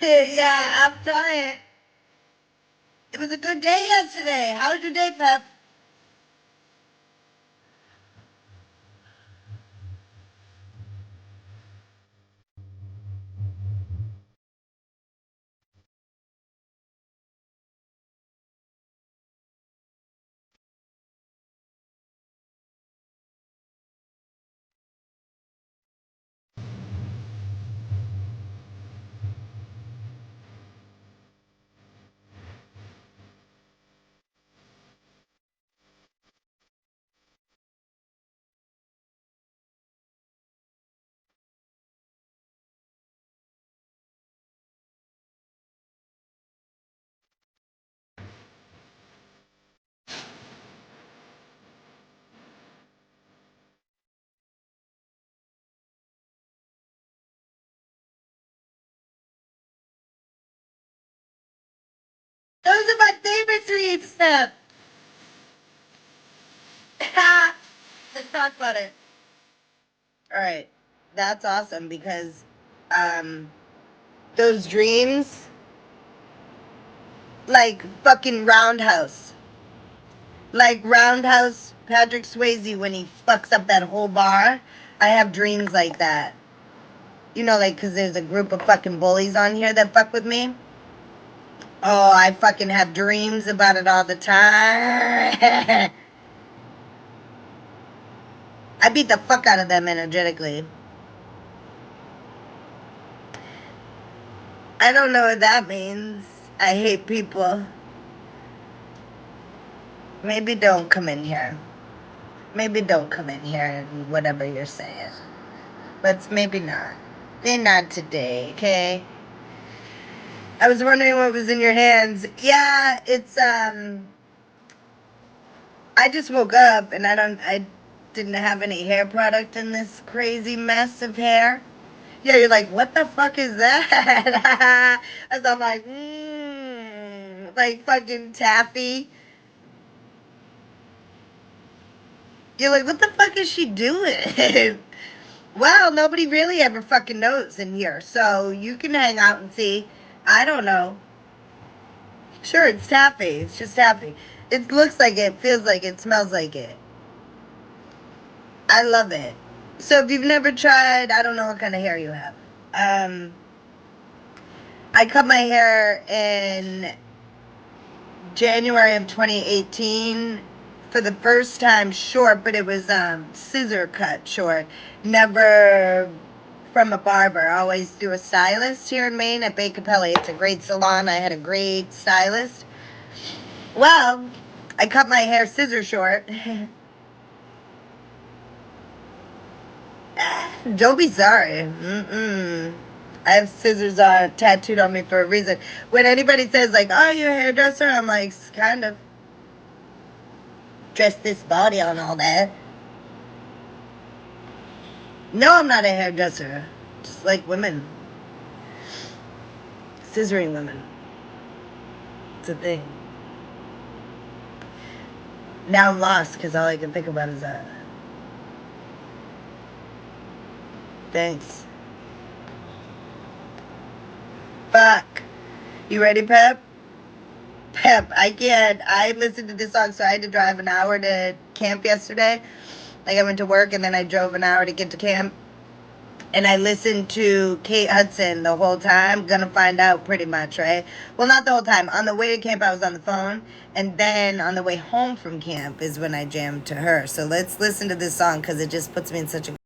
Yeah, I'm trying. It was a good day yesterday. How was your day, Pep? Those are my favorite dreams, Pep. Let's talk about it. All right, that's awesome because um, those dreams, like fucking Roundhouse, like Roundhouse Patrick Swayze when he fucks up that whole bar. I have dreams like that. You know, like, because there's a group of fucking bullies on here that fuck with me. Oh, I fucking have dreams about it all the time. I beat the fuck out of them energetically. I don't know what that means. I hate people. Maybe don't come in here. Maybe don't come in here and whatever you're saying. But maybe not. Maybe not today, okay? I was wondering what was in your hands. Yeah, it's. I just woke up and I didn't have any hair product in this crazy mess of hair. Yeah, you're like, what the fuck is that? And I'm like fucking taffy. You're like, what the fuck is she doing? Well, nobody really ever fucking knows in here, so you can hang out and see. I don't know. Sure, it's taffy. It's just taffy. It looks like it, feels like it, smells like it. I love it. So if you've never tried, I don't know what kind of hair you have. Um, I cut my hair in January of 2018 for the first time short, but it was scissor cut short. Never from a barber. Always through a stylist here in Maine at Bay Capelli. It's a great salon. I had a great stylist. Well, I cut my hair scissor short. Don't be sorry. Mm-mm. I have scissors tattooed on me for a reason. When anybody says like, "Oh, you're a hairdresser," I'm like, kind of. Dress this body on all that. No, I'm not a hairdresser. Just like women, scissoring women. It's a thing. Now I'm lost because all I can think about is that. Thanks. Fuck. You ready, Pep? Pep, I can't. I listened to this song, so I had to drive an hour to camp yesterday. Like I went to work and then I drove an hour to get to camp. And I listened to Kate Hudson the whole time. Gonna find out pretty much, right? Well, not the whole time. On the way to camp, I was on the phone. And then on the way home from camp is when I jammed to her. So let's listen to this song because it just puts me in such a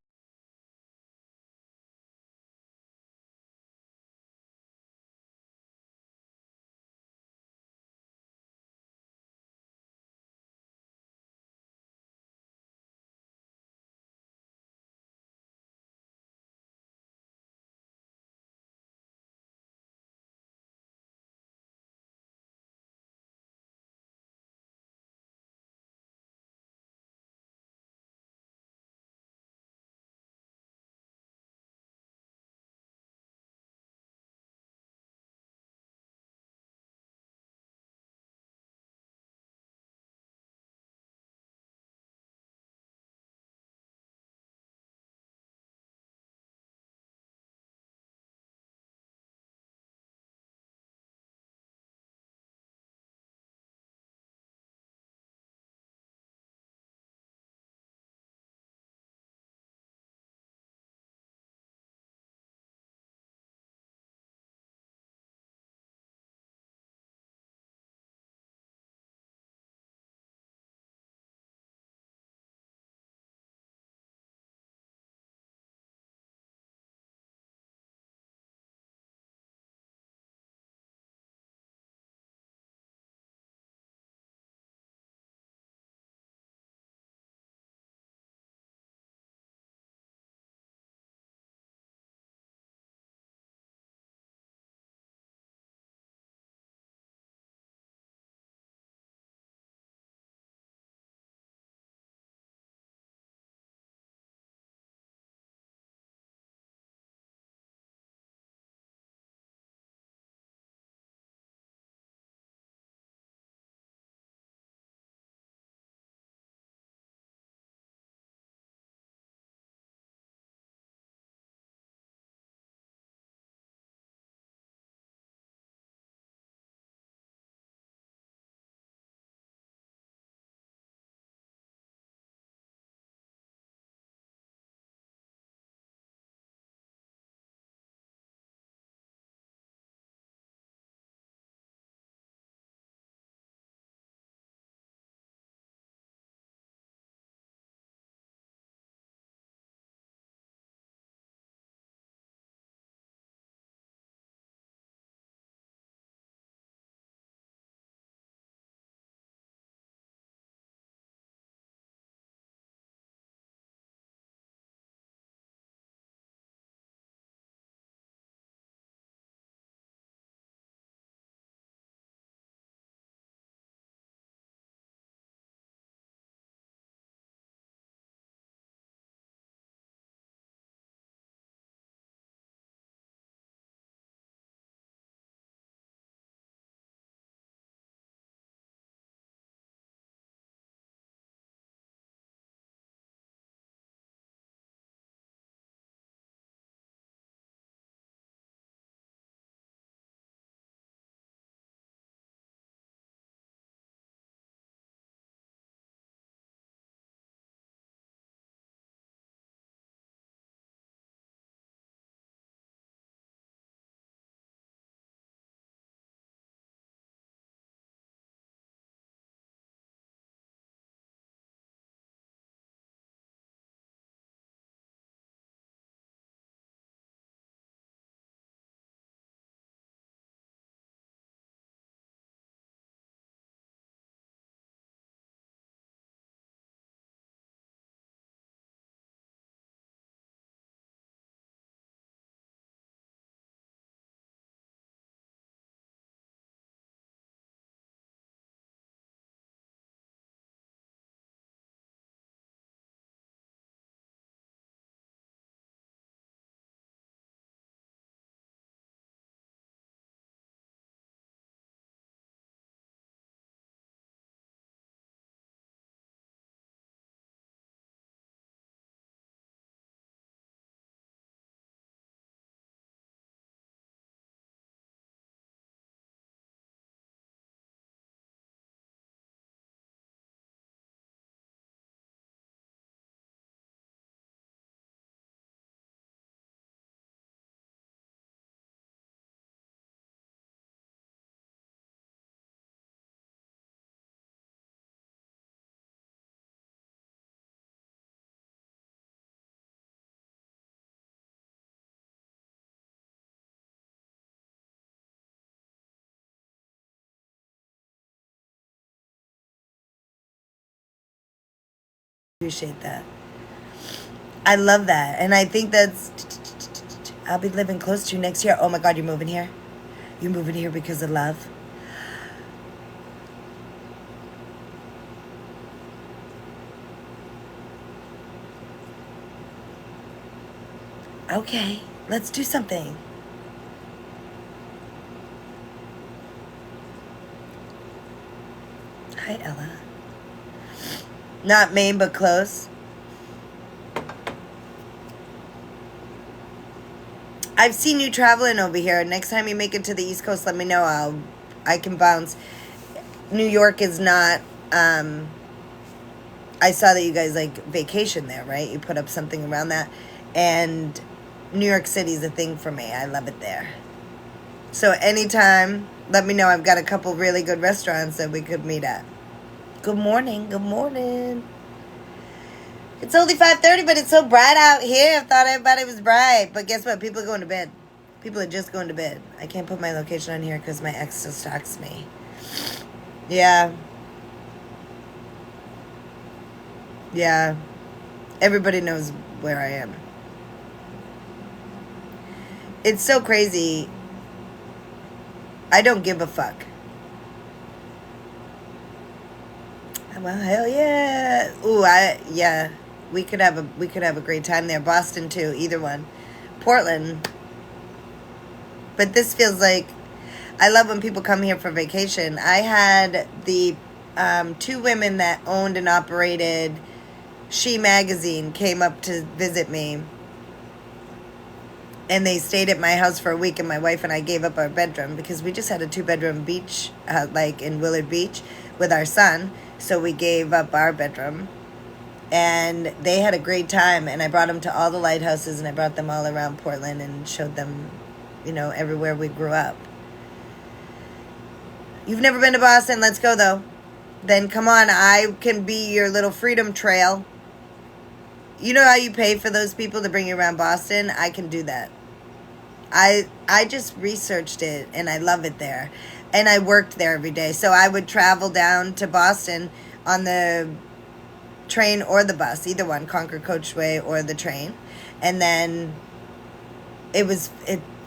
Appreciate that. I love that. And I think that's, I'll be living close to you next year. Oh my God, you're moving here? You're moving here because of love? Okay, let's do something. Hi, Ella. Not Maine, but close. I've seen you traveling over here. Next time you make it to the East Coast, let me know. I can bounce. New York is not. I saw that you guys like vacation there, right? You put up something around that, and New York City's a thing for me. I love it there. So anytime, let me know. I've got a couple really good restaurants that we could meet at. Good morning. Good morning. It's only 5:30, but it's so bright out here. I thought everybody was bright. But guess what? People are going to bed. People are just going to bed. I can't put my location on here because my ex still stalks me. Yeah. Yeah. Everybody knows where I am. It's so crazy. I don't give a fuck. Well, hell yeah. Ooh, yeah. We could have a great time there. Boston too, either one. Portland. But this feels like, I love when people come here for vacation. I had the 2 women that owned and operated She Magazine came up to visit me. And they stayed at my house for a week, and my wife and I gave up our bedroom because we just had a 2-bedroom beach, like in Willard Beach with our son. So we gave up our bedroom. And they had a great time, and I brought them to all the lighthouses, and I brought them all around Portland and showed them, everywhere we grew up. You've never been to Boston? Let's go, though. Then come on, I can be your little freedom trail. You know how you pay for those people to bring you around Boston? I can do that. I just researched it, and I love it there. And I worked there every day. So I would travel down to Boston on the train or the bus, either one, Concord Coachway or the train. And then it was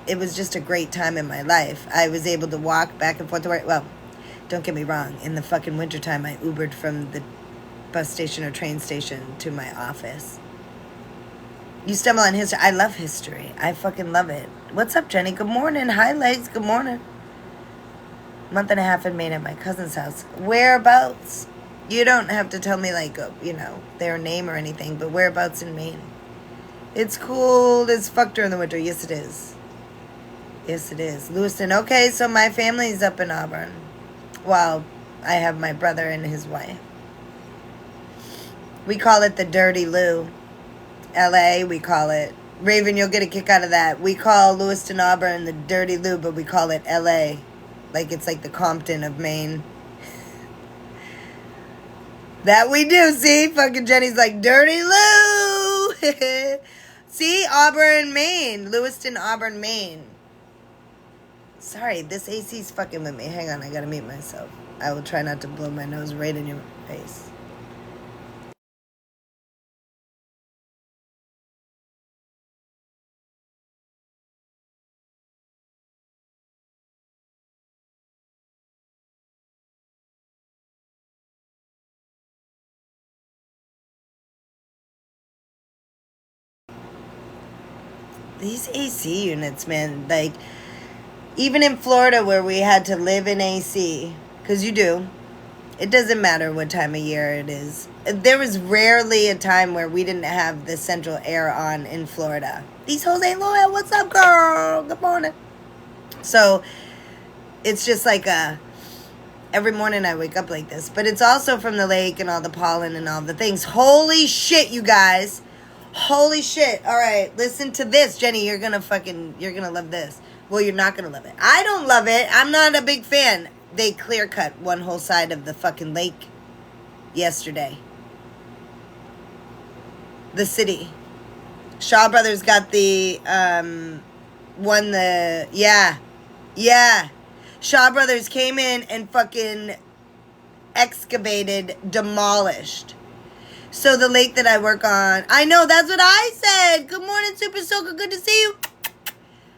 just a great time in my life. I was able to walk back and forth to work. Well, don't get me wrong. In the fucking wintertime, I Ubered from the bus station or train station to my office. You stumble on history. I love history. I fucking love it. What's up, Jenny? Good morning. Hi, Legs. Good morning. Month and a half in Maine at my cousin's house. Whereabouts? You don't have to tell me, like, their name or anything, but whereabouts in Maine? It's cold as fuck during the winter. Yes, it is. Yes, it is. Lewiston. Okay, so my family's up in Auburn. Well, I have my brother and his wife. We call it the Dirty Lou. L.A., we call it. Raven, you'll get a kick out of that. We call Lewiston, Auburn the Dirty Lou, but we call it L.A. Like it's like the Compton of Maine. That we do, see? Fucking Jenny's like, Dirty Lou! See? Auburn, Maine. Lewiston, Auburn, Maine. Sorry, this AC's fucking with me. Hang on, I gotta mute myself. I will try not to blow my nose right in your face. These AC units, man, like, even in Florida where we had to live in AC, because you do, it doesn't matter what time of year it is. There was rarely a time where we didn't have the central air on in Florida. These hoes ain't loyal. What's up, girl? Good morning. So it's just like every morning I wake up like this. But it's also from the lake and all the pollen and all the things. Holy shit, you guys. Holy shit. All right, listen to this. Jenny, you're going to love this. Well, you're not going to love it. I don't love it. I'm not a big fan. They clear cut one whole side of the fucking lake yesterday. The city. Shaw Brothers got the, yeah. Shaw Brothers came in and fucking excavated, demolished. So the lake that I work on, I know, that's what I said. Good morning, Super Soaker. Good to see you.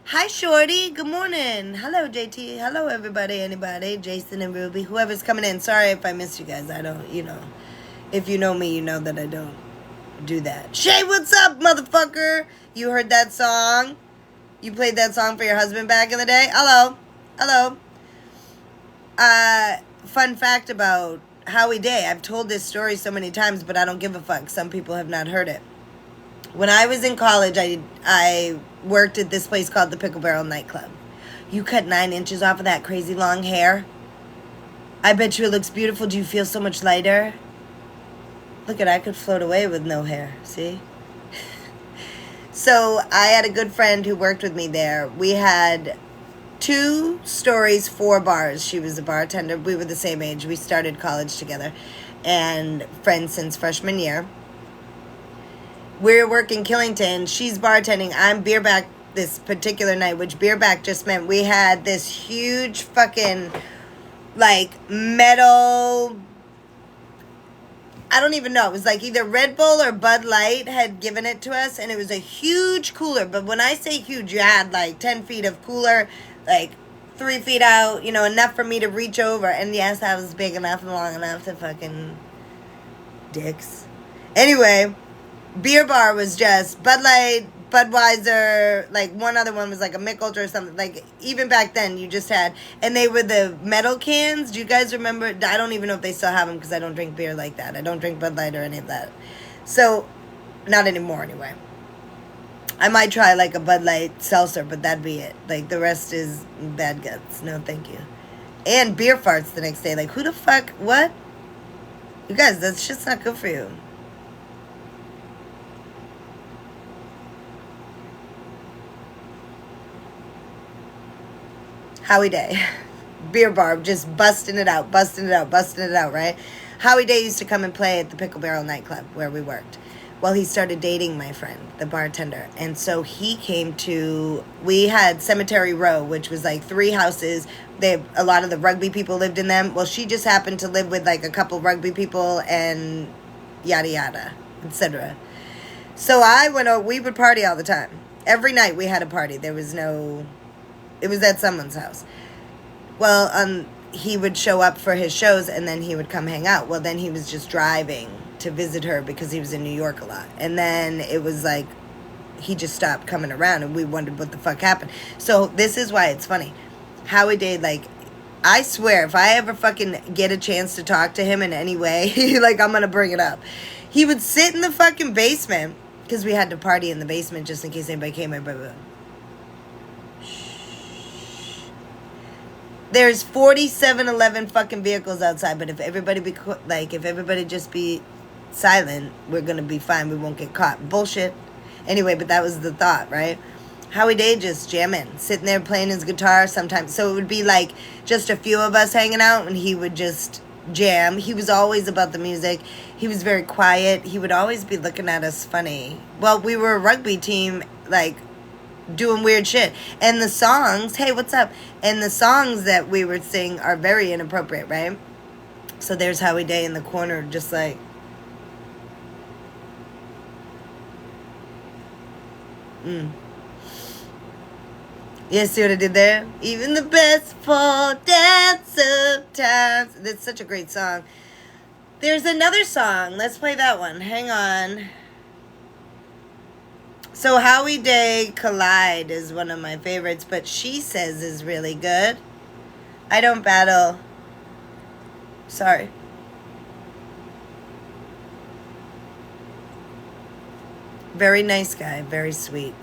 Hi, Shorty. Good morning. Hello, JT. Hello, everybody, anybody. Jason and Ruby, whoever's coming in. Sorry if I missed you guys. I don't, if you know me, you know that I don't do that. Shay, what's up, motherfucker? You heard that song? You played that song for your husband back in the day? Hello. Hello. Fun fact about Howie Day. I've told this story so many times, but I don't give a fuck. Some people have not heard it. When I was in college, I worked at this place called the Pickle Barrel nightclub. You cut 9 inches off of that crazy long hair. I bet you it looks beautiful. Do you feel so much lighter? Look at, I could float away with no hair. See? So I had a good friend who worked with me there. We had 2 stories, 4 bars. She was a bartender. We were the same age. We started college together and friends since freshman year. We're working Killington. She's bartending. I'm beer back this particular night, which beer back just meant we had this huge fucking, like, metal, I don't even know. It was like either Red Bull or Bud Light had given it to us, and it was a huge cooler. But when I say huge, you had like 10 feet of cooler, like 3 feet out, enough for me to reach over. And yes, I was big enough and long enough to fucking dicks. Anyway, beer bar was just Bud Light, Budweiser, like one other one was like a Mick Ultra or something. Like even back then you just had, and they were the metal cans. Do you guys remember? I don't even know if they still have them because I don't drink beer like that. I don't drink Bud Light or any of that. So, not anymore anyway. I might try like a Bud Light seltzer, but that'd be it. Like the rest is bad guts. No, thank you. And beer farts the next day. Like who the fuck? What? You guys, that shit's not good for you. Howie Day. Beer bar, just busting it out, right? Howie Day used to come and play at the Pickle Barrel nightclub where we worked. Well, he started dating my friend, the bartender. And so he came to, we had Cemetery Row, which was like 3 houses. A lot of the rugby people lived in them. Well, she just happened to live with like a couple rugby people and yada yada, etc. So we would party all the time. Every night we had a party. It was at someone's house. Well, he would show up for his shows and then he would come hang out. Well, then he was just driving to visit her because he was in New York a lot. And then it was like, he just stopped coming around and we wondered what the fuck happened. So this is why it's funny. Howie Day, like, I swear, if I ever fucking get a chance to talk to him in any way, like, I'm gonna bring it up. He would sit in the fucking basement because we had to party in the basement just in case anybody came in. There's 4711 fucking vehicles outside, but if everybody just be silent, we're gonna be fine. We won't get caught. Bullshit. Anyway, but that was the thought, right? Howie Day just jamming, sitting there playing his guitar sometimes. So it would be like just a few of us hanging out, and he would just jam. He was always about the music. He was very quiet. He would always be looking at us funny. Well, we were a rugby team, like, doing weird shit. And the songs, hey, what's up? And the songs that we would sing are very inappropriate, right? So there's Howie Day in the corner, just like, You see what I did there? Even the best fall down sometimes. That's such a great song. There's another song. Let's play that one. Hang on. So Howie Day Collide is one of my favorites, but She Says is really good. I don't battle. Sorry. Very nice guy. Very sweet.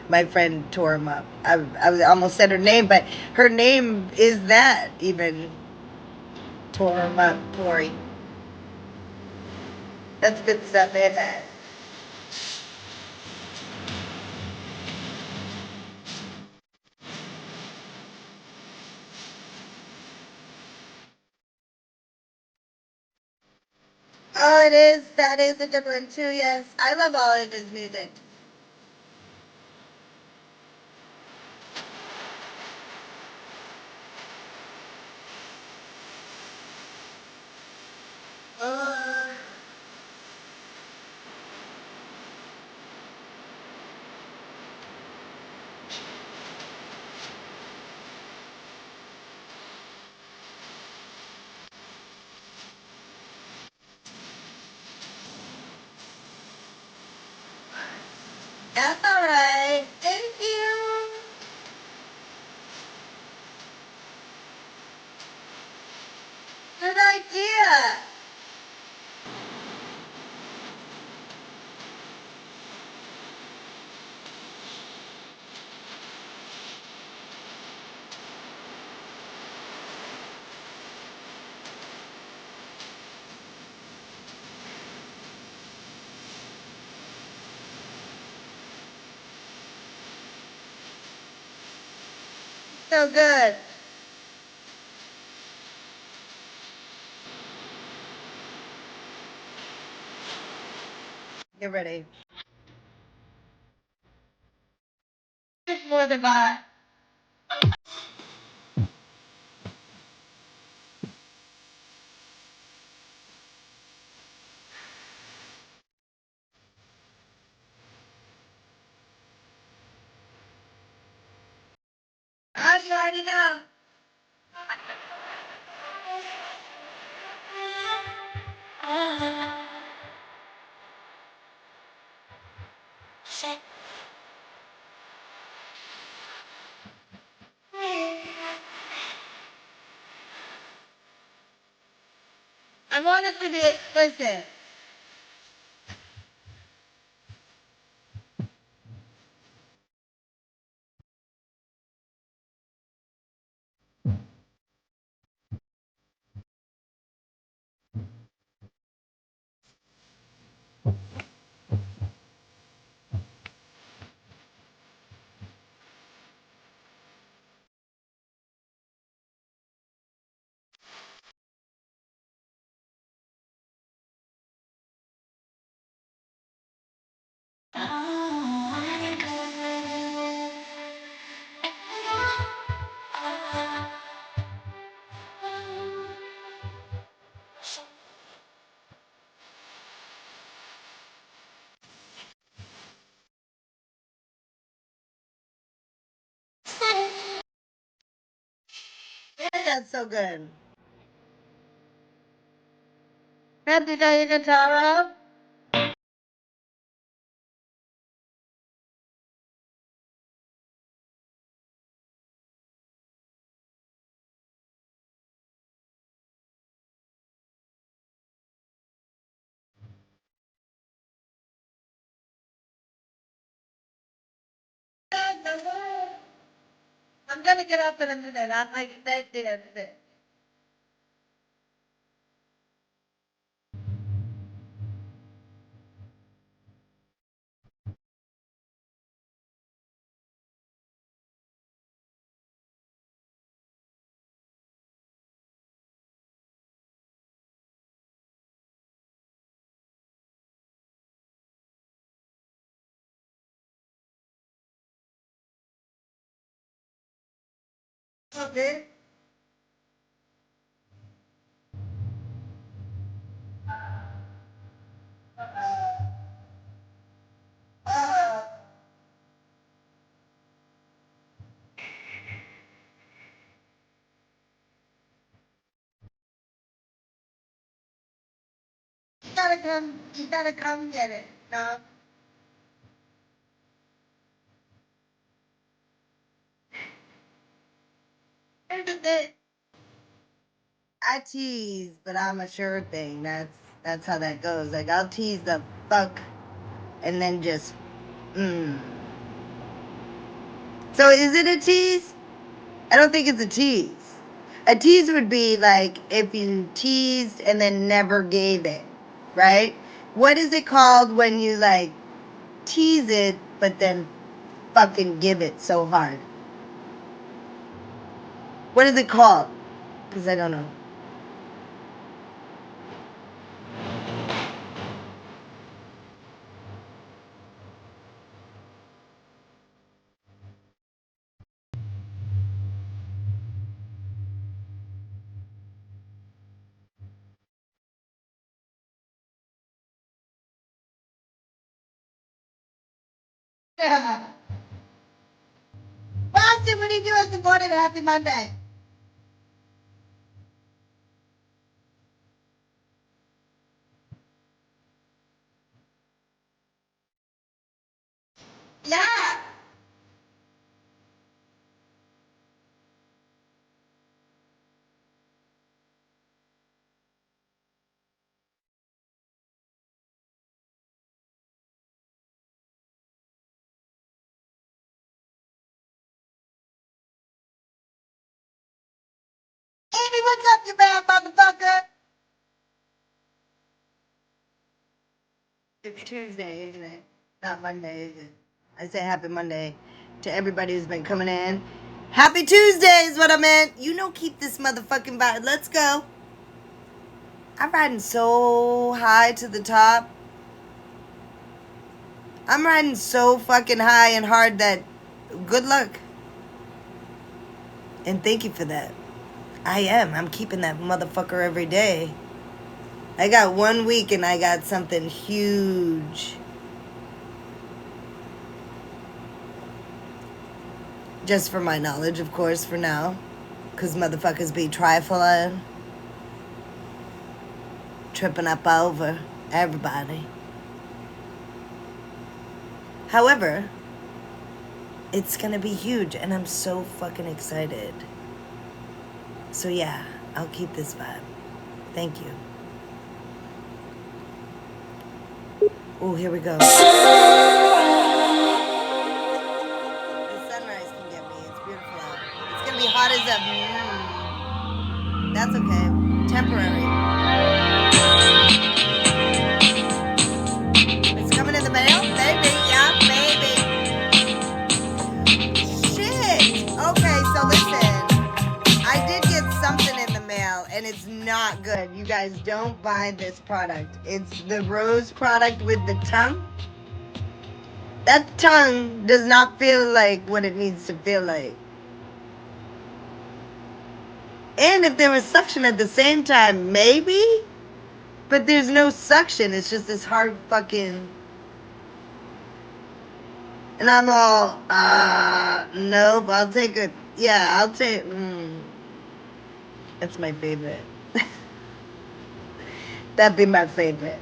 My friend tore him up. I almost said her name, but her name is that even. Tore him up, Tori. That's good stuff, isn't it? Oh, it is. That is a good one too. Yes, I love all of his music. That's alright. Thank you. Good idea. So good. Get ready. Just more than that. I already know. I want it to be explicit. Yeah, that's so good. Have to tell your guitar up? I'm gonna get up in a minute. I'm like that there. Okay. You gotta come get it. No. Here's the thing. I tease, but I'm a sure thing. That's how that goes. Like I'll tease the fuck and then just mm. So is it a tease? I don't think it's a tease. A tease would be like if you teased and then never gave it, right? What is it called when you like tease it but then fucking give it so hard? What is it called? Because I don't know. Boston, what do you do at the morning? Happy Monday. baby, what's up, you bad motherfucker? It's Tuesday, isn't it? Not Monday, is it? I say happy Monday to everybody who's been coming in. Happy Tuesday is what I meant. You know, keep this motherfucking vibe. Let's go. I'm riding so high to the top. I'm riding so fucking high and hard that good luck. And thank you for that. I am. I'm keeping that motherfucker every day. I got 1 week and I got something huge. Just for my knowledge, of course, for now. Because motherfuckers be trifling. Tripping up over everybody. However, it's gonna be huge and I'm so fucking excited. So yeah, I'll keep this vibe. Thank you. Oh, here we go. The sunrise can get me. It's beautiful out. It's gonna be hot as a... That's okay. Temporary. It's coming in the mail? Baby, yeah, baby. Shit! Okay, so listen. I did get something in the mail, and it's not good. You guys don't buy this product. It's the rose product with the tongue. That tongue does not feel like what it needs to feel like. And if there was suction at the same time, maybe? But there's no suction. It's just this hard fucking... And I'm all, nope, I'll take it. Yeah, I'll take... That's my favorite. That'd be my favorite.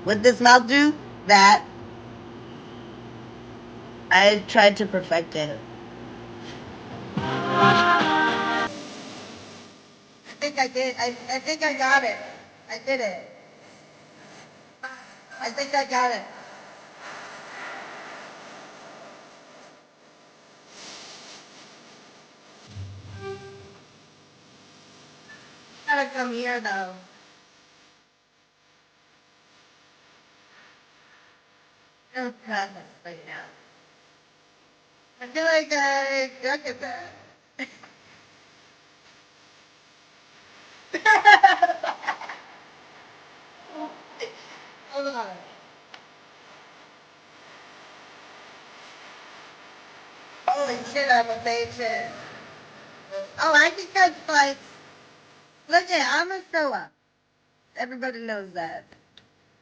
What this mouth do? That. I tried to perfect it. I think I did. I think I got it. I did it. I think I got it. Gotta come here though. No process right now. I feel like I got it that. Hold on. Holy shit, I'm a patient. Oh, I think that's like, look at, I'm a show up. Everybody knows that.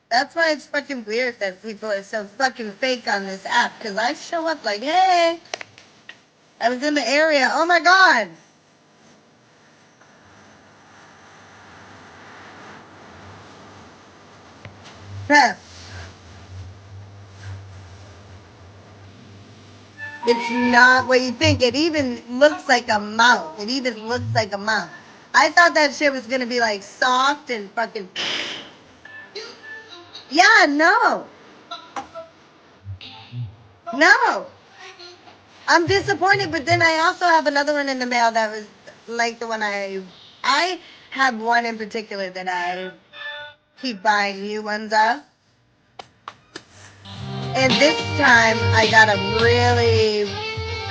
That's why it's fucking weird that people are so fucking fake on this app. Because I show up like, hey, I was in the area. Oh my god. Prep. It's not what you think. It even looks like a mouth. It even looks like a mouth. I thought that shit was gonna be like soft and fucking. Yeah, no. No. I'm disappointed, but then I also have another one in the mail that was like the one I have one in particular that I keep buying new ones of. And this time I got a really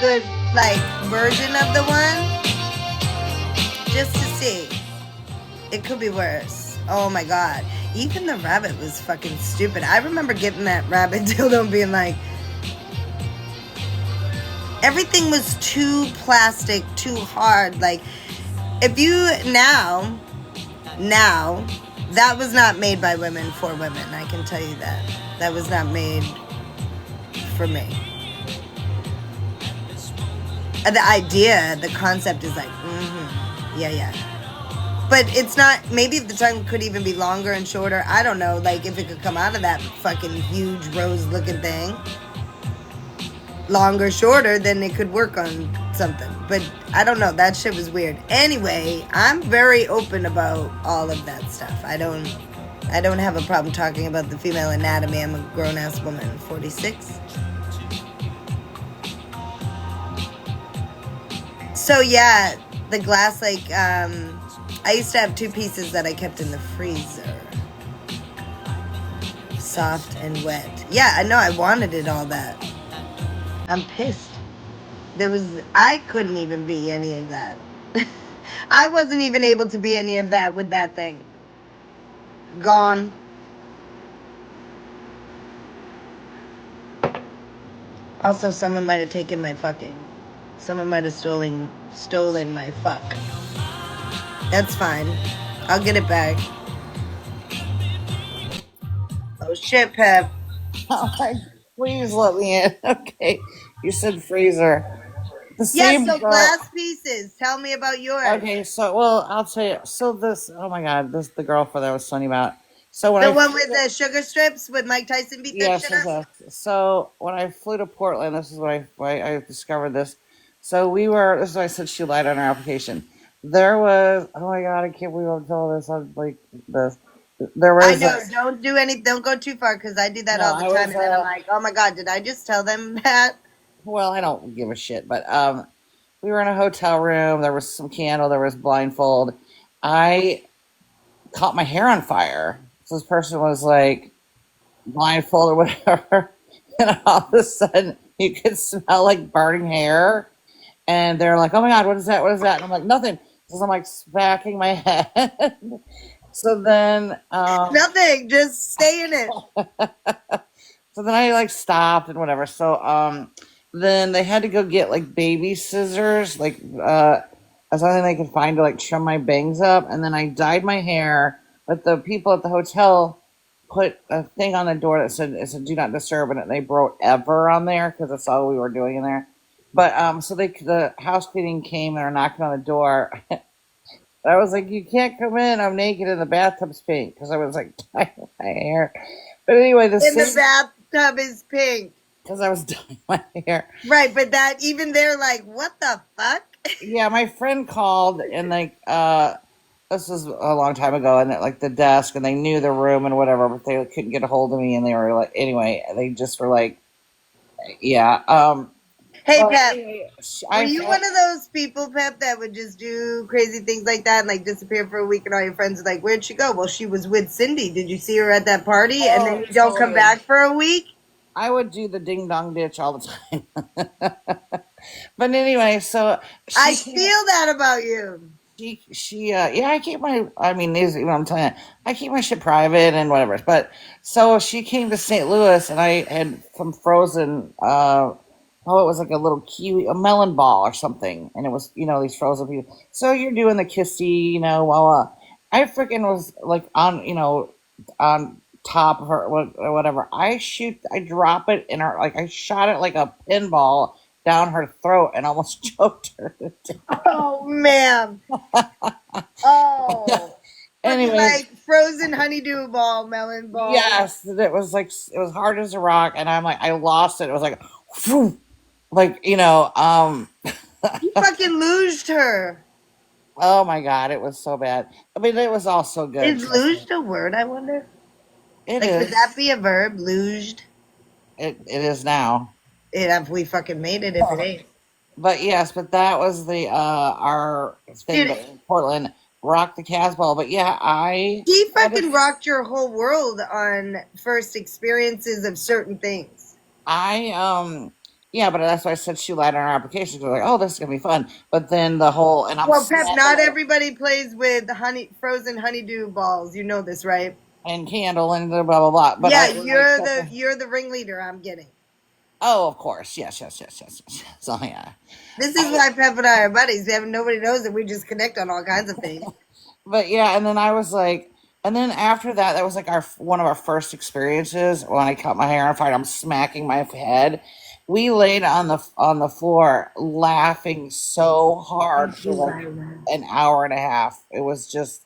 good like version of the one just to see. It could be worse. Oh my god. Even the rabbit was fucking stupid. I remember getting that rabbit dildo and being like, everything was too plastic, too hard. Like, if you now, that was not made by women for women. I can tell you that. That was not made for me. The idea, the concept is like, yeah. But it's not, maybe the tongue could even be longer and shorter. I don't know, like, if it could come out of that fucking huge rose-looking thing. Longer, shorter, then it could work on something. But I don't know, that shit was weird. Anyway, I'm very open about all of that stuff. I don't have a problem talking about the female anatomy. I'm a grown-ass woman, 46. So yeah, The glass, like, I used to have two pieces that I kept in the freezer. Soft and wet. Yeah, I know, I wanted it all that. I'm pissed. I couldn't even be any of that. I wasn't even able to be any of that with that thing. Gone. Also, someone might have taken my fucking. Someone might have stolen my fuck. That's fine. I'll get it back. Oh shit, Pep. I'm like, please let me in. Okay. You said freezer. The Yes, same so girl. glass pieces. Tell me about yours. Okay, so well, I'll tell you. So this, oh my God, this is the girlfriend I was telling you about. So when The I one flew with to, the sugar strips with Mike Tyson beat that yes, shit yes, up? yes. So when I flew to Portland, this is what I discovered this. So we were. This is why I said she lied on her application. There was. Oh my God, I can't believe I'm telling this. I'm like this. There I was know. a. Don't go too far because I do that No, all the I time, was. and then I'm like, oh my god, did I just tell them that? Well, I don't give a shit, but we were in a hotel room. There was some candle. There was blindfold. I caught my hair on fire. So this person was like blindfold or whatever, and all of a sudden you could smell like burning hair. And they're like, "Oh my god, what is that? What is that?" And I'm like, "Nothing." So I'm like smacking my head. So then, Nothing. Just stay in it. so then I like stopped and whatever. So then they had to go get like baby scissors, like something they could find to like trim my bangs up. And then I dyed my hair, but the people at the hotel put a thing on the door that said "do not disturb," and they wrote "ever" on there because that's all we were doing in there. But so the house cleaning came and are knocking on the door. I was like, "You can't come in. I'm naked and the bathtub's pink," because I was like dyeing my hair. But anyway, the And the same bathtub is pink. because I was dyeing my hair. Right, but that even they're like, what the fuck? Yeah, my friend called and like this was a long time ago, and at like the desk, and they knew the room and whatever, but they couldn't get a hold of me, and they were like, anyway, they just were like, yeah. Hey, But Pep, anyway, were I you one of those people, Pep, that would just do crazy things like that and like disappear for a week and all your friends are like, where'd she go? Well, she was with Cindy. Did you see her at that party? And then oh you don't come totally, back for a week? I would do the ding dong ditch all the time. But anyway, so I she can't. feel that about you. Yeah, I keep my I mean these you know what I'm telling you, I keep my shit private and whatever. But so she came to St. Louis and I had some frozen oh, it was like a little kiwi, a melon ball or something, and it was these frozen people. So you're doing the kissy, while I freaking was like on on top of her or whatever. I drop it in her, like I shot it like a pinball down her throat and almost choked her to Oh, man. Oh. Fucking Anyway, like frozen honeydew ball, melon ball. yes, it was like it was hard as a rock, and I'm like I lost it. It was like, phew, like You fucking luged her. oh my god, it was so bad. I mean, it was all so good. Is Trust me, luged a word, I wonder? it Like, could that is. be a verb? Luged? It is now. If we fucking made it, if it ain't. But yes, but that was the our thing. Dude, But in Portland, rock the Casbah. But yeah, I he had to. fucking rocked your whole world on first experiences of certain things. I yeah, but that's why I said she lied on her application. 'Cause like, oh, this is gonna be fun. But then the whole and I'm Well, Pep, smacking not everybody plays with frozen honeydew balls. You know this, right? and candle and blah blah blah. But Yeah, I when I you're kept the ringleader. I'm getting. oh, of course, yes, yes, yes, yes, yes. So yeah, This is I why Pep and I are buddies. Nobody knows that we just connect on all kinds of things. but yeah, and then I was like, and then after that, that was like our one of our first experiences when I cut my hair on fire. I'm smacking my head. We laid on the floor laughing so hard for like an hour and a half. It was just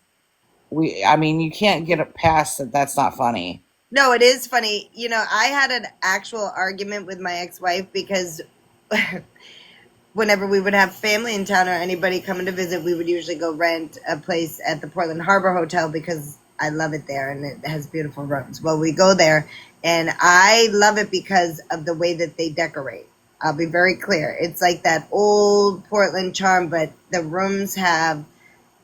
we. I mean, you can't get it past that. That's not funny. No, it is funny. I had an actual argument with my ex-wife because whenever we would have family in town or anybody coming to visit, we would usually go rent a place at the Portland Harbor Hotel because I love it there and it has beautiful rooms. Well, we go there and I love it because of the way that they decorate. I'll be very clear. It's like that old Portland charm, but the rooms have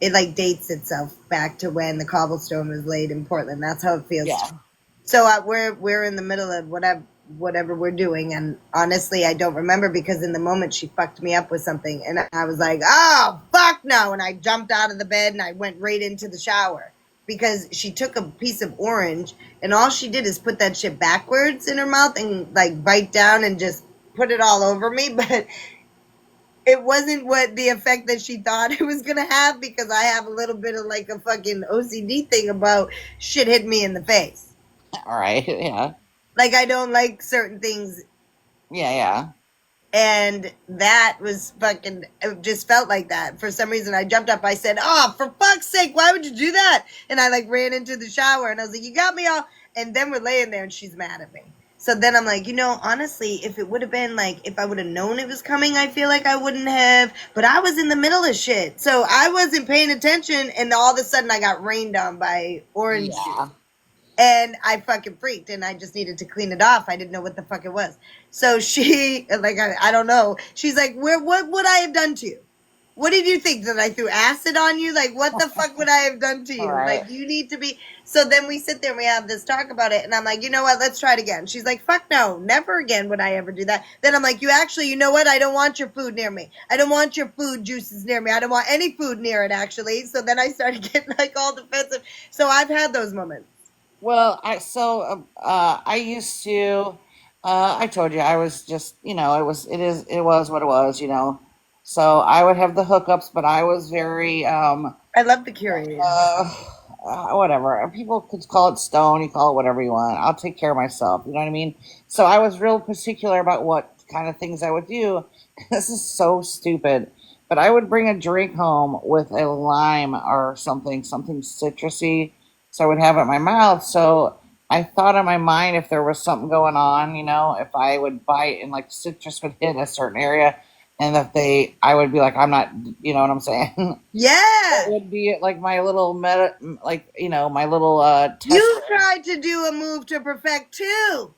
it like dates itself back to when the cobblestone was laid in Portland. That's how it feels to me. Yeah. So we're in the middle of whatever we're doing, and honestly, I don't remember because in the moment she fucked me up with something, and I was like, "Oh fuck no!" And I jumped out of the bed and I went right into the shower because she took a piece of orange and all she did is put that shit backwards in her mouth and like bite down and just put it all over me, but it wasn't what the effect that she thought it was gonna have because I have a little bit of like a fucking OCD thing about shit hitting me in the face. All right. Yeah. Like I don't like certain things, Yeah. Yeah. and that was fucking. It just felt like that for some reason. I jumped up. I said, "Oh, for fuck's sake, why would you do that?" And I like ran into the shower, and I was like, "You got me all." And then we're laying there, and she's mad at me. So then I'm like, honestly, if it would have been like, if I would have known it was coming, I feel like I wouldn't have. But I was in the middle of shit, so I wasn't paying attention, and all of a sudden I got rained on by orange juice. Yeah. And I fucking freaked and I just needed to clean it off. I didn't know what the fuck it was. So she, like, I don't know. She's like, what would I have done to you? What did you think? That I threw acid on you? Like, what the fuck would I have done to All you? right. Like, you need to be. So then we sit there and we have this talk about it. And I'm like, you know what? Let's try it again. She's like, fuck no. Never again would I ever do that. Then I'm like, you know what? I don't want your food near me. I don't want your food juices near me. I don't want any food near it, actually. So then I started getting like all defensive. So I've had those moments. Well, I used to. I told you I was just it was what it was. So I would have the hookups, but I was very I love the curating. uh, whatever. People could call it stone. You call it whatever you want. I'll take care of myself. You know what I mean? So I was real particular about what kind of things I would do. This is so stupid. But I would bring a drink home with a lime or something citrusy, so I would have it in my mouth. So I thought in my mind if there was something going on, if I would bite and like citrus would hit a certain area, and I would be like, I'm not, you know what I'm saying? It Yeah. would be like my little like my little test. You tried to do a move to perfect too.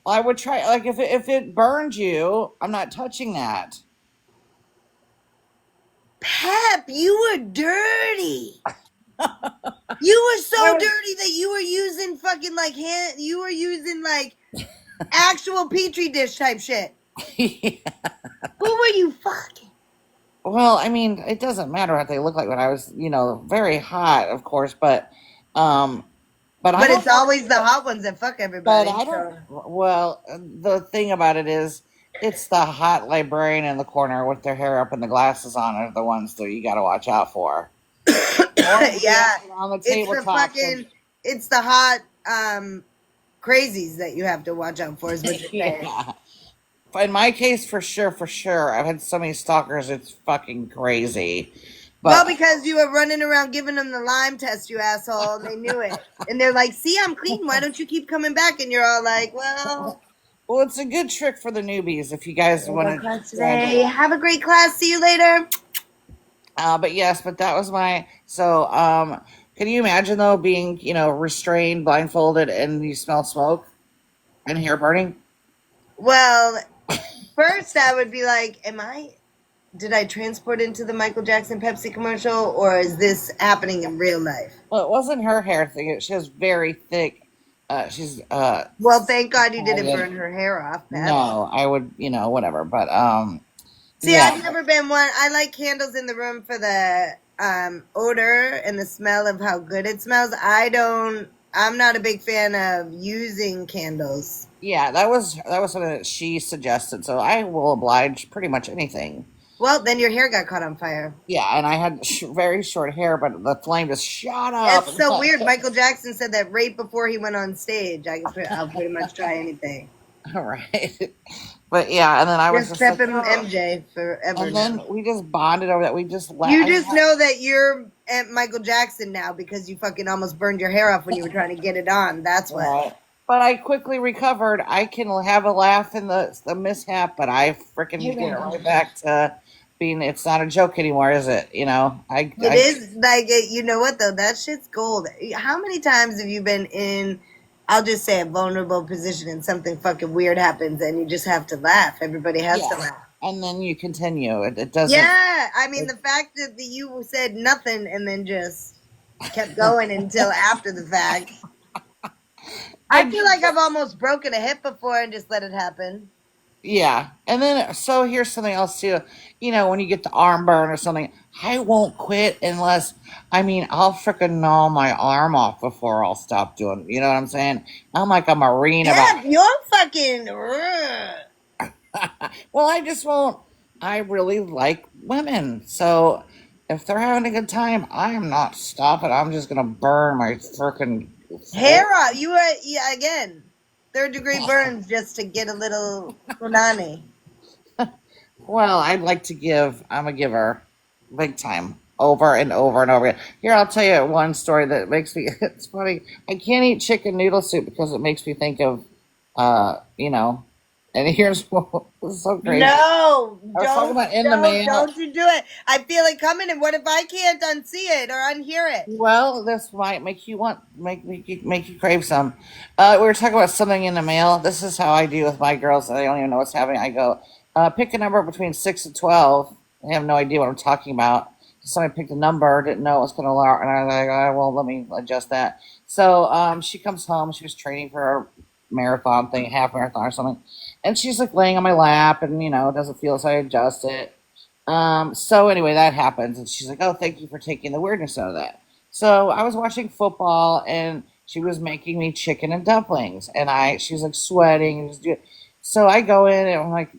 I would try like if it burns you, I'm not touching that. Pep, you were dirty. You were I so was, dirty that you were using fucking like you were using like actual petri dish type shit. yeah. Who were you fucking? Well, I mean, it doesn't matter what they look like when I was, very hot, of course, um, but I But don't it's know. always the hot ones that fuck But everybody. I don't. So Well, the thing about it is, it's the hot librarian in the corner with their hair up and the glasses on are the ones that you got to watch out for. Or the yeah, dancing on the it's the tabletops of fucking it's the hot crazies that you have to watch out for is what you're saying. yeah. In my case, for sure, I've had so many stalkers, it's fucking crazy. Well, But because you were running around giving them the lime test, you asshole, and they knew it. And they're like, see, I'm clean. Why don't you keep coming back? And you're all like, well, well, it's a good trick for the newbies if you guys I want got to class try and do today. it. Have a great class. See you later. But yes, but that was my so. Can you imagine though being restrained, blindfolded, and you smell smoke and hair burning? Well, first I would be like, did I transport into the Michael Jackson Pepsi commercial or is this happening in real life? Well, it wasn't her hair thing. She has very thick. She's Well, thank God you didn't Italian. burn her hair off, Pep. No, I would whatever. But See, yeah, I've never been one. I like candles in the room for the odor and the smell of how good it smells. I'm not a big fan of using candles. yeah. That was something that she suggested. So I will oblige pretty much anything. Well, then your hair got caught on fire. Yeah, and I had very short hair, but the flame just shot up. That's so weird. Michael Jackson said that right before he went on stage. I'll pretty much try anything. All right. But yeah, and then I was Just just like, Pep and oh. MJ forever And now. then we just bonded over that. We just You laughed. just know that you're at Michael Jackson now because you fucking almost burned your hair off when you were trying to get it on. That's what. Right. But I quickly recovered. I can have a laugh in the mishap, but I freaking get right back to being. It's not a joke anymore, is it? It is like you know what though? That shit's gold. How many times have you been in I'll just say a vulnerable position and something fucking weird happens and you just have to laugh. Everybody has to Yeah, laugh. and then you continue. It doesn't. Yeah, I mean It, the fact that you said nothing and then just kept going until after the fact. I but feel like I've almost broken a hip before and just let it happen. yeah, and then so here's something else too. When you get the arm burn or something, I won't quit unless I'll freaking gnaw my arm off before I'll stop doing. You know what I'm saying? I'm like a marine about. Pep, you're fucking. Ugh. Well, I just won't. I really like women, so if they're having a good time, I am not stopping. I'm just gonna burn my freaking Hair throat. off. You are, yeah, again, third degree burns just to get a little punani. Well, I'd like to give. I'm a giver, big time, over and over and over again. Here, I'll tell you one story that makes me. It's funny. I can't eat chicken noodle soup because it makes me think of, uh, you know. And here's what was so crazy. No, I was talking about in the mail. don't you do it. I feel it coming, and what if I can't unsee it or unhear it? Well, this might make you make you crave some. We were talking about something in the mail. This is how I do with my girls. They don't even know what's happening. I go, pick a number between 6 and 12. They have no idea what I'm talking about. Somebody picked a number, didn't know it was going to allow, and I was like, well, let me adjust that. So she comes home. She was training for a marathon thing, half marathon or something, and she's like laying on my lap, and it doesn't feel, so I adjust it. So anyway, that happens, and she's like, "Oh, thank you for taking the weirdness out of that." So I was watching football, and she was making me chicken and dumplings, and she was like sweating and just do. So I go in, and I'm like,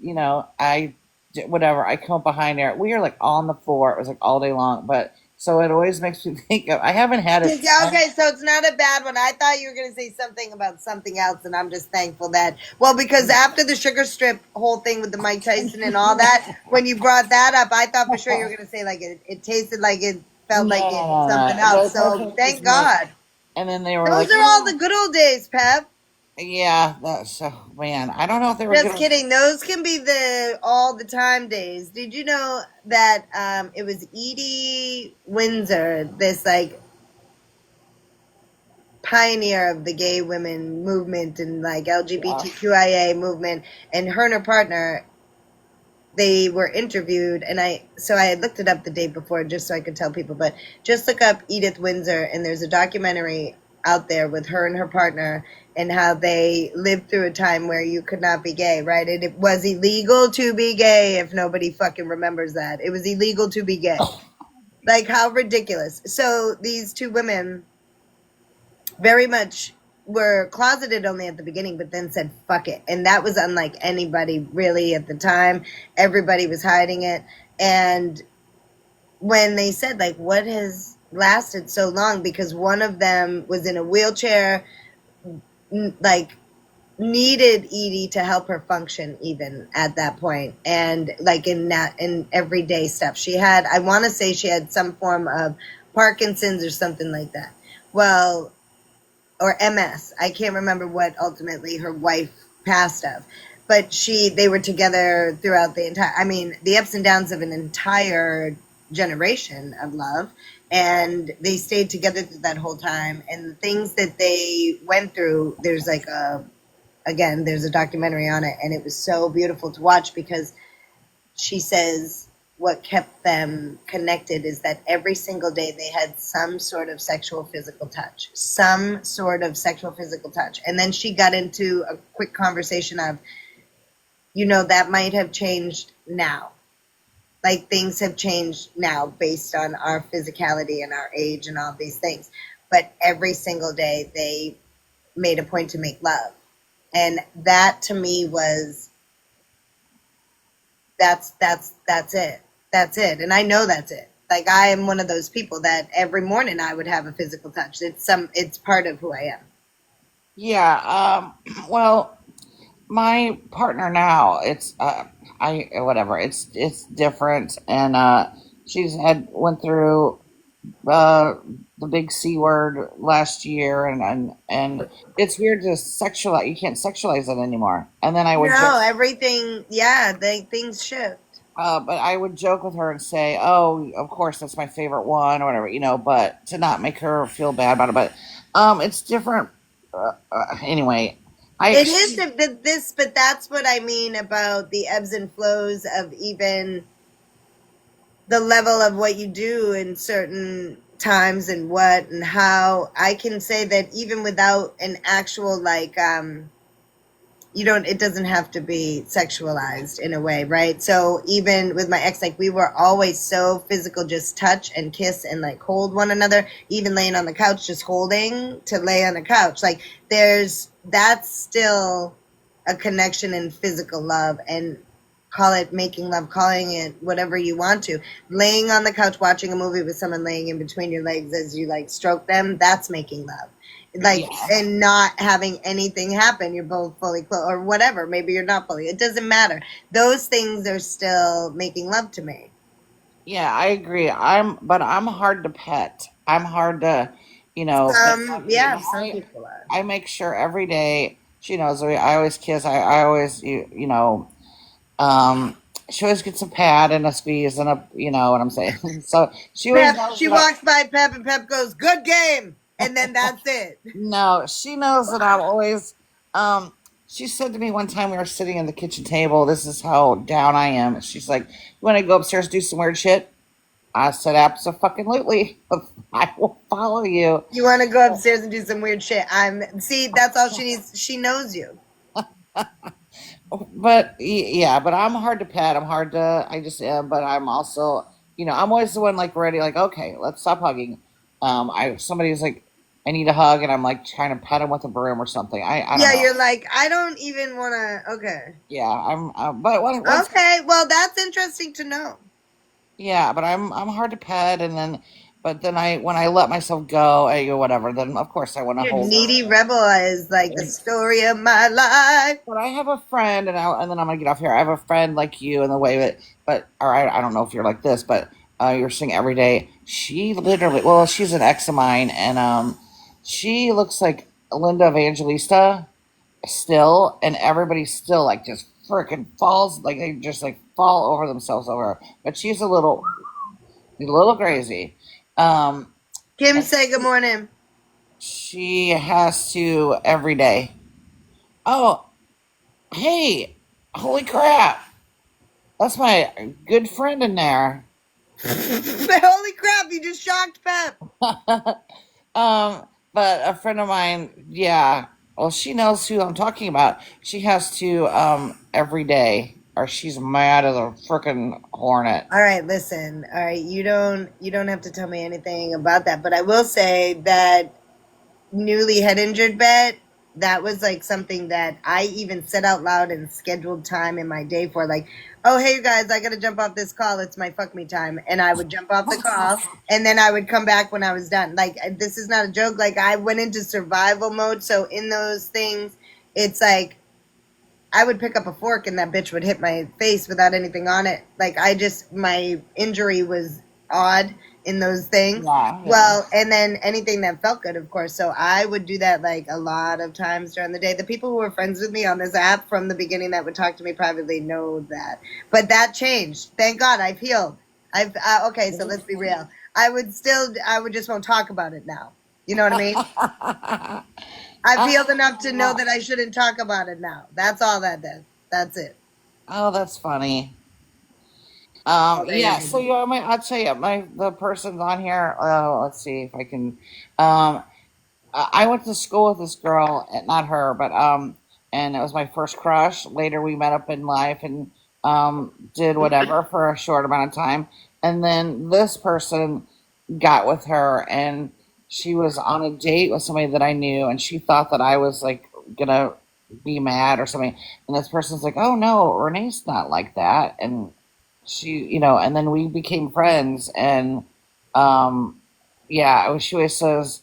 whatever. I come up behind her. We are like on the floor. It was like all day long, but so it always makes me think of. I haven't had it. Yeah, okay, so it's not a bad one. I thought you were going to say something about something else, and I'm just thankful that. Well, because after the sugar strip whole thing with the Mike Tyson and all that, when you brought that up, I thought for sure you were going to say like it tasted like it No, felt like it no, something no. else. The So person was thank make, God. and then they were Those like, are all the good old days, Pep. "Yeah, that's man. I don't know if they were Just good." kidding. Those can be the all the time days. Did you know that it was Edie Windsor, this like pioneer of the gay women movement and like Gosh. LGBTQIA movement, and her and her partner, they were interviewed, and I had looked it up the day before just so I could tell people, but just look up Edith Windsor, and there's a documentary out there with her and her partner and how they lived through a time where you could not be gay, right? It was illegal to be gay. If nobody fucking remembers that, it was illegal to be gay. Like, how ridiculous. So these two women very much were closeted only at the beginning, but then said fuck it, and that was unlike anybody really at the time. Everybody was hiding it, and when they said like what has lasted so long, because one of them was in a wheelchair, like needed Edie to help her function even at that point, and like in everyday stuff she had, I want to say she had some form of Parkinson's or something like that. Well, or MS. I can't remember what ultimately her wife passed of. But they were together throughout the entire, I mean, the ups and downs of an entire generation of love. And they stayed together through that whole time. And the things that they went through, again, there's a documentary on it. And it was so beautiful to watch because she says what kept them connected is that every single day they had some sort of sexual physical touch, some sort of sexual physical touch. And then she got into a quick conversation of, that might have changed now. Like things have changed now based on our physicality and our age and all these things. But every single day they made a point to make love. And that to me was that's it. That's it. And I know that's it. Like I am one of those people that every morning I would have a physical touch. It's part of who I am. Yeah. Well, my partner now, it's I whatever. It's different, and she's had went through uh the big C word last year, and it's weird to sexualize. You can't sexualize it anymore. And then I would joke. No, everything, yeah, things shift. But I would joke with her and say, "Oh, of course, that's my favorite one, or whatever," but to not make her feel bad about it. But it's different. Anyway, I It is this, but that's what I mean about the ebbs and flows of even the level of what you do in certain times and what and how. I can say that even without an actual like you don't, it doesn't have to be sexualized in a way, right? So even with my ex, like we were always so physical, just touch and kiss and like hold one another, even laying on the couch, just holding to lay on the couch. Like there's, that's still a connection in physical love, and call it making love, calling it whatever you want to. Laying on the couch watching a movie with someone laying in between your legs as you like stroke them, that's making love. Like, yeah, and not having anything happen, you're both fully clothed or whatever, maybe you're not fully, it doesn't matter. Those things are still making love to me. yeah, I agree. But I'm hard to pet. I'm hard to, pet puppy, and Some people are. I make sure every day she knows. I always kiss. I always, um, she always gets a pat and a squeeze and a, you know what I'm saying. So she always Pep, knows she that I, walks by Pep and Pep goes, good game, and then that's it. no, she knows that I'm always. Um, she said to me one time we were sitting at the kitchen table. This is how down I am. She's like, "You want to go upstairs and do some weird shit?" I said, "Absolutely, I will follow you." You want to go upstairs and do some weird shit, I'm, see, that's all she needs, she knows you. But yeah, but I'm hard to pet. I'm hard to. I just am. But I'm also, I'm always the one like ready. Like, okay, let's stop hugging. Somebody's like, I need a hug, and I'm like trying to pet him with a broom or something. I don't Yeah, know. you're like, I don't even want to, okay. Yeah, I'm. But once, Okay, well, that's interesting to know. yeah, but I'm hard to pet, and then, but then when I let myself go, whatever. Then of course I want to Your hold her. needy rebel is like the story of my life. But I have a friend, and then I'm gonna get off here. I have a friend like you in the way that, but or I don't know if you're like this, but you're seeing every day. She literally, well, she's an ex of mine, and she looks like Linda Evangelista still, and everybody still like just freaking falls, like they just like fall over themselves over her. But she's a little crazy. Um, Kim, and say good morning. she has to every day. Oh, hey, holy crap! That's my good friend in there. Holy crap, you just shocked Pep. But a friend of mine, yeah. Well, she knows who I'm talking about. She has to every day, or she's mad as a freaking hornet. All right, listen. All right, you don't have to tell me anything about that, but I will say that newly head injured bet, that was like something that I even said out loud and scheduled time in my day for, like, oh hey you guys, I gotta jump off this call, it's my fuck me time, and I would jump off the call and then I would come back when I was done. Like this is not a joke, like I went into survival mode, so in those things it's like I would pick up a fork and that bitch would hit my face without anything on it. Like I just, my injury was odd in those things. Yeah, yeah. Well, and then anything that felt good, of course. So I would do that like a lot of times during the day. The people who were friends with me on this app from the beginning that would talk to me privately know that. But that changed. Thank God I've healed. Okay, so let's be real. I would just won't talk about it now. You know what I mean? I've healed enough to know Ah, that I shouldn't talk about it now. That's all that does. That's it. oh, that's funny. Oh, there you Yeah. So go. I'll tell you, the person's on here. Let's see if I can. Um, I went to school with this girl, not her, but and it was my first crush. Later, we met up in life and did whatever for a short amount of time, and then this person got with her, and she was on a date with somebody that I knew, and she thought that I was like gonna be mad or something, and this person's like, "Oh no, Renee's not like that," and and then we became friends, and um, yeah, she always says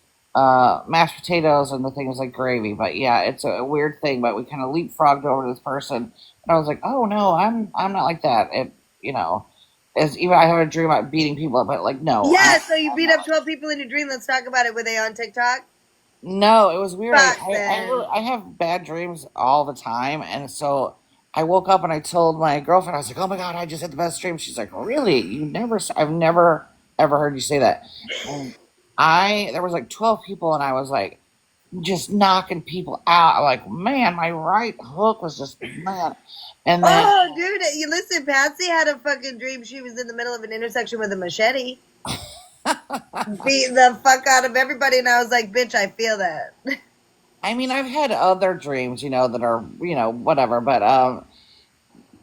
mashed potatoes and the thing is like gravy. But yeah, it's a weird thing. But we kind of leapfrogged over to this person, and I was like, oh no, I'm not like that. You know, as even I have a dream about beating people up, but like no, Yeah, so you beat up 12 people in your dream. Let's talk about it. Were they on TikTok? no, it was weird. Fuck then. I have bad dreams all the time, and so I woke up and I told my girlfriend, I was like, "Oh my god, I just had the best dream." She's like, "Really? I've never ever heard you say that." And there was like 12 people, and I was like, just knocking people out. I'm like, man, my right hook was just man. And then Oh, dude, you listen. Patsy had a fucking dream. She was in the middle of an intersection with a machete, beating the fuck out of everybody, and I was like, "Bitch, I feel that." I mean, I've had other dreams, that are, whatever, but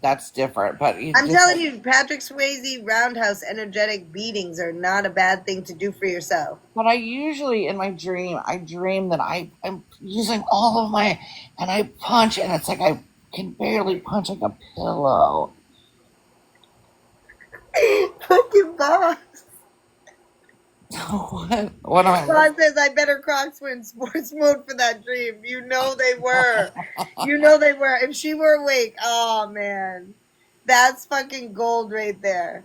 that's different. But you I'm just telling you, Patrick Swayze roundhouse energetic beatings are not a bad thing to do for yourself. but I usually in my dream, I dream that I'm using all of my, and I punch, and it's like I can barely punch like a pillow. Fucking boss. What am I? Boss says I better Crocs were in sports mode for that dream. You know they were. You know they were. If she were awake, oh man, that's fucking gold right there.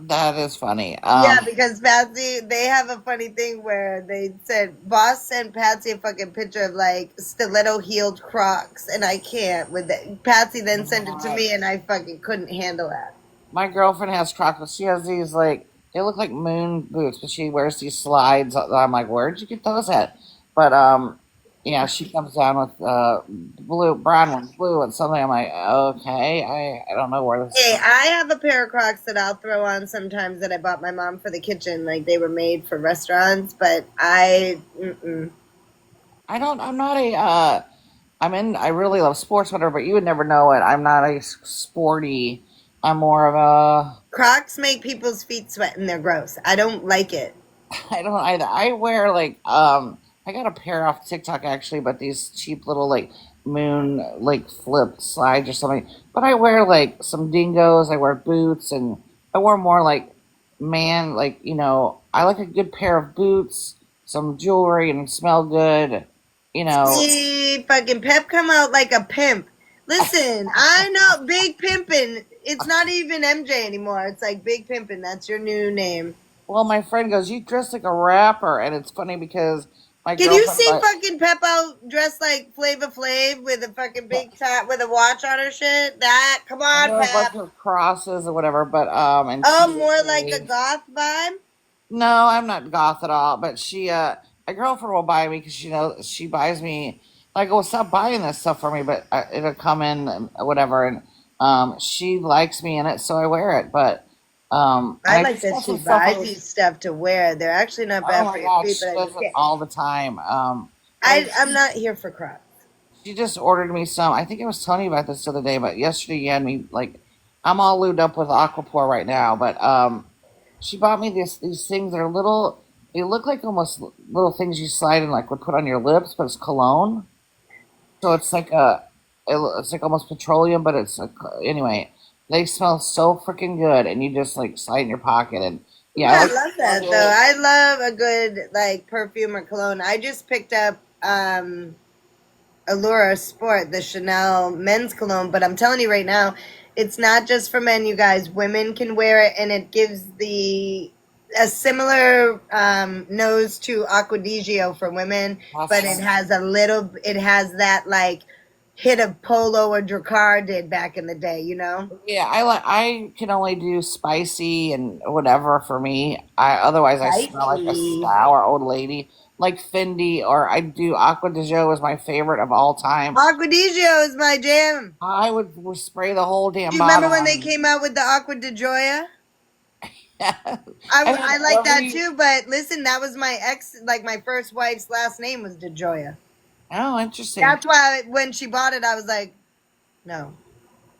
That is funny. Yeah, because Patsy, they have a funny thing where they said, Boss sent Patsy a fucking picture of like stiletto heeled Crocs, and I can't with it. Patsy then sent it to me, and I fucking couldn't handle that. My girlfriend has Crocs. She has these like they look like moon boots, but she wears these slides. I'm like, where'd you get those at? But yeah, she comes down with blue, brown ones, blue and something. I'm like, okay, I don't know where this is Hey, from. I have a pair of Crocs that I'll throw on sometimes that I bought my mom for the kitchen. Like they were made for restaurants, but mm-mm. I don't. I'm not a. I'm in. I really love sports, whatever. But you would never know it. I'm not a sporty. I'm more of a. Crocs make people's feet sweat and they're gross. I don't like it. I don't either. I wear like I got a pair off TikTok actually, but these cheap little like moon like flip slides or something. But I wear like some dingoes, I wear boots and I wear more like man, like, I like a good pair of boots, some jewelry and smell good, you know. See, fucking Pep come out like a pimp. Listen, I know Big Pimpin'. It's not even MJ anymore. It's like Big Pimpin'. That's your new name. Well, my friend goes, "You dress like a rapper," and it's funny because my Can you girlfriend see like fucking Pep out dressed like Flava Flav with a fucking big top with a watch on her shit? That come I on, wear a bunch Pep. of crosses or whatever, but and Oh, she more like a goth vibe. no, I'm not goth at all. But my girlfriend will buy me because she buys me. I go, stop buying this stuff for me, but it'll come in whatever, and she likes me in it, so I wear it. But and I I like just that got she some stuff. buys you stuff to wear. They're actually not Oh bad for my your gosh, feet, but she I does just it can't. all the time. But I'm not here for Crocs. she just ordered me some. I think I was telling you about this the other day, but yesterday you had me like, I'm all lubed up with Aquaphor right now, but she bought me these things that are little. They look like almost little things you slide and like would put on your lips, but it's cologne. So it's like it's like almost petroleum, but it's anyway. They smell so freaking good, and you just like slide in your pocket, and yeah, I Yeah, I like love smell that though. good. I love a good like perfume or cologne. I just picked up Allura Sport, the Chanel men's cologne, but I'm telling you right now, it's not just for men, you guys. Women can wear it, and it gives the a similar nose to Acquadigio for women, but Awesome. it has that like hit of Polo or Dracar did back in the day, you know? Yeah, I can only do spicy and whatever for me. I otherwise I smell like a Spicy. sour old lady, like Fendi, or I do Aqua de Joe is my favorite of all time. Acquadigio is my jam. I would spray the whole Do damn you remember bottle when they on. came out with the Aqua de Joya? And then I like that too, but listen, that was my ex, like my first wife's last name was DeJoya. oh, interesting. That's why when she bought it, I was like, no.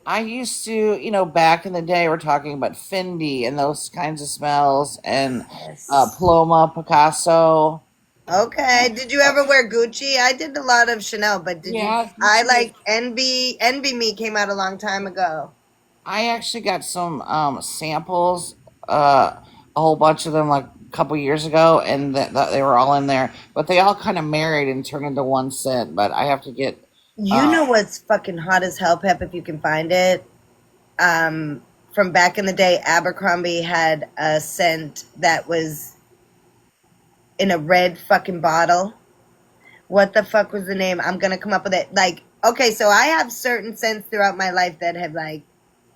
I used to, back in the day, we're talking about Fendi and those kinds of smells, and Yes. Paloma Picasso. Okay. Did you ever wear Gucci? I did a lot of Chanel, but did you? Yeah, I Gucci. like Envy Me came out a long time ago. I actually got some samples, a whole bunch of them, like a couple years ago, and they were all in there. But they all kind of married and turned into one scent. But I have to get. You Uh, know what's fucking hot as hell, Pep, if you can find it? From back in the day, Abercrombie had a scent that was in a red fucking bottle. What the fuck was the name? I'm gonna come up with it. Like, okay, so I have certain scents throughout my life that have like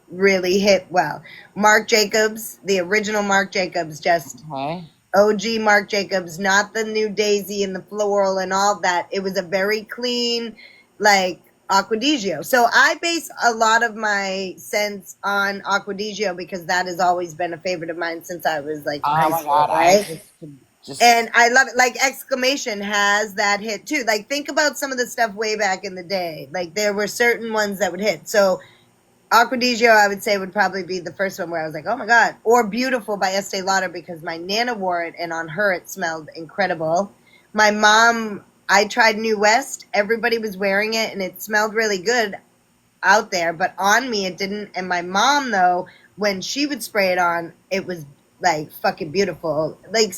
really hit well. Marc Jacobs, the original Marc Jacobs, just okay. OG Marc Jacobs, not the new Daisy and the floral and all that. It was a very clean, like Acquadigio. So I base a lot of my scents on Acquadigio because that has always been a favorite of mine since I was like in Oh high my school, god, I right? just could just And I love it. Like Exclamation has that hit too. Like think about some of the stuff way back in the day. Like there were certain ones that would hit. So Acquadigio, I would say, would probably be the first one where I was like, oh my God. Or Beautiful by Estee Lauder because my Nana wore it and on her it smelled incredible. My mom, I tried New West. Everybody was wearing it and it smelled really good out there, but on me it didn't. And my mom, though, when she would spray it on, it was like fucking beautiful. Like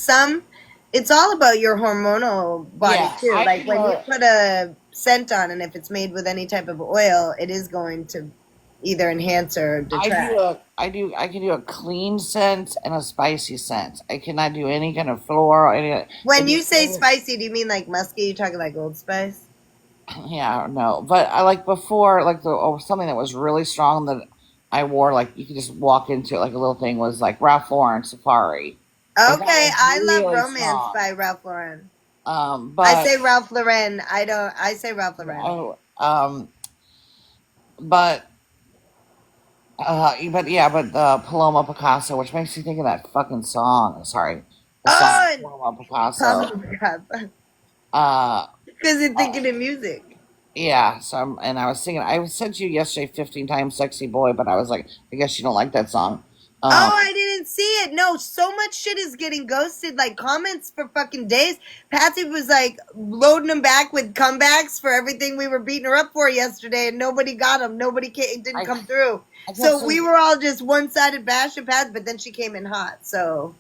it's all about your hormonal body yeah, too. I Like do when you a put a scent on, and if it's made with any type of oil, it is going to either enhance or I do detract. a I can do a clean scent and a spicy scent. I cannot do any kind of floral. When Any you say spicy, do you mean like musky? You talking like Old Spice? yeah, no. But I like before, like something that was really strong that I wore, like you could just walk into it, like a little thing was like Ralph Lauren Safari. Like that Okay, was I love really Romance strong. by Ralph Lauren. I But say Ralph Lauren. I don't. I say Ralph Lauren. oh, but but yeah, but Paloma Picasso, which makes you think of that fucking song. Sorry, the song Oh, Paloma Picasso. oh my God. Uh, Because you're uh, thinking of music. yeah. So and I was singing. I sent you yesterday 15 times "Sexy Boy," but I was like, I guess you don't like that song. Oh, Um, I didn't see it. No, so much shit is getting ghosted. Like comments for fucking days. Patsy was like loading them back with comebacks for everything we were beating her up for yesterday, and nobody got them. Nobody came, didn't I come through. I kept So we saying were all just one sided bashing Patsy, but then she came in hot. So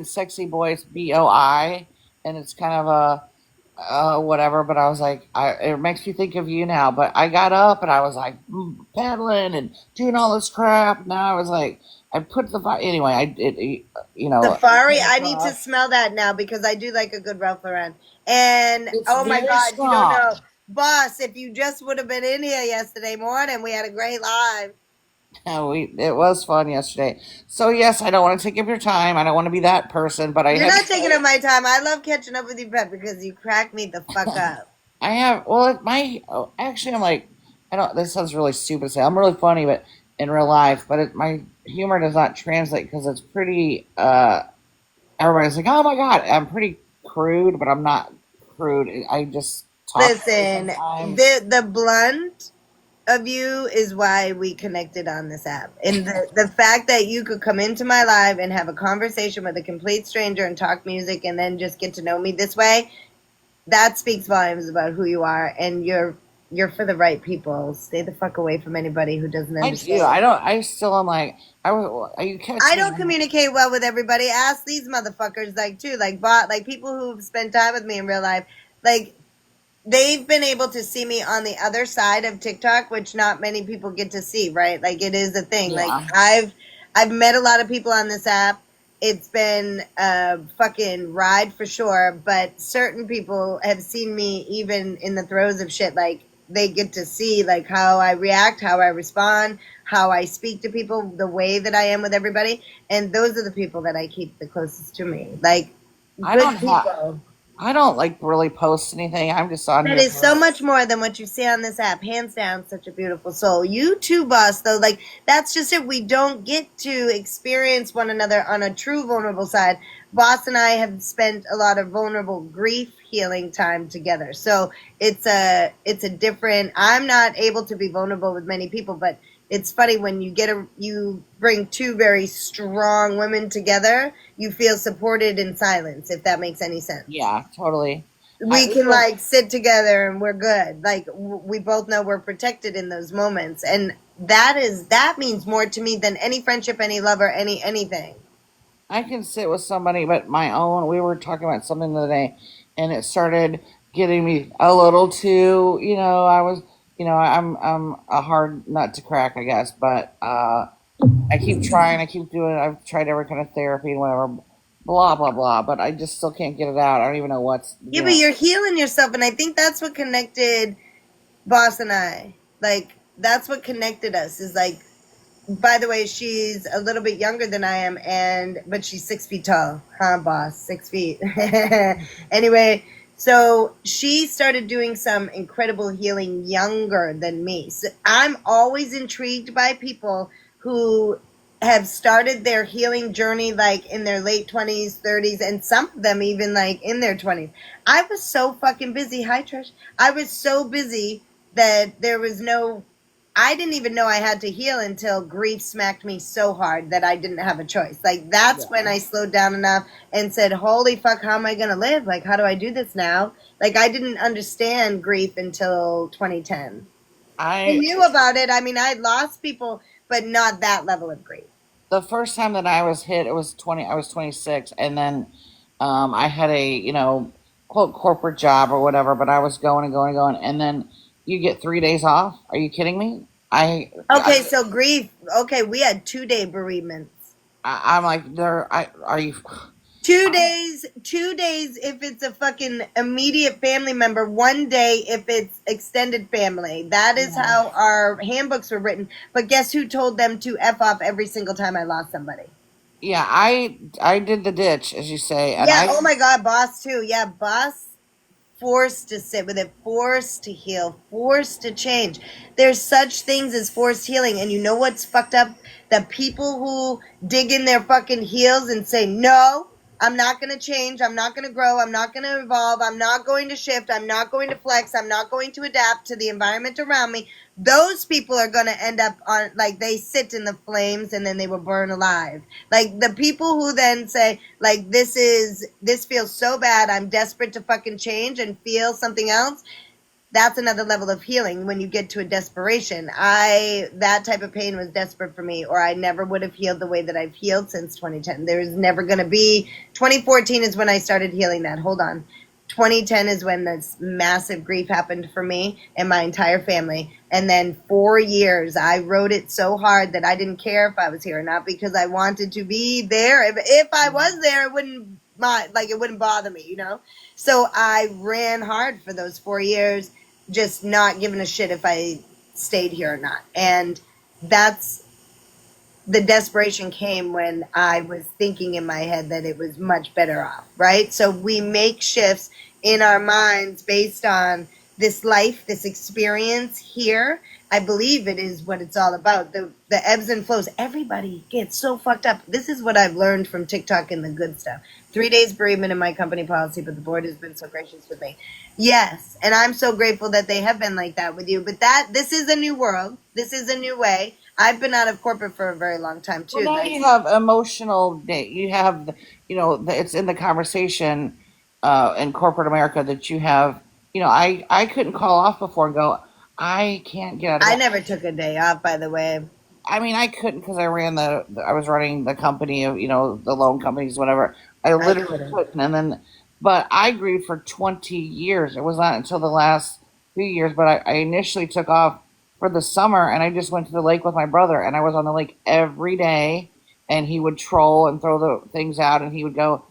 "Sexy Boy." It's BOI, and it's kind of a whatever. But I was like, it makes me think of you now. But I got up and I was like paddling and doing all this crap. Now I was like, I put the anyway. It Safari, came I need to across. smell that now because I do like a good Ralph Lauren. And It's oh my very God, you don't know, strong. boss, if you just would have been in here yesterday morning, we had a great live. It was fun yesterday. So yes, I don't want to take up your time. I don't want to be that person, but I You're had to not taking say up my time. I love catching up with you, Pep, because you crack me the fuck up. I have. Well, actually, I'm like, I don't. This sounds really stupid to say. I'm really funny, but in real life, but my humor does not translate because it's pretty. Everybody's like, oh my god, I'm pretty crude, but I'm not crude. I just talk funny Listen, sometimes. the blunt of you is why we connected on this app. And the fact that you could come into my live and have a conversation with a complete stranger and talk music and then just get to know me this way, that speaks volumes about who you are, and you're for the right people. Stay the fuck away from anybody who doesn't I do. understand. I don't. I still am like. You catch I me. don't communicate well with everybody. Ask these motherfuckers, like too, like bot, like people who've spent time with me in real life. Like they've been able to see me on the other side of TikTok, which not many people get to see, right? Like it is a thing. Like Yeah. I've met a lot of people on this app. It's been a fucking ride for sure, but certain people have seen me even in the throes of shit. Like they get to see like how I react, how I respond, how I speak to people, the way that I am with everybody, and those are the people that I keep the closest to me. Like I good don't have. people. I don't like really post anything. I'm just on That here is so for. much more than what you see on this app. Hands down, such a beautiful soul. You too, boss, though. Like, that's just it. We don't get to experience one another on a true vulnerable side. Boss and I have spent a lot of vulnerable grief healing time together. So it's a different, I'm not able to be vulnerable with many people, but it's funny when you bring two very strong women together, you feel supported in silence, if that makes any sense. Yeah, totally. We We can were. like sit together and we're good. Like we both know we're protected in those moments, and that means more to me than any friendship, any lover, anything. I can sit with somebody, but my own. We were talking about something the other day, and it started getting me a little too. I was. I'm a hard nut to crack, I guess. But I keep trying. I keep doing. I've tried every kind of therapy and whatever. Blah blah blah. But I just still can't get it out. I don't even know what's. Yeah, but you're healing yourself, and I think that's what connected Boss and I. Like that's what connected us. Is like by the way, she's a little bit younger than I am, and but she's 6 feet tall, huh, boss? 6 feet. Anyway, so she started doing some incredible healing younger than me. So I'm always intrigued by people who have started their healing journey like in their late 20s, 30s, and some of them even like in their 20s. I was so fucking busy. Hi, Trish. I was so busy that there was no I didn't even know I had to heal until grief smacked me so hard that I didn't have a choice. Like, that's when Yeah. I slowed down enough and said, holy fuck, how am I going to live? Like, how do I do this now? Like, I didn't understand grief until 2010. I I knew about it. I mean, I lost people, but not that level of grief. the first time that I was hit, it was 20. I was 26, and then I had a quote corporate job or whatever, but I was going and going and going, and then you get 3 days off. Are you kidding me? Okay, so grief. Okay, we had 2 day bereavements. I'm like, there. I are you? 2 days, 2 days if it's a fucking immediate family member, 1 day if it's extended family. That is Yeah. how our handbooks were written. But guess who told them to F off every single time I lost somebody? Yeah, I did the ditch, as you say, and Yeah, I oh my God, boss too. Yeah, boss forced to sit with it, forced to heal, forced to change. There's such things as forced healing. And you know what's fucked up? The people who dig in their fucking heels and say, no, I'm not going to change. I'm not going to grow. I'm not going to evolve. I'm not going to shift. I'm not going to flex. I'm not going to adapt to the environment around me. Those people are going to end up on, like, they sit in the flames and then they will burn alive. Like, the people who then say, like, this feels so bad, I'm desperate to fucking change and feel something else. That's another level of healing when you get to a desperation. That type of pain was desperate for me, or I never would have healed the way that I've healed since 2010. There's never going to be 2014 is when I started healing that. Hold on. 2010 is when this massive grief happened for me and my entire family. And then 4 years, I wrote it so hard that I didn't care if I was here or not because I wanted to be there. If I was there, it wouldn't it wouldn't bother me, you know. So I ran hard for those 4 years, just not giving a shit if I stayed here or not. And that's the desperation came when I was thinking in my head that it was much better off, right? So we make shifts in our minds based on this life, this experience here. I believe it is what it's all about. The ebbs and flows. Everybody gets so fucked up. This is what I've learned from TikTok and the good stuff. 3 days bereavement in my company policy, but the board has been so gracious with me. Yes, and I'm so grateful that they have been like that with you. But this is a new world. This is a new way. I've been out of corporate for a very long time well too. now you have emotional day. You have it's in the conversation in corporate America that you have. I couldn't call off before and go. I can't get out of I bed. never took a day off, by the way. I mean, I couldn't because I was running the company of, the loan companies, whatever. I I literally couldn't. couldn't. And then, but I grieved for 20 years. It was not until the last few years, but I initially took off for the summer and I just went to the lake with my brother and I was on the lake every day and he would troll and throw the things out and he would go,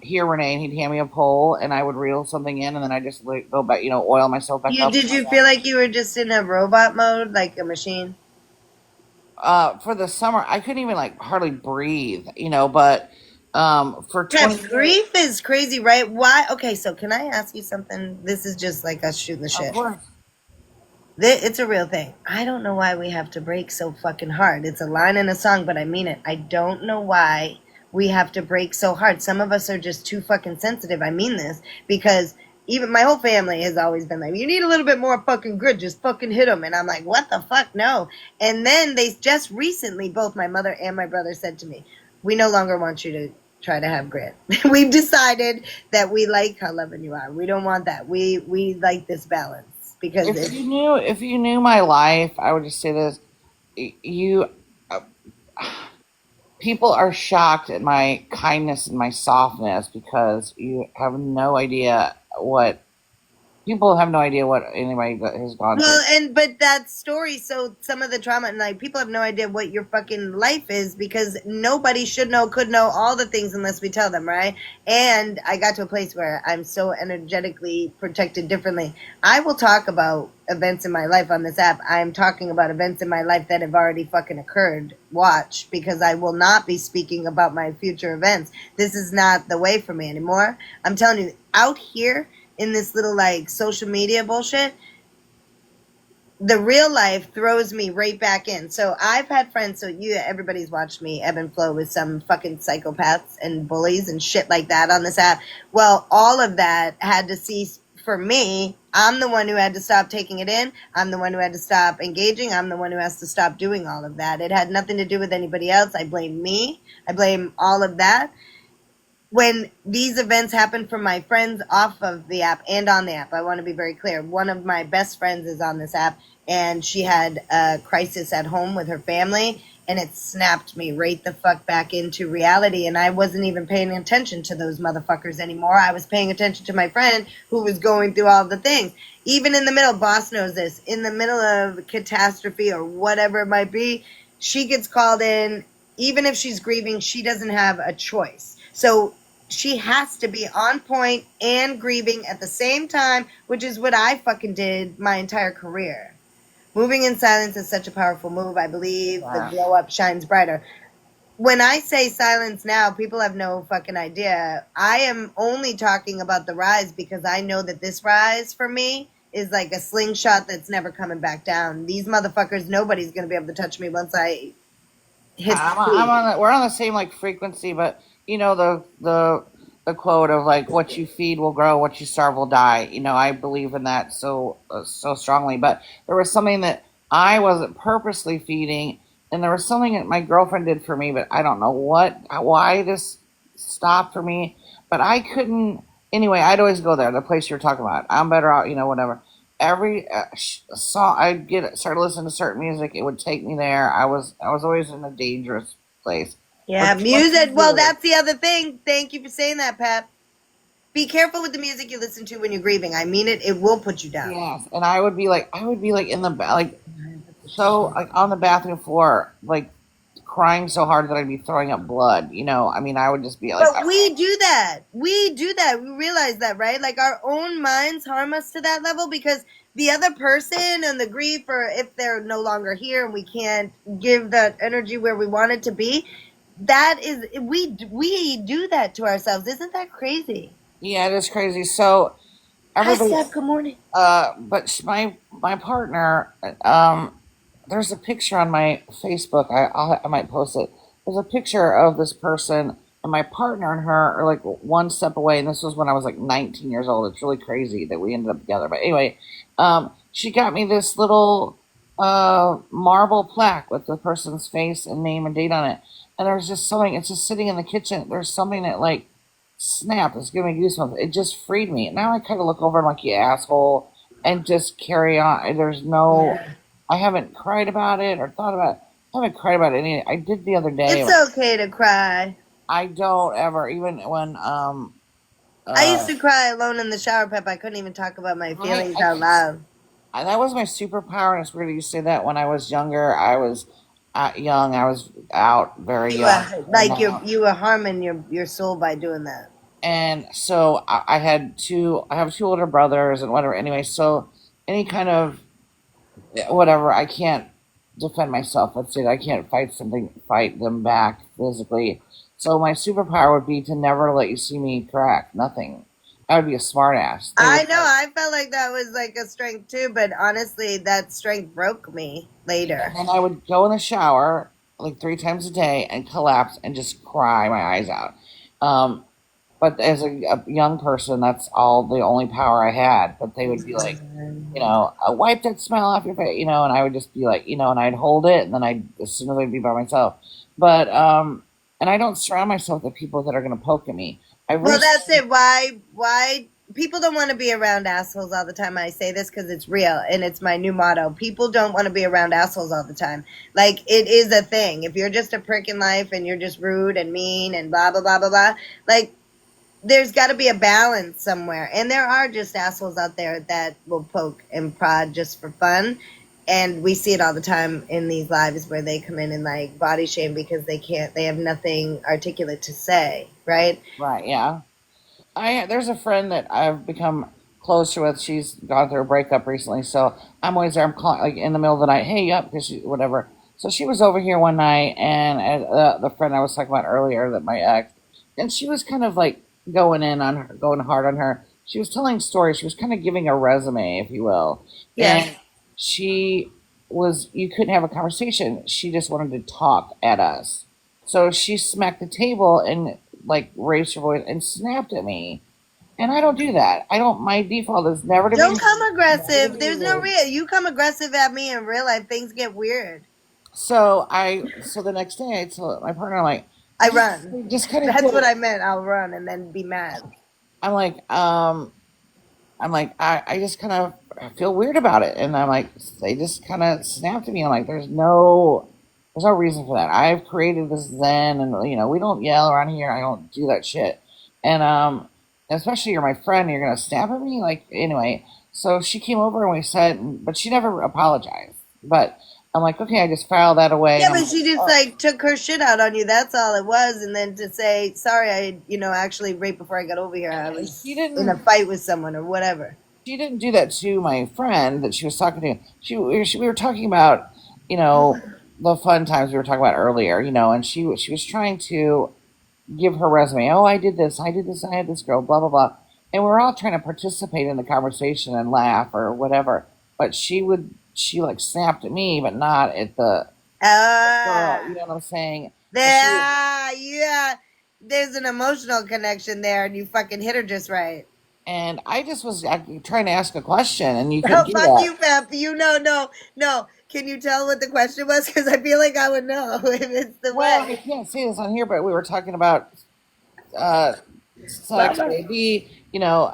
here, Renee, and he'd hand me a pole and I would reel something in and then I just like, go back, oil myself back You up. did you feel like you were just in a robot mode, like a machine? For the summer, I couldn't even like hardly breathe, but for Yes, 20 years, grief is crazy, right? Why? Okay, so can I ask you something? This is just like us shooting the of shit. course, It's a real thing. I don't know why we have to break so fucking hard. It's a line in a song, but I mean it. I don't know why we have to break so hard. Some of us are just too fucking sensitive. I mean this because even my whole family has always been like, you need a little bit more fucking grit. Just fucking hit them. And I'm like, what the fuck? No. And then they just recently, both my mother and my brother said to me, we no longer want you to try to have grit. We've decided that we like how loving you are. We don't want that. We like this balance because if you knew my life, I would just say this: you uh, people are shocked at my kindness and my softness because you have no idea what. People have no idea what anybody has gone through. Well, but that story, so some of the trauma, and like people have no idea what your fucking life is because nobody should know, could know all the things unless we tell them, right? And I got to a place where I'm so energetically protected differently. I will talk about events in my life on this app. I'm talking about events in my life that have already fucking occurred. Watch, because I will not be speaking about my future events. This is not the way for me anymore. I'm telling you, out here in this little like social media bullshit, the real life throws me right back in. So I've had friends. So everybody's watched me ebb and flow with some fucking psychopaths and bullies and shit like that on this app. Well, all of that had to cease for me. I'm the one who had to stop taking it in. I'm the one who had to stop engaging. I'm the one who has to stop doing all of that. It had nothing to do with anybody else. I blame me. I blame all of that. When these events happen from my friends off of the app and on the app, I want to be very clear. One of my best friends is on this app, and she had a crisis at home with her family, and it snapped me right the fuck back into reality. And I wasn't even paying attention to those motherfuckers anymore. I was paying attention to my friend who was going through all the things. Even in the middle, boss knows this, in the middle of catastrophe or whatever it might be, she gets called in. Even if she's grieving, she doesn't have a choice. So she has to be on point and grieving at the same time, which is what I fucking did my entire career. Moving in silence is such a powerful move. I believe the glow up shines brighter. When I say silence now, people have no fucking idea. I am only talking about the rise because I know that this rise for me is like a slingshot that's never coming back down. These motherfuckers, nobody's going to be able to touch me once I hit the I'm peak. on we're on the same like frequency, but you know the quote of like what you feed will grow, what you starve will die. You know, I believe in that so strongly. But there was something that I wasn't purposely feeding, and there was something that my girlfriend did for me, but I don't know why this stopped for me. But I couldn't. Anyway, I'd always go there, the place you're talking about. I'm better out, whatever. Every song I'd get started listening to certain music, it would take me there. I was always in a dangerous place. Yeah, But what you music. Well, do, that's the other thing. Thank you for saying that, Pat. Be careful with the music you listen to when you're grieving. I mean it. It will put you down. yes, and I would be like in the like so like on the bathroom floor, like crying so hard that I'd be throwing up blood. I mean, I would just be like, But we do that. We do that. We realize that, right? Like our own minds harm us to that level because the other person and the grief, or if they're no longer here and we can't give that energy where we want it to be, that is we do that to ourselves. Isn't that crazy? yeah, it is crazy. So Hi, everybody, Steph. Good morning. but my partner, there's a picture on my Facebook. I might post it. There's a picture of this person, and my partner and her are like one step away. And this was when I was like 19 years old. It's really crazy that we ended up together. But anyway, she got me this little marble plaque with the person's face and name and date on it. And there's just something. It's just sitting in the kitchen. There's something that like snap. It's giving me goosebumps. It just freed me. Now I kind of look over and like, you asshole, and just carry on. There's no, I haven't cried about it or thought about it. I haven't cried about any. I did the other day. It's okay to cry. I don't ever, even when, I used uh, to cry alone in the shower, Pep. I couldn't even talk about my I, feelings I, out loud. that was my superpower. And it's weird you say that. When I was younger, I was young. I was out very You young. were And like you were harming your soul by doing that. so I have two older brothers and whatever. Anyway, so any kind of whatever, I can't defend myself. Let's say I can't fight them back physically. So my superpower would be to never let you see me crack. Nothing. I would be a smart ass. They I would know. I felt like that was like a strength too, but honestly, that strength broke me later. and then I would go in the shower like 3 times a day and collapse and just cry my eyes out. Um, but as a young person, that's all the only power I had. But they would be like, wipe that smile off your face, and I would just be like, and I'd hold it, and then as soon as I'd be by myself. But and I don't surround myself with people that are going to poke at me. I Well, reached, that's it. Why people don't want to be around assholes all the time? I say this because it's real and it's my new motto. People don't want to be around assholes all the time. Like it is a thing. If you're just a prick in life and you're just rude and mean and blah blah blah blah blah, like there's got to be a balance somewhere. And there are just assholes out there that will poke and prod just for fun. And we see it all the time in these lives where they come in and like body shame because they have nothing articulate to say, right? Right, yeah. I there's a friend that I've become closer with. She's gone through a breakup recently, so I'm always there. I'm calling like in the middle of the night. Hey, up, because whatever. So she was over here one night, and the friend I was talking about earlier, that my ex, and she was kind of like going in on her, going hard on her. She was telling stories. She was kind of giving a resume, if you will, Yeah. and she was. You couldn't have a conversation. She just wanted to talk at us. So she smacked the table and like raised her voice and snapped at me. And I don't do that. I don't. My default is never to be Don't come mean, never to aggressive. be There's no rude. real. You come aggressive at me in real life, things get weird. So the next day I told my partner, I'm like, I run. just kind of That's get what it. I meant. I'll run and then be mad. I'm like, I just kind of feel weird about it, and I'm like, they just kind of snapped at me. I'm like, there's no reason for that. I've created this zen, and we don't yell around here. I don't do that shit, and especially you're my friend, and you're gonna snap at me, like anyway. So she came over and we said, but she never apologized. But I'm like, okay, I just filed that away, Yeah, and I'm but like, she just oh, like took her shit out on you. That's all it was. And then to say, sorry, actually right before I got over here, I and was in a fight with someone or whatever. she didn't do that to my friend that she was talking to. We were talking about, you know, the fun times we were talking about earlier, and she was trying to give her resume. Oh, I did this, I had this girl, blah blah blah, and we're all trying to participate in the conversation and laugh or whatever. But she like snapped at me, but not at the girl. You Ah, know what I'm saying? And she was, yeah. There's an emotional connection there, and you fucking hit her just right. and I just was trying to ask a question, and you couldn't Oh, do fuck that. you, Pep. You know, no, no. Can you tell what the question was? Because I feel like I would know if it's the Well, I way. can't say this on here, but we were talking about uh, sex, Mama. baby,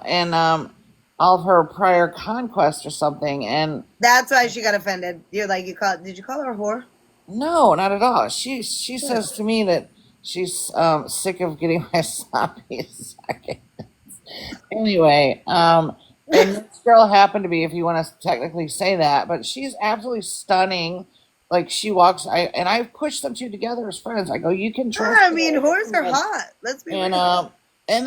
and all of her prior conquests or something. And That's why she got offended. You're like, did you call her a whore? no, not at all. She says to me that she's sick of getting my sloppy seconds. Anyway, and this girl happened to be, if you want to technically say that, but she's absolutely stunning. Like she walks, I pushed them two together as friends. I go, you can trust I mean, whores are her. hot. Let's be And real.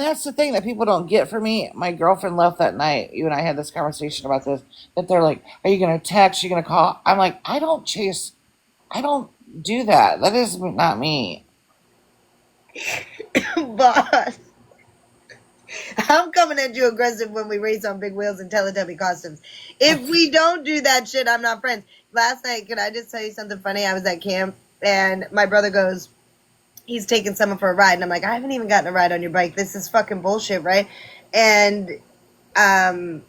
that's the thing that people don't get from me. My girlfriend left that night. You and I had this conversation about this. That they're like, "Are you gonna text? Are you gonna call?" I'm like, I don't chase. I don't do that. That is not me. Boss, I'm coming at you aggressive when we race on big wheels and Teletubby costumes. If we don't do that shit, I'm not friends. Last night, can I just tell you something funny? I was at camp and my brother goes, he's taking someone for a ride. And I'm like, I haven't even gotten a ride on your bike. This is fucking bullshit, right? And um,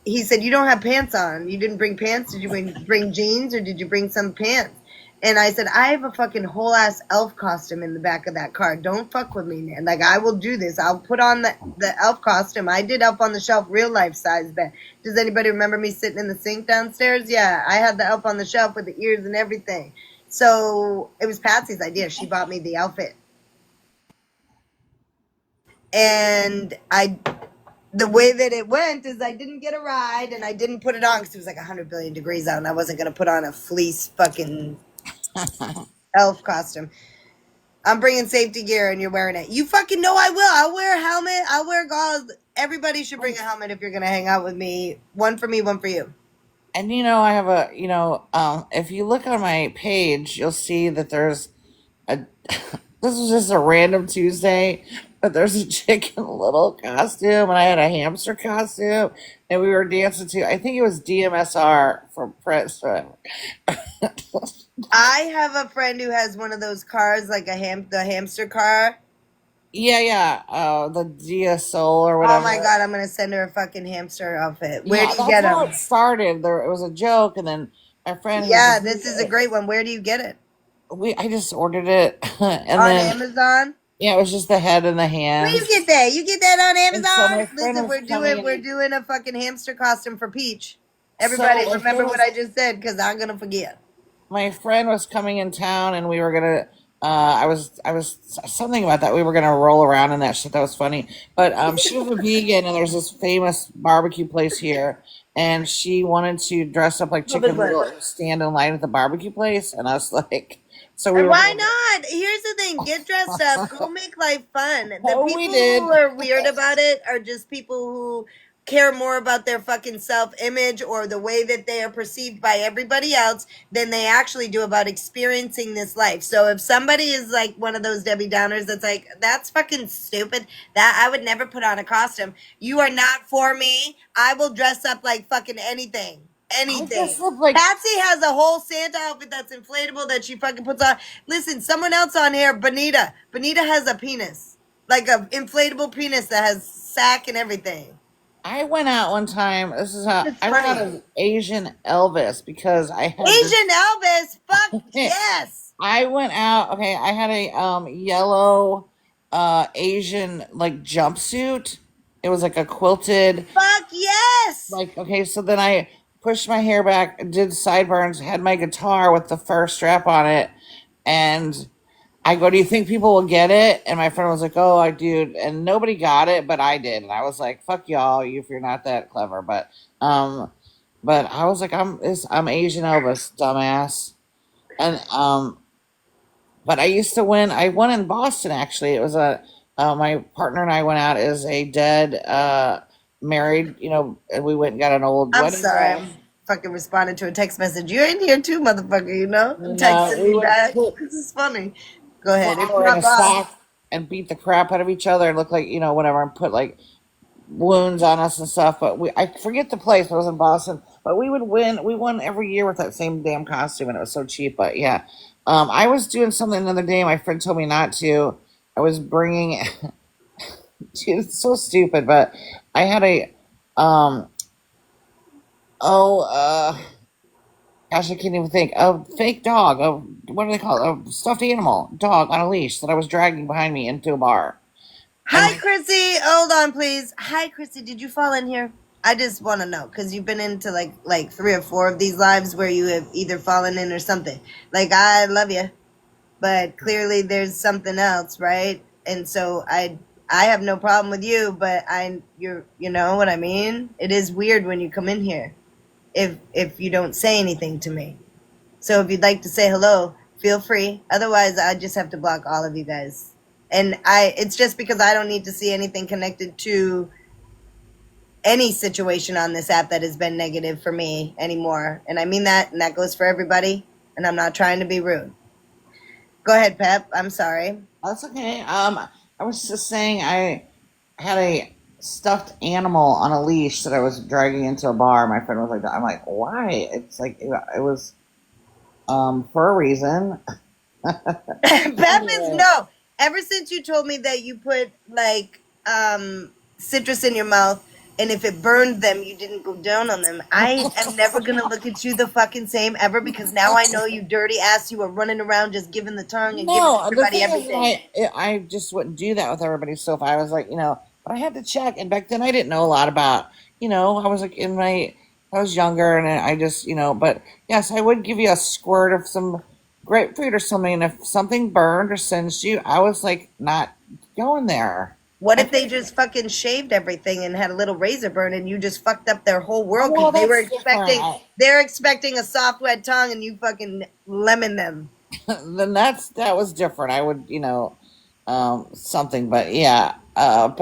he said, you don't have pants on. You didn't bring pants. Did you bring jeans or did you bring some pants? And I said, I have a fucking whole ass elf costume in the back of that car. Don't fuck with me, man. Like, I will do this. I'll put on the elf costume. I did Elf on the Shelf real life size bet. Does anybody remember me sitting in the sink downstairs? Yeah, I had the Elf on the Shelf with the ears and everything. So it was Patsy's idea. She bought me the outfit. And the way that it went is I didn't get a ride and I didn't put it on because it was like 100 billion degrees out and I wasn't going to put on a fleece fucking elf costume. I'm bringing safety gear and you're wearing it. You fucking know I will. I'll wear a helmet. I'll wear goggles. Everybody should bring a helmet if you're going to hang out with me. One for me, one for you. And I have if you look on my page, you'll see that there's a. This was just a random Tuesday, but there's a chicken little costume, and I had a hamster costume, and we were dancing to. I think it was DMSR from Prince. I have a friend who has one of those cars, like the hamster car. Yeah, yeah. The Dia Soul or Oh whatever. my god, I'm gonna send her a fucking hamster outfit. Where Yeah, do you that's get how them? it started. There, it was a joke, and then my friend who's Yeah, this is a great one. Where do you get it? I just ordered it, and On then Amazon? yeah, it was just the head and the Where you hands. get that? You get that on And so Amazon? my friend Listen, was coming we're in. doing a fucking hamster costume for Peach. Everybody, So remember what I just said because I'm gonna forget. my friend was coming in town, and we were gonna I was something about that. We were gonna roll around in that shit. That was funny. But she was a vegan, and there's this famous barbecue place here, and she wanted to dress up like Public Chicken what? Little and stand in line at the barbecue place, and I was like, so we And were why gonna. not? Here's the thing: get dressed up, go make life fun. The Oh, we people did. who are weird about it are just people who care more about their fucking self image or the way that they are perceived by everybody else than they actually do about experiencing this life. So if somebody is like one of those Debbie Downers that's like, that's fucking stupid, that I would never put on a costume, you are not for me. I will dress up like fucking anything. I Anything. just look like Patsy has a whole Santa outfit that's inflatable that she fucking puts on. Listen, someone else on here, Bonita. Bonita has a penis. Like a inflatable penis that has sack and everything. I went out one time. This is how It's I went out funny. as Asian Elvis because I had this. Asian Elvis, fuck yes. I went out. Okay, I had a yellow Asian like jumpsuit. It was like a quilted. Fuck yes. Like okay, so then I pushed my hair back, did sideburns, had my guitar with the fur strap on it, and I go, "Do you think people will get it?" And my friend was like, "Oh, I do," and nobody got it, but I did, and I was like, "Fuck y'all, if you're not that clever." Um, but I was like, I'm Asian Elvis, dumbass, and but I used to win. I won in Boston actually. It was a my partner and I went out as a dead married, and we went and got an old I'm wedding sorry. dress. I'm fucking responding to a text message. You ain't here too, motherfucker, you know? And Texting we me would back. put This is funny. Go ahead. It's flour in not a Bob. sock and beat the crap out of each other and look like whatever, and put like wounds on us and stuff. But I forget the place. It was in Boston. But we would win. We won every year with that same damn costume, and it was so cheap. But yeah, I was doing something the other day. My friend told me not to. I was bringing. It's so stupid, but I had a um oh gosh, I can't even think, a fake dog, a what do they call it, a stuffed animal dog on a leash that I was dragging behind me into a bar, and Hi, Chrissy. Hold on, please. Hi, Chrissy. Did you fall in here? I just want to know because you've been into like 3 or 4 of these lives where you have either fallen in or something. Like I love you, but clearly there's something else, right? And so I have no problem with you, but you know what I mean? It is weird when you come in here if you don't say anything to me. So if you'd like to say hello, feel free. Otherwise, I just have to block all of you guys. And it's just because I don't need to see anything connected to any situation on this app that has been negative for me anymore. And I mean that, and that goes for everybody. And I'm not trying to be rude. Go ahead, Pep. I'm sorry. that's okay. I was just saying I had a stuffed animal on a leash that I was dragging into a bar. My friend was like, I'm like, why? It's like it was for a reason. Pep is Anyway. no. Ever since you told me that you put like citrus in your mouth and if it burned them you didn't go down on them, I am never gonna look at you the fucking same ever because now I know you dirty ass, you are running around just giving the tongue and giving No, the everybody thing is, everything. I just wouldn't do that with everybody. So if I was like, but I had to check, and back then I didn't know a lot about, I was like I was younger, and I just, but yes, I would give you a squirt of some grapefruit or something, and if something burned or singed you, I was like not going there. What I if they think, just fucking shaved everything and had a little razor burn and you just fucked up their whole world well, because that's different. they're expecting a soft wet tongue and you fucking lemon them. Then that was different. I would, something, but yeah, um,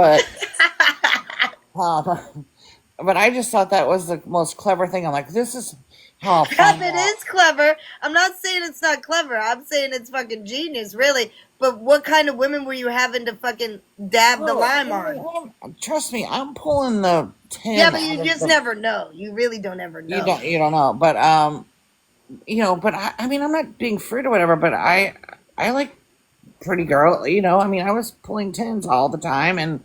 but I just thought that was the most clever thing. I'm like, this is how I'll Pep, find it out. is clever. I'm not saying it's not clever. I'm saying it's fucking genius, really. But what kind of women were you having to fucking dab the Oh, lime on? trust me, I'm pulling the Yeah, tin but out you of just the. never know. You really don't ever know. You don't know, but but I mean, I'm not being fruit or whatever, but I like pretty girl. I mean, I was pulling tins all the time, and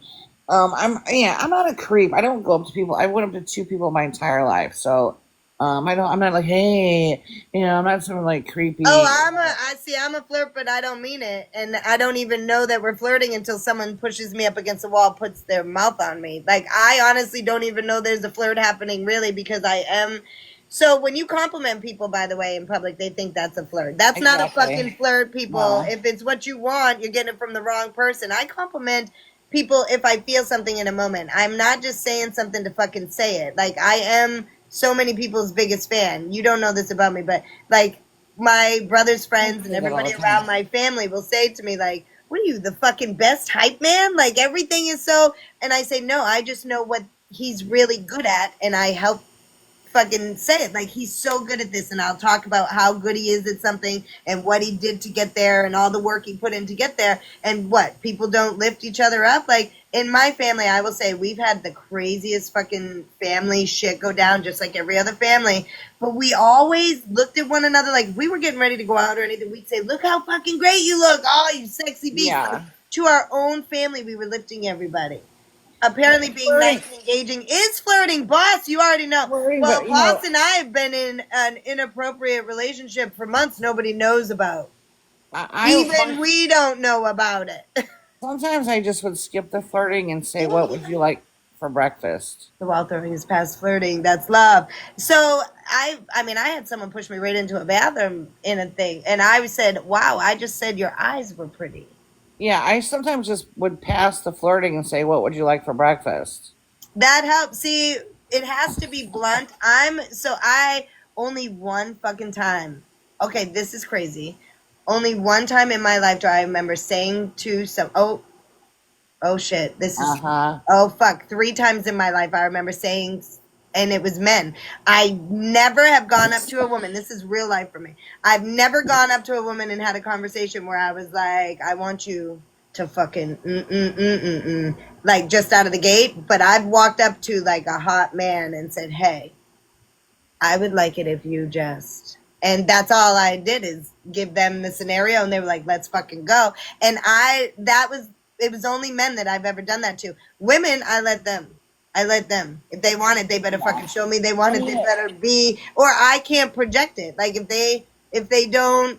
I'm not a creep. I don't go up to people. I went up to 2 people my entire life, so I'm not like, hey, I'm not some like Oh, creepy. I see. I'm a flirt, but I don't mean it, and I don't even know that we're flirting until someone pushes me up against the wall, puts their mouth on me. Like I honestly don't even know there's a flirt happening, really, because I am So when you compliment people, by the way, in public, they think that's a flirt. That's not a fucking Exactly. flirt, people. No. If it's what you want, you're getting it from the wrong person. I compliment people if I feel something in a moment. I'm not just saying something to fucking say it. Like, I am so many people's biggest fan. You don't know this about me, but like, my brother's I friends and say that all everybody the time. around my family will say to me, like, what are you, the fucking best hype man? Like, everything is so. And I say, no, I just know what he's really good at, and I help fucking say it. Like, he's so good at this, and I'll talk about how good he is at something and what he did to get there and all the work he put in to get there. And what, people don't lift each other up? Like, in my family, I will say we've had the craziest fucking family shit go down, just like every other family. But we always looked at one another, like if we were getting ready to go out or anything, we'd say, look how fucking great you look, oh, you sexy beast. Like, Yeah. to our own family, we were lifting everybody. Apparently, Well, being nice flirting, and engaging is flirting. Boss, you already know. flirting, Well, but Boss and I have been in an inappropriate relationship for months nobody knows about. I Even we don't know about it. sometimes I just would skip the flirting and say, "What would you like for breakfast?" The wall throwing is past flirting. That's love. So I mean, I had someone push me right into a bathroom in a thing, and I said, "Wow, I just said your eyes were pretty." Yeah, I sometimes just would pass the flirting and say, "What would you like for breakfast?" That helps. See, it has to be blunt. I only one fucking time. Okay, this is crazy. Only one time in my life do I remember saying to some, oh shit, this Uh is, huh. oh fuck, three times in my life I remember saying, and it was men. I never have gone up to a woman. This is real life for me. I've never gone up to a woman and had a conversation where I was like, I want you to fucking like just out of the gate. But I've walked up to like a hot man and said, hey, I would like it if you just. And that's all I did is give them the scenario, and they were like, let's fucking go. And it was only men that I've ever done that to. Women, I let them. I let them. If they want it, they better Yeah. fucking show me they I want it. They mean, better be, or I can't project it. Like, if they don't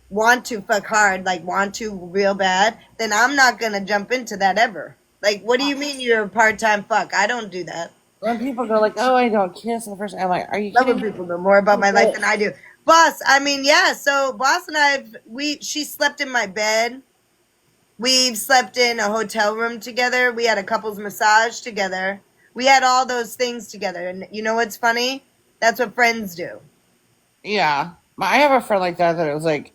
want to fuck hard, like want to real bad, then I'm not gonna jump into that ever. Like, what do you mean you're a part time fuck? I don't do that. when people go like, "Oh, I don't kiss," the first, I'm like, "Are you Love kidding when me?" people know more about my life But than I do. Boss, I mean, yeah. So Boss and I, she slept in my bed. We've slept in a hotel room together. We had a couples massage together. We had all those things together. And you know what's funny? That's what friends do. yeah, I have a friend like that. That it was like,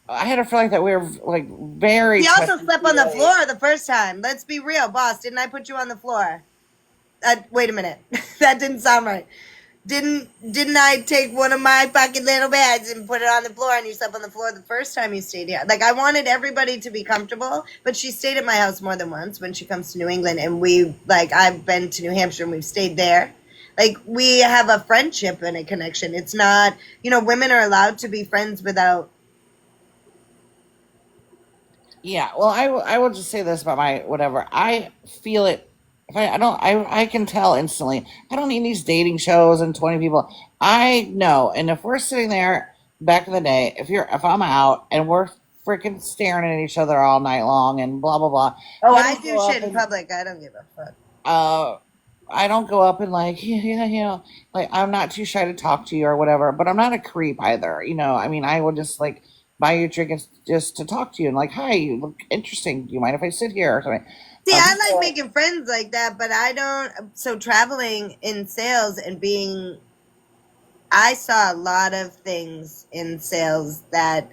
I had a friend like that. We were like very We also touchy slept on the feely. floor the first time. Let's be real, boss. Didn't I put you on the floor? Wait a minute. That didn't sound right. Didn't I take one of my fucking little beds and put it on the floor, and you slept on the floor the first time you stayed here? Like, I wanted everybody to be comfortable, but she stayed at my house more than once when she comes to New England, and I've been to New Hampshire and we've stayed there. Like, we have a friendship and a connection. It's not, women are allowed to be friends without. Yeah, well, I will just say this about my whatever. I feel it. If I don't, I can tell instantly. I don't need these dating shows and 20 people. I know, and if we're sitting there back in the day, if I'm out and we're freaking staring at each other all night long and blah blah blah, Oh, I I don't do go up shit in and public. I don't give a fuck. uh I don't go up and like like I'm not too shy to talk to you or whatever, but I'm not a creep either. I mean, I will just like buy you a drink just to talk to you and like, hi, you look interesting. Do you mind if I sit here or something? See, I like People, making friends like that, but I don't. So, traveling in sales and being, I saw a lot of things in sales that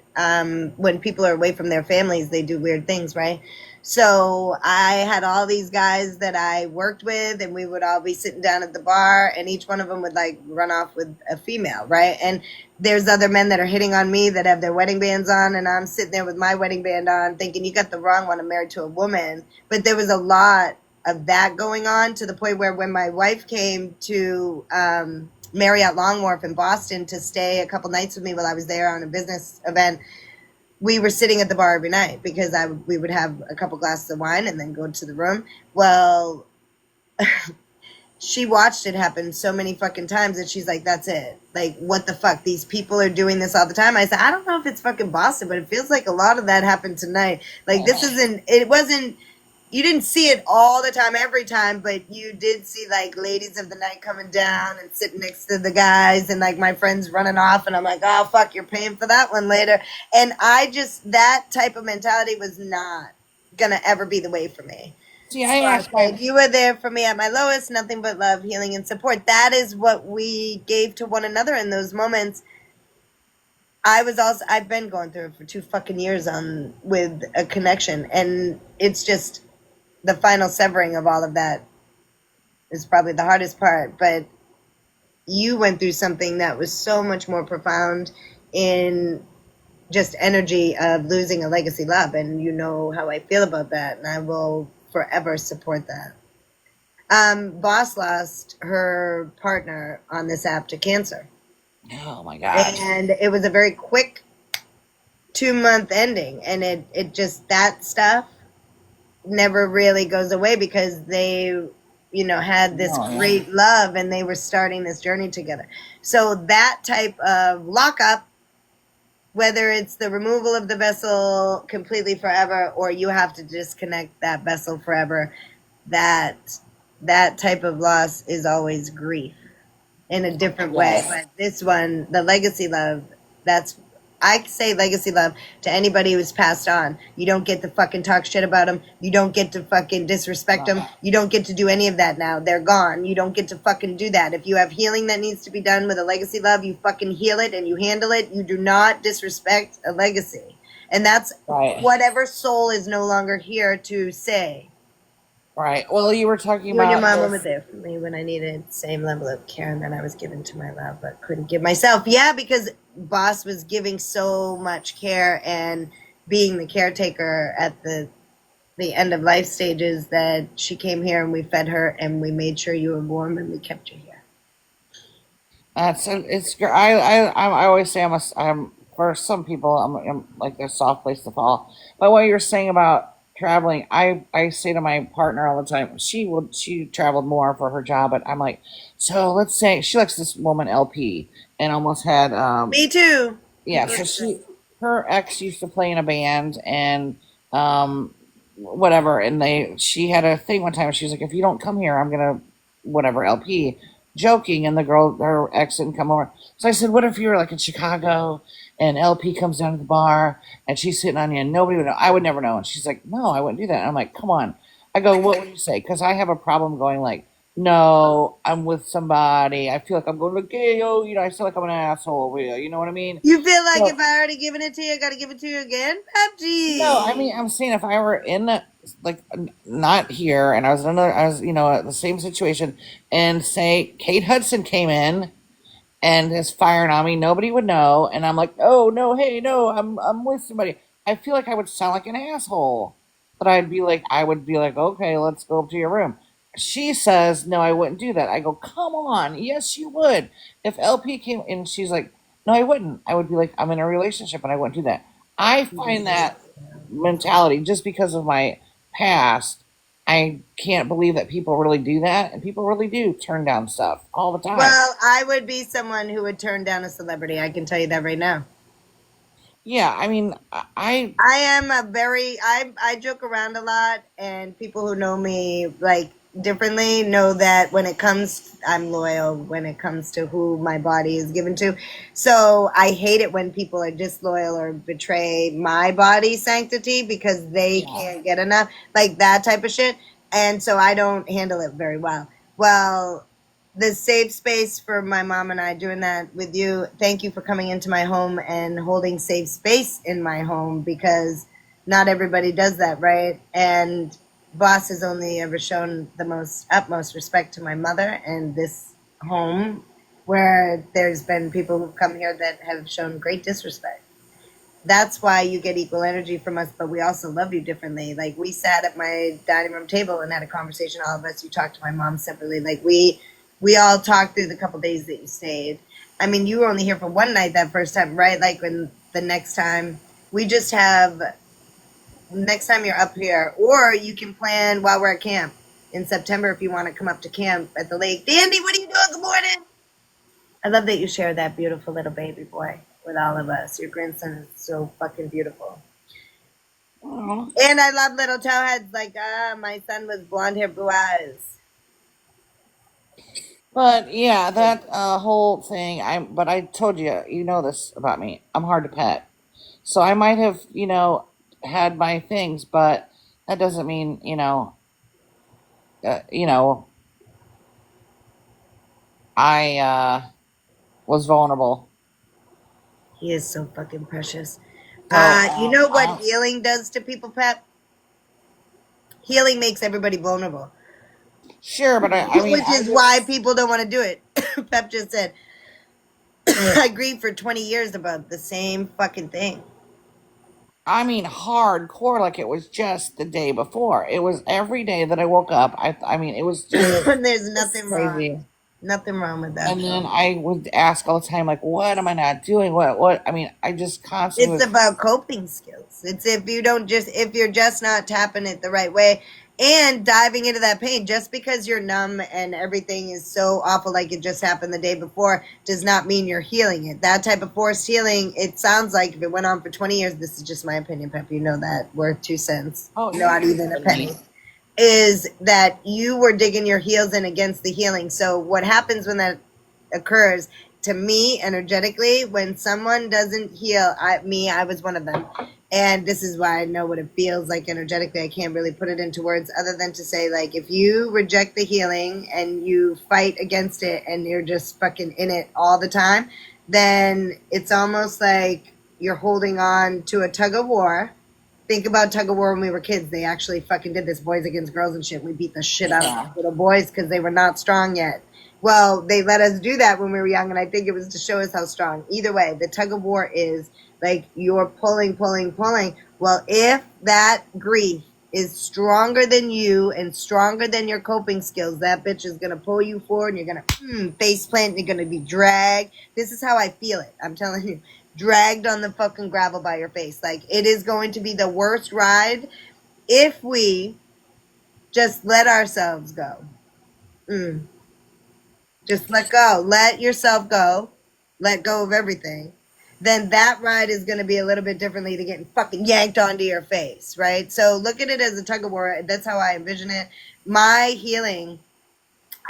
when people are away from their families, they do weird things, right? So I had all these guys that I worked with, and we would all be sitting down at the bar, and each one of them would like run off with a female, right? And there's other men that are hitting on me that have their wedding bands on, and I'm sitting there with my wedding band on, thinking you got the wrong one. I'm married to a woman, but there was a lot of that going on to the point where when my wife came to Marriott Long Wharf in Boston to stay a couple nights with me while I was there on a business event, we were sitting at the bar every night because we would have a couple glasses of wine and then go to the room. Well, she watched it happen so many fucking times that she's like, that's it. Like, what the fuck? These people are doing this all the time. I said, I don't know if it's fucking Boston, but it feels like a lot of that happened tonight. Like, it wasn't you didn't see it all the time, every time, but you did see like ladies of the night coming down and sitting next to the guys, and like my friends running off, and I'm like, oh fuck, you're paying for that one later. And I just, that type of mentality was not gonna ever be the way for me. See, I So I asked my said, you were there for me at my lowest, nothing but love, healing, and support. That is what we gave to one another in those moments. I've been going through it for 2 fucking years on with a connection, and it's just the final severing of all of that is probably the hardest part. But you went through something that was so much more profound in just energy of losing a legacy love, and you know how I feel about that, and I will forever support that. Boss lost her partner on this app to cancer, oh my god. and it was a very quick 2 month ending, and it just, that stuff never really goes away because they, had this No, yeah. great love and they were starting this journey together. So that type of lockup, whether it's the removal of the vessel completely forever or you have to disconnect that vessel forever, that that type of loss is always grief in a different way. Yes. But this one, the legacy love, that's, I say legacy love to anybody who's passed on. You don't get to fucking talk shit about them. You don't get to fucking disrespect them. You don't get to do any of that now. They're gone. You don't get to fucking do that. If you have healing that needs to be done with a legacy love, you fucking heal it and you handle it. You do not disrespect a legacy. And that's Right. whatever soul is no longer here to say. Right. Well, you were talking You and your about mom were this. there for me when I needed the same level of care that I was given to my love, but couldn't give myself. Yeah, because Boss was giving so much care and being the caretaker at the end of life stages that she came here and we fed her and we made sure you were warm and we kept you here. That's it's. I always say I'm for some people I'm like a soft place to fall. But what you're saying about traveling, I say to my partner all the time. She traveled more for her job, but I'm like, so let's say she likes this woman LP and almost had Me too. yeah. So her ex used to play in a band and um whatever, and she had a thing one time. She was like, if you don't come here, I'm gonna whatever LP joking, and the girl, her ex, didn't come over. So I said, what if you're like in Chicago and LP comes down to the bar and she's sitting on you and nobody would know? I would never know. And she's like, no, I wouldn't do that. And I'm like, come on. I go, what would you say? Because I have a problem going like, no, I'm with somebody. I feel like I'm going to gay. Oh, I feel like I'm an asshole. You know what I mean? You feel like So if I already given it to you, I gotta give it to you again? no, I mean, PUBG. I'm saying if I were in like not here and I was the same situation, and say Kate Hudson came in and is firing on me, nobody would know, and I'm like, oh no, hey, no, I'm with somebody. I feel like I would sound like an asshole, but I would be like, okay, let's go up to your room. She says, no, I wouldn't do that. I go, come on, yes, you would. If LP came and she's like, no, I wouldn't. I would be like, I'm in a relationship and I wouldn't do that. I find that mentality just because of my past. I can't believe that people really do that, and people really do turn down stuff all the time. Well, I would be someone who would turn down a celebrity. I can tell you that right now. Yeah, I mean, I am a very, I joke around a lot, and people who know me like differently know that when it comes, I'm loyal when it comes to who my body is given to. So I hate it when people are disloyal or betray my body sanctity because they yeah, can't get enough, like that type of shit. And so I don't handle it very well. Well, the safe space for my mom and I doing that with you. Thank you for coming into my home and holding safe space in my home because not everybody does that, right? And Boss has only ever shown the most utmost respect to my mother and this home where there's been people who've come here that have shown great disrespect. That's why you get equal energy from us, but we also love you differently. Like we sat at my dining room table and had a conversation, all of us. You talked to my mom separately. Like we all talked through the couple days that you stayed. I mean, you were only here for one night that first time, right? Like when the next time we just have next time you're up here, or you can plan while we're at camp in September if you want to come up to camp at the lake. Dandy, what are you doing? Good morning. I love that you share that beautiful little baby boy with all of us. Your grandson is so fucking beautiful. Oh. And I love little towheads like, my son was blonde hair, blue eyes. But yeah, that whole thing. But I told you, you know this about me. I'm hard to pet, so I might have, had my things, but that doesn't mean, you know, I was vulnerable. He is so fucking precious. So You know what healing does to people, Pep? Healing makes everybody vulnerable, sure, but I mean, which is why people don't want to do it. Pep just said, I grieved for 20 years about the same fucking thing. I mean, hardcore, like it was just the day before. It was every day that I woke up. I mean, it was just And there's nothing wrong. crazy. Nothing wrong with that, And then though. I would ask all the time, like, what am I not doing? What? I mean, I just constantly It's was, about coping skills. It's if you're just not tapping it the right way and diving into that pain. Just because you're numb and everything is so awful, like it just happened the day before, does not mean you're healing it. That type of forced healing, it sounds like if it went on for 20 years, this is just my opinion, Pep. You know that. Worth 2 cents. oh, Not you're even a kidding me. penny. Is that you were digging your heels in against the healing. So what happens when that occurs, to me energetically, when someone doesn't heal, I was one of them, and this is why I know what it feels like energetically. I can't really put it into words other than to say, like, if you reject the healing and you fight against it and you're just fucking in it all the time, then it's almost like you're holding on to a tug of war. Think about tug of war when we were kids. They actually fucking did this, boys against girls and shit. We beat the shit out of Yeah. little boys because they were not strong yet. Well, they let us do that when we were young, and I think it was to show us how strong. Either way, the tug of war is like you're pulling, pulling, pulling. Well, if that grief is stronger than you and stronger than your coping skills, that bitch is gonna pull you forward, and you're gonna face plant, and you're gonna be dragged. This is how I feel it. I'm telling you, dragged on the fucking gravel by your face. Like, it is going to be the worst ride if we just let ourselves go. Mm. Just let go. Let yourself go. Let go of everything. Then that ride is going to be a little bit differently to getting fucking yanked onto your face, right? So look at it as a tug of war. That's how I envision it. My healing,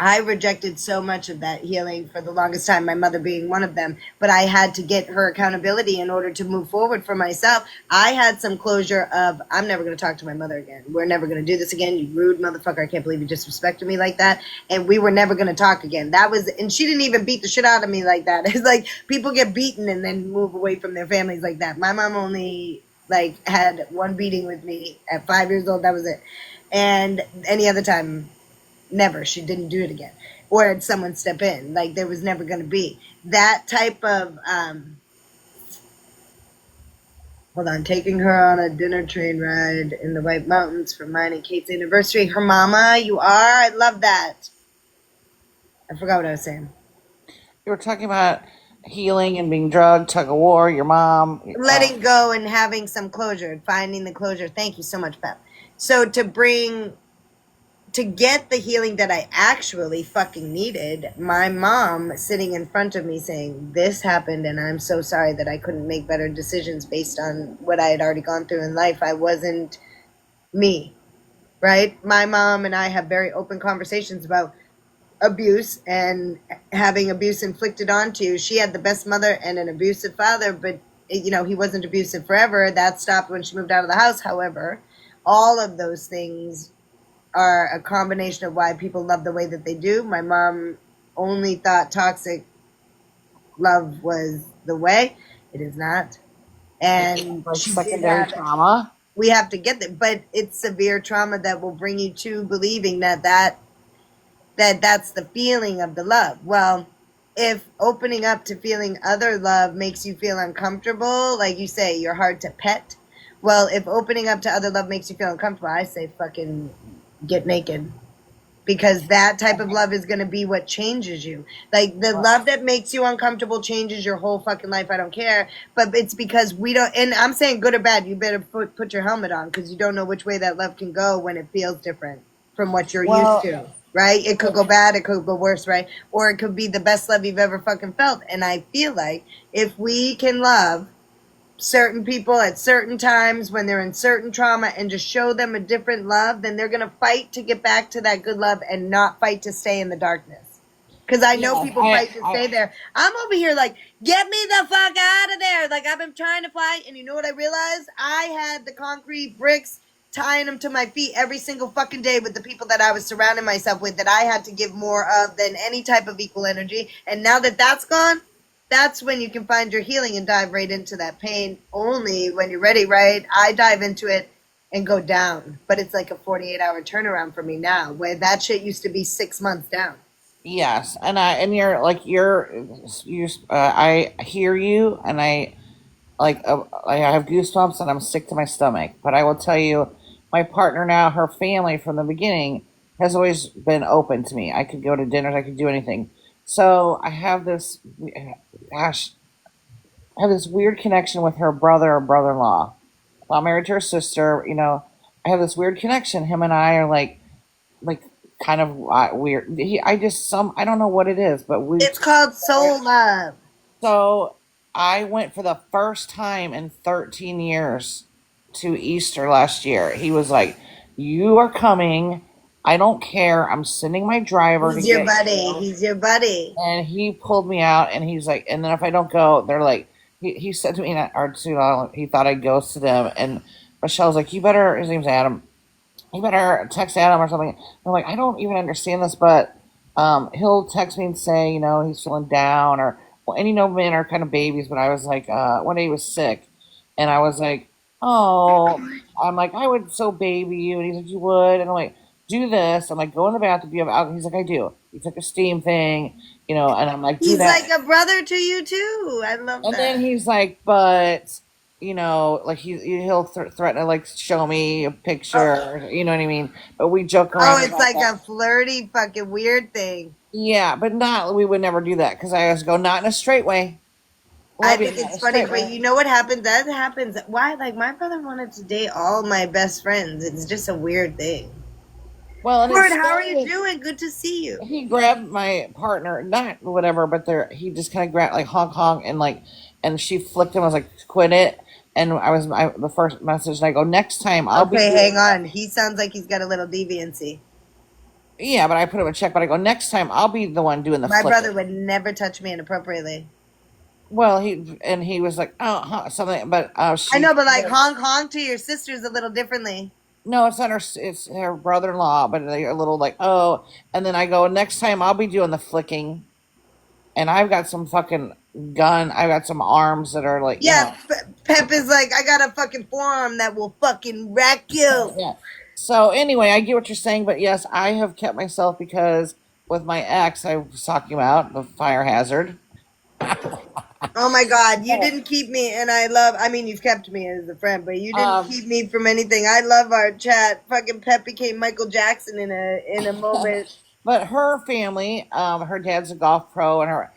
I rejected so much of that healing for the longest time, my mother being one of them. But I had to get her accountability in order to move forward for myself. I had some closure of, I'm never going to talk to my mother again. We're never going to do this again. You rude motherfucker. I can't believe you disrespected me like that. And we were never going to talk again. That was, and she didn't even beat the shit out of me like that. It's like people get beaten and then move away from their families like that. My mom only like had one beating with me at 5 years old. That was it. And any other time, never. She didn't do it again. Or had someone step in. Like, there was never going to be that type of, hold on, taking her on a dinner train ride in the White Mountains for mine and Kate's anniversary. Her mama, you are? I love that. I forgot what I was saying. You were talking about healing and being drugged, tug of war, your mom. Letting go and having some closure, finding the closure. Thank you so much, Pep. So to get the healing that I actually fucking needed, my mom sitting in front of me saying, this happened and I'm so sorry that I couldn't make better decisions based on what I had already gone through in life. I wasn't me, right? My mom and I have very open conversations about abuse and having abuse inflicted onto you. She had the best mother and an abusive father, but he wasn't abusive forever. That stopped when she moved out of the house. However, all of those things are a combination of why people love the way that they do. My mom only thought toxic love was the way. It is not. And Like she did secondary have, trauma. we have to get there, but it's severe trauma that will bring you to believing that's the feeling of the love. Well, if opening up to feeling other love makes you feel uncomfortable, like you say, you're hard to pet. Well, if opening up to other love makes you feel uncomfortable, I say fucking get naked, because that type of love is going to be what changes you. Like, the love that makes you uncomfortable changes your whole fucking life. I don't care. But it's because we don't, and I'm saying good or bad, you better put your helmet on, because you don't know which way that love can go when it feels different from what you're used Well, to. Right? It could go bad, it could go worse, right? Or it could be the best love you've ever fucking felt. And I feel like if we can love certain people at certain times when they're in certain trauma and just show them a different love, then they're going to fight to get back to that good love and not fight to stay in the darkness. Because I know Yeah, people fight to stay there. I'm over here like, get me the fuck out of there. Like, I've been trying to fight, and you know what I realized? I had the concrete bricks tying them to my feet every single fucking day with the people that I was surrounding myself with that I had to give more of than any type of equal energy. And now that that's gone, that's when you can find your healing and dive right into that pain only when you're ready, right? I dive into it and go down, but it's like a 48-hour turnaround for me now, where that shit used to be 6 months down. yes, and you're like you. I hear you, and I have goosebumps, and I'm sick to my stomach. But I will tell you, my partner now, her family from the beginning has always been open to me. I could go to dinners, I could do anything. So I have this, gosh, I have this weird connection with her brother or brother-in-law. Well, I'm married to her sister. I have this weird connection. Him and I are like kind of weird. I don't know what it is, but we. It's called soul love. So I went for the first time in 13 years to Easter last year. He was like, "You are coming. I don't care. I'm sending my driver to He's your get buddy. you." He's your buddy. And he pulled me out, and he's like, and then if I don't go, they're like, he said to me, or to, he thought I'd ghost to them. And Michelle's like, you better, his name's Adam, you better text Adam or something. I'm like, I don't even understand this, but he'll text me and say, he's feeling down, or, well, and men are kind of babies, but I was like, one day he was sick, and I was like, oh, I'm like, I would so baby you, and he's like, you would, and I'm like, do this. I'm like, go in the bathroom, do you have alcohol? He's like, I do. He took a steam thing, and I'm like, do He's that. like a brother to you too. I love And then that. he's like, but like he'll threaten to like show me a Oh, picture, you know what I mean? But we joke oh, around it's about like that. a flirty fucking weird thing. Yeah, but not we would never do that because I always go not in a straight way. I Love you, think not in it's a funny, straight but way. you know what happens? That happens. Why? Like, my brother wanted to date all my best friends. It's just a weird thing. Well, and Cord, it's how are you scary. doing? Good to see you. He grabbed my partner, not whatever, but he just kind of grabbed like honk honk and she flicked him. I was like, quit it. And the first message, and I go, next time I'll be Okay, doing hang that. on. He sounds like he's got a little deviancy. Yeah, but I put him a check. But I go, next time I'll be the one doing the My flicking. brother would never touch me inappropriately. Well, he was like, oh, something, but I she. know, but like honk honk to your sisters a little differently. No, it's not her. It's her brother-in-law, but they're a little like, oh. And then I go, next time I'll be doing the flicking, and I've got some fucking gun. I've got some arms that are like, Yeah, Pep is like, I got a fucking forearm that will fucking wreck you. yeah. So anyway, I get what you're saying, but yes, I have kept myself because with my ex, I was talking about the fire hazard. Oh my God, you didn't keep me, and I mean, you've kept me as a friend, but you didn't Um, keep me from anything. I love our chat. Fucking Pep became Michael Jackson in a moment. But her family, her dad's a golf pro, and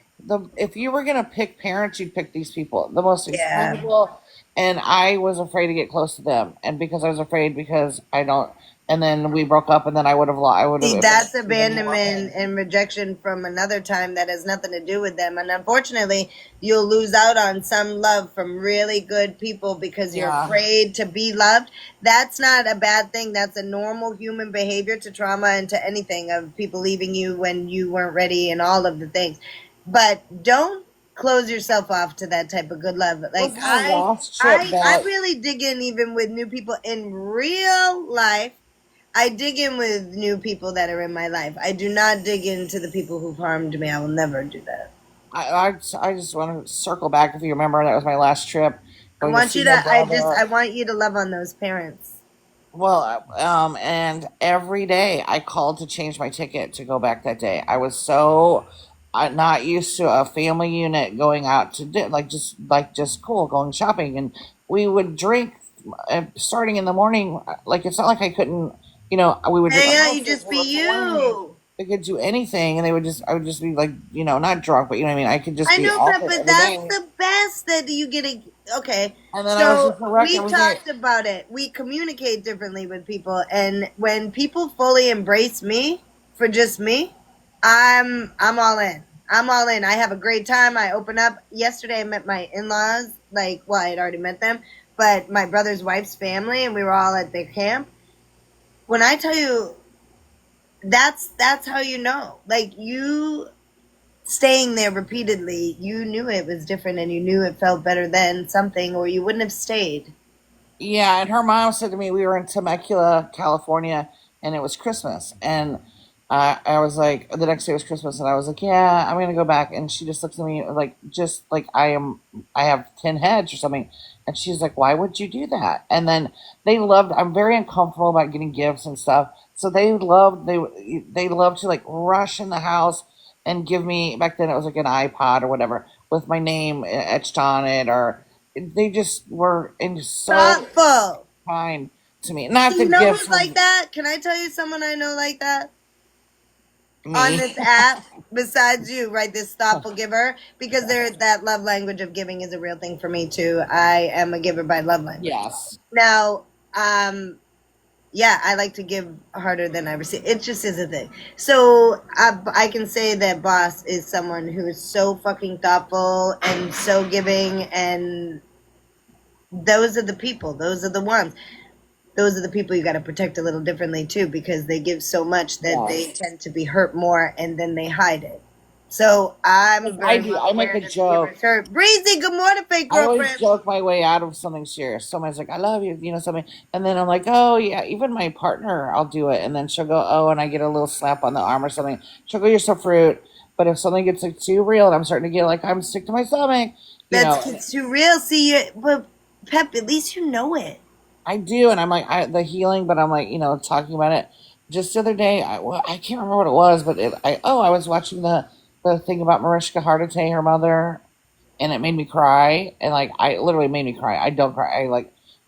if you were gonna pick parents, you'd pick these people, the most Yeah. expendable. And I was afraid to get close to them, and because I was afraid, because I don't, and then we broke up, and then I would have See, it would that's have been more abandonment pain. and rejection from another time that has nothing to do with them. And unfortunately, you'll lose out on some love from really good people because you're Yeah, afraid to be loved. That's not a bad thing. That's a normal human behavior to trauma and to anything of people leaving you when you weren't ready and all of the things. But don't close yourself off to that type of good love. was Like her I last trip I I back. really dig in even with new people in real life. I dig in with new people that are in my life. I do not dig into the people who've harmed me. I will never do that. I just want to circle back. If you remember, that was my last trip, I going to want see you my to brother. I want you to love on those parents. Well, and every day I called to change my ticket to go back that day. I was so not used to a family unit going out to like just cool going shopping, and we would drink starting in the morning. Like it's not like I couldn't, we would drink Hang out, you mimosas. just We were be playing. you. We could do anything, and I would just be like, not drunk, but you know what I mean. I could just I be know, off Pep, it but every that's day, the best that you get a okay. and then I was So just a wreck we every day. talked about it. We communicate differently with people, and when people fully embrace me for just me, I'm all in. I'm all in. I have a great time. I open up. Yesterday, I met my in laws like, well, I had already met them, but my brother's wife's family, and we were all at their camp. When I tell you, that's how you know. Like, you staying there repeatedly, you knew it was different, and you knew it felt better than something, or you wouldn't have stayed. Yeah, and her mom said to me, we were in Temecula, California, and it was Christmas. And I was like, the next day was Christmas, and I was like, yeah, I'm gonna go back. And she just looked at me like, just like I have 10 heads or something. And she's like, why would you do that? And then they loved. I'm very uncomfortable about getting gifts and stuff, so they loved to like rush in the house and give me. Back then, it was like an iPod or whatever with my name etched on it, or they just were and so Thoughtful. kind to me. Not the You know gifts who's like of that? Can I tell you someone I know like that on me. this app besides you, right? This thoughtful giver, because there that love language of giving is a real thing for me too. I am a giver by love language. Yes. Now, yeah, I like to give harder than I receive. It just is a thing. So I can say that Boss is someone who is so fucking thoughtful and so giving, and those are the people. Those are the ones. Those are the people you got to protect a little differently too, because they give so much that they Yes. tend to be hurt more, and then they hide it. So I'm I very do. well I make aware a that the giver joke. is hurt. Breezy, good morning, fake I always girlfriend. joke my way out of something serious. Somebody's like, "I love you," something, and then I'm like, "Oh yeah." Even my partner, I'll do it, and then she'll go, "Oh," and I get a little slap on the arm or something. She'll go, "You're so fruit." But if something gets like too real, and I'm starting to get like I'm sick to my stomach, That's and it's too real. See, but Pep, at least you know it. I do, and I'm like the healing, but I'm like talking about it. Just the other day, I can't remember what it was, but I was watching the thing about Mariska Hargitay, her mother, and it made me cry, and like I literally made me cry. I don't cry.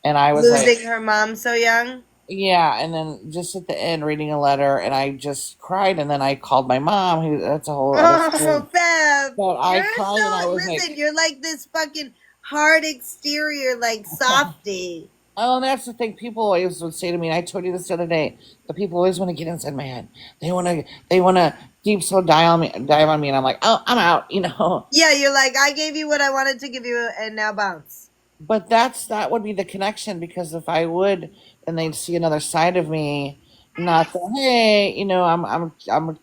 And I was like, Losing her mom so young. yeah. And then just at the end, reading a letter, and I just cried, and then I called my mom. Who That's a whole other story. Oh, Pep, But I you're cried, and I so was listen. like, You're like this fucking hard exterior, like softy. oh, and that's the thing. People always would say to me, and I told you this the other day. The people always want to get inside my head. They want to deep slow dive on me, and I'm like, oh, I'm out. Yeah, you're like, I gave you what I wanted to give you, and now bounce. But that would be the connection, because if I would, and they'd see another side of me, not the hey, I'm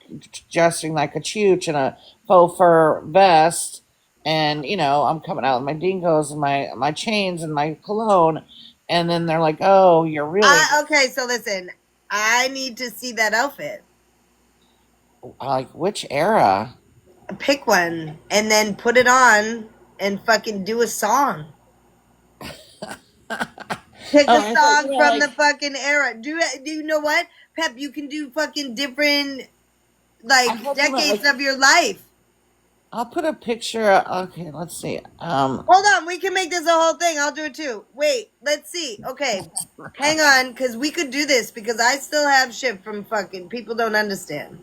dressing like a chooch in a faux fur vest, and I'm coming out with my dingoes and my chains and my cologne, and then they're like, oh, you're really Okay, so listen, I need to see that outfit. like which era? Pick one, and then put it on, and fucking do a song. Pick Oh, a I thought you song were from like, the fucking era. Do you know what, Pep? You can do fucking different I like thought you meant decades like of your life. I'll put a picture. Okay, let's see. Hold on, we can make this a whole thing. I'll do it too. Wait, let's see. Okay, hang on, because we could do this because I still have shit from fucking people don't understand.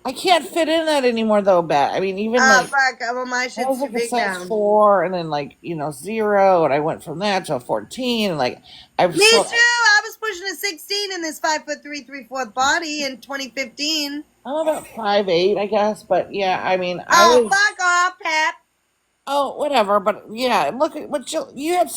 I can't fit in that anymore though, Bet. I mean, even Oh like fuck, well, my I was shit's too like a big size now. 4, and then like 0, and I went from that to a 14, and like I've Me so too. I was pushing a 16 in this 5'3", 3/4 body in 2015. I'm about 5'8", I guess, but yeah, I mean, I Oh was fuck off, Pep. oh whatever, but yeah, look at what you had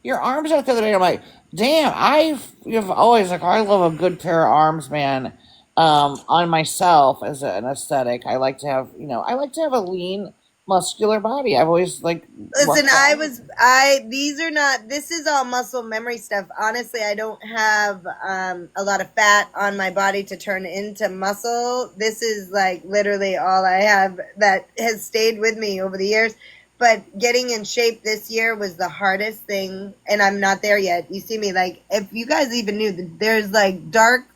your arms out the other day. I'm like, damn, you've always like I love a good pair of arms, man. On myself as an aesthetic, I like to have a lean, muscular body. I've always like Listen, worked out. these are not, this is all muscle memory stuff. Honestly, I don't have a lot of fat on my body to turn into muscle. This is like literally all I have that has stayed with me over the years. But getting in shape this year was the hardest thing, and I'm not there yet. You see me, like, if you guys even knew, there's like dark,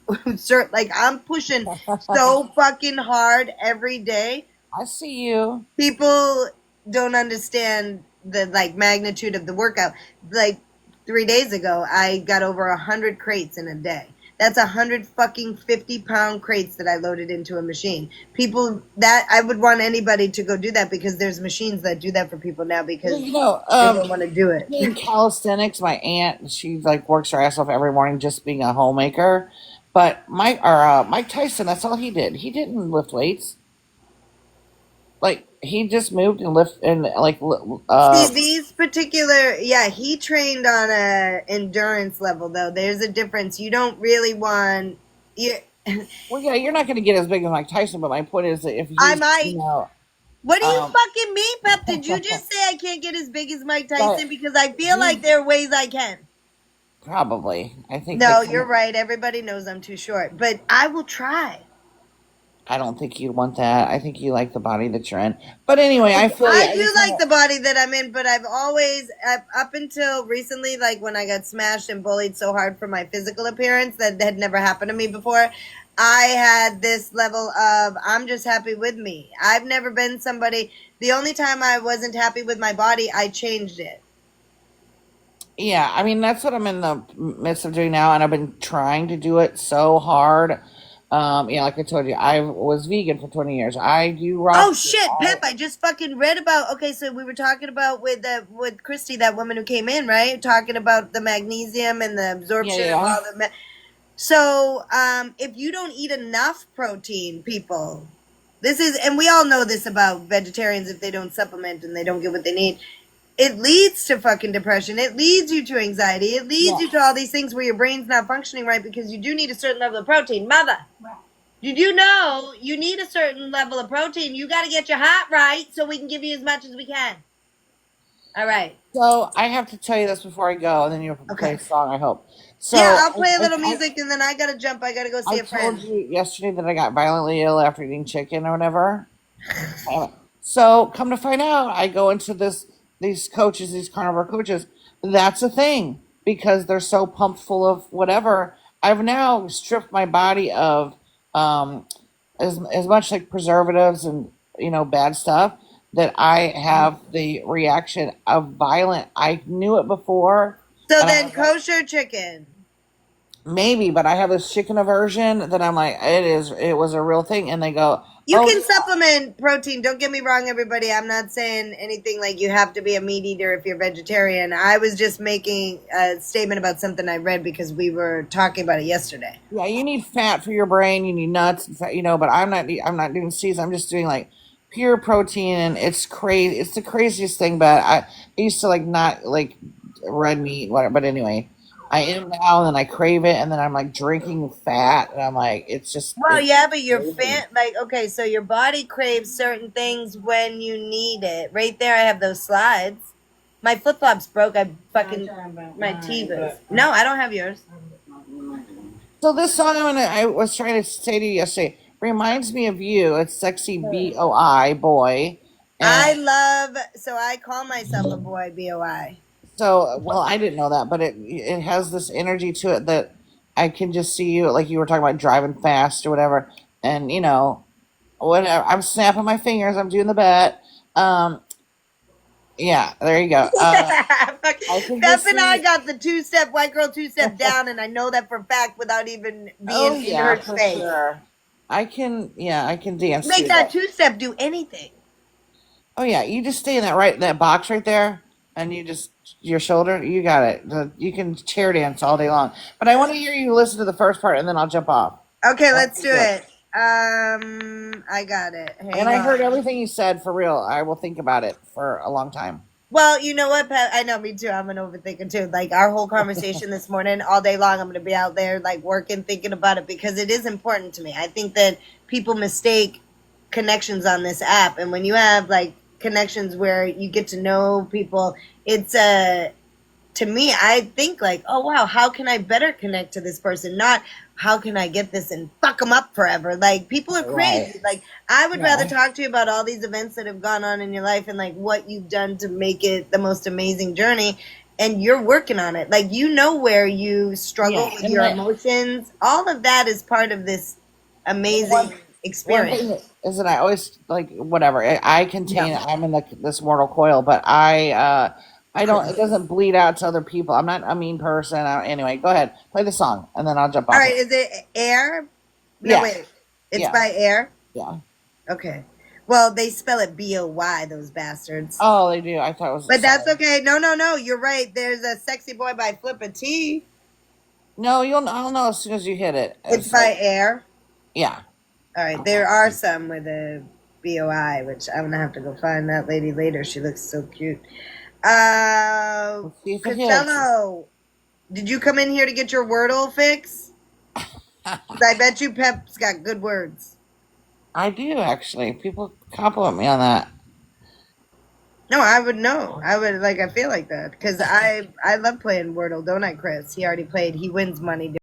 like, I'm pushing so fucking hard every day. I see you. People don't understand the like magnitude of the workout. Like 3 days ago, I got over 100 crates in a day. That's 150 pound crates that I loaded into a machine. People that I would want anybody to go do that, because there's machines that do that for people now Well, because they don't want to do it. in calisthenics, my aunt, she like works her ass off every morning just being a homemaker. But Mike Tyson, that's all he did. He didn't lift weights. Like he just moved and lived in like See, these particular, yeah, he trained on a endurance level though. There's a difference. You don't really want you. well, yeah, you're not going to get as big as Mike Tyson, but my point is that if I he's, might. What do you um, fucking mean, Pep? Did you just say I can't get as big as Mike but Tyson? Because I feel like he there are ways I can. probably, I think they No, kind you're of, right. Everybody knows I'm too short, but I will try. I don't think you want that. I think you like the body that you're in. But anyway, I feel you. I I do just want like the body that I'm in, but I've always, up until recently, like when I got smashed and bullied so hard for my physical appearance that had never happened to me before, I had this level of I'm just happy with me. I've never been somebody, the only time I wasn't happy with my body, I changed it. yeah, I mean that's what I'm in the midst of doing now, and I've been trying to do it so hard. Yeah, like I told you, I was vegan for 20 years. I do raw Oh food. shit, Pep! I just fucking read about. Okay, so we were talking about with Christy, that woman who came in, right? Talking about the magnesium and the Yeah, absorption of yeah, all the. So, if you don't eat enough protein, people, this is, and we all know this about vegetarians, if they don't supplement and they don't get what they need, it leads to fucking depression. It leads you to anxiety. It leads yeah. you to all these things where your brain's not functioning right because you do need a certain level of protein. Mother, did you know you need a certain level of protein? You got to get your heart right so we can give you as much as we can. All right. So I have to tell you this before I go, and then you'll play Okay. a song. I hope. Yeah, So I'll play a little music and then I got to jump. I got to go see I a told friend. you yesterday that I got violently ill after eating chicken or whatever. So come to find out, I go into these coaches, these carnivore coaches. That's a thing because they're so pumped full of whatever. I've now stripped my body of um, as much like preservatives and bad stuff that I have the reaction of violent. I knew it before, So and I then was like, kosher chicken. maybe, but I have this chicken aversion that I'm like, it was a real thing, and they go, You oh can yeah. supplement protein. Don't get me wrong, everybody. I'm not saying anything like you have to be a meat eater if you're vegetarian. I was just making a statement about something I read because we were talking about it yesterday. Yeah, you need fat for your brain. You need nuts, and fat, but I'm not. I'm not doing seeds. I'm just doing like pure protein, and it's crazy. It's the craziest thing. But I used to like not like red meat, whatever. But anyway, I am now, and then I crave it, and then I'm like drinking fat, and I'm like, Well, it's yeah, but your crazy. fan, like, okay, so your body craves certain things when you need it. Right there, I have those slides. My flip flops broke. I fucking my Tevas. No, I don't have yours. So this song I was trying to say to you yesterday reminds me of you. It's sexy boi boy, I and love. So I call myself a boy. Boi. so, well, I didn't know that, but it has this energy to it that I can just see you, like you were talking about driving fast or whatever, and whatever. I'm snapping my fingers. I'm doing the bet. Um, yeah, there you go. I can Beth just and I see. got the two-step white girl two-step down, and I know that for a fact without even being Oh in yeah, her for space. sure. I can. Yeah, I can dance Make to that that. two-step do anything. Oh yeah, you just stay in that box right there, and you just your shoulder. You got it. You can chair dance all day long. But I want to hear you listen to the first part, and then I'll jump off. Okay, let's Okay, do good. it. I got it. And Hang I heard on. everything you said for real. I will think about it for a long time. Well, you know what, Pat? I know, me too. I'm an overthinker too. Like our whole conversation this morning, all day long, I'm going to be out there like working, thinking about it because it is important to me. I think that people mistake connections on this app, and when you have like connections where you get to know people, it's a to me, I think like, oh wow, how can I better connect to this person? Not how can I get this and fuck them up forever? Like people are Right. crazy. Like I would rather Yeah. talk to you about all these events that have gone on in your life and like what you've done to make it the most amazing journey. And you're working on it. Like you know where you struggle Yeah. with And your emotions. All of that is part of this amazing one experience. thing is that I always like whatever I Yeah. contain. I'm in this mortal coil, but I don't. It doesn't bleed out to other people. I'm not a mean person. Anyway, go ahead, play the song, and then I'll jump All off right, it. is it Air? No, Yeah. wait. It's Yeah. by Air. Yeah. Okay. Well, they spell it Boy, those bastards. Oh, they do. I thought it was But that's sorry. okay. No, no, no. You're right. There's a sexy boy by Flippa T. No, I'll know as soon as you hit it. It's It's by like Air. yeah. All right. There are some with a. BOI, which I'm gonna have to go find that lady later. She looks so cute. Let's see if it hits. Costello, did you come in here to get your Wordle fix? 'Cause I bet you Pep's got good words. I do actually. People compliment me on that. No, I would know. I would like. I feel like that because I love playing Wordle, don't I, Chris? He already played. He wins money.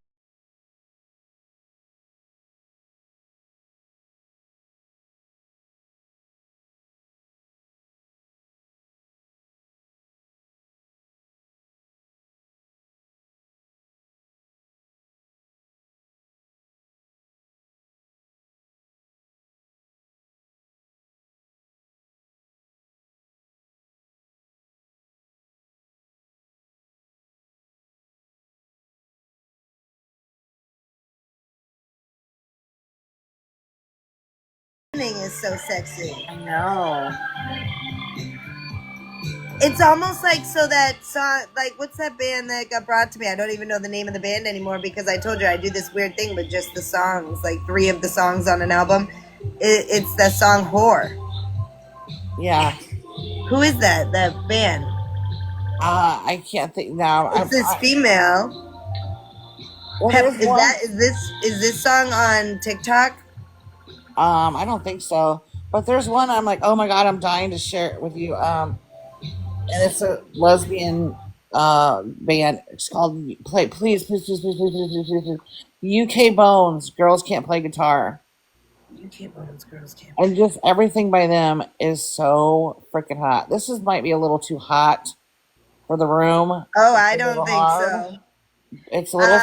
Is so sexy. I know. It's almost like so that song, like what's that band that got brought to me? I don't even know the name of the band anymore because I told you I do this weird thing with just the songs, like 3 of the songs on an album. It's the song "Whore." Yeah. Who is that? That band? I can't think now. It's this female. Well, Pep, there's one. is this song on TikTok? I don't think so. But there's one I'm like, oh my god, I'm dying to share it with you. And it's a lesbian band. It's called Play Please. UK Bones. Girls Can't Play Guitar. UK Bones, Girls Can't. And just everything by them is so freaking hot. This is might be a little too hot for the room. Oh, It's I a don't little think hard. so. It's a little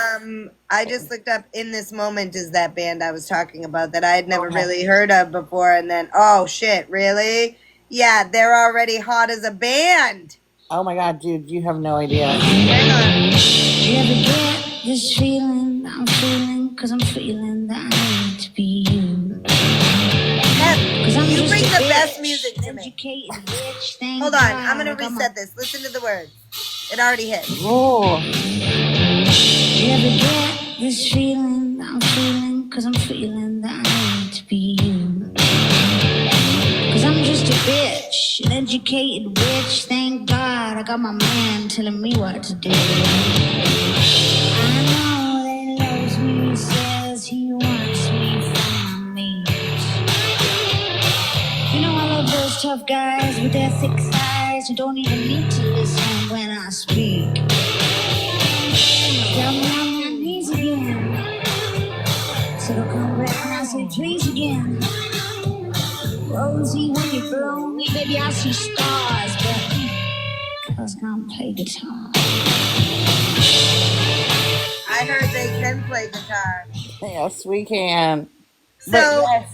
I just looked up "In This Moment" is that band I was talking about that I had never okay. really heard of before, and then oh shit, really? Yeah, they're already hot as a band. Oh my god, dude, you have no idea. Hang on. Do you ever get this feeling I'm feeling? Cause I'm feeling that I need to be you. Cause I'm You just bring a the best bitch, music to me. educated bitch, thank Hold on, God I'm gonna I got my- reset this. Listen to the words. It already hit. Oh, Do you ever get this feeling I'm feeling? Cause I'm feeling that I need to be you. Cause I'm just a bitch, an educated bitch, thank God I got my man telling me what to do. I know that he loves me, says he wants me for my meat. You know I love those tough guys with their thick thighs who don't even need to listen when I speak. Got me on my knees again, so don't come back when I say please again. Rosie, when you blow me, baby I see stars, but girls can't play guitar. I heard they can play guitar. yes, we can. But So yes,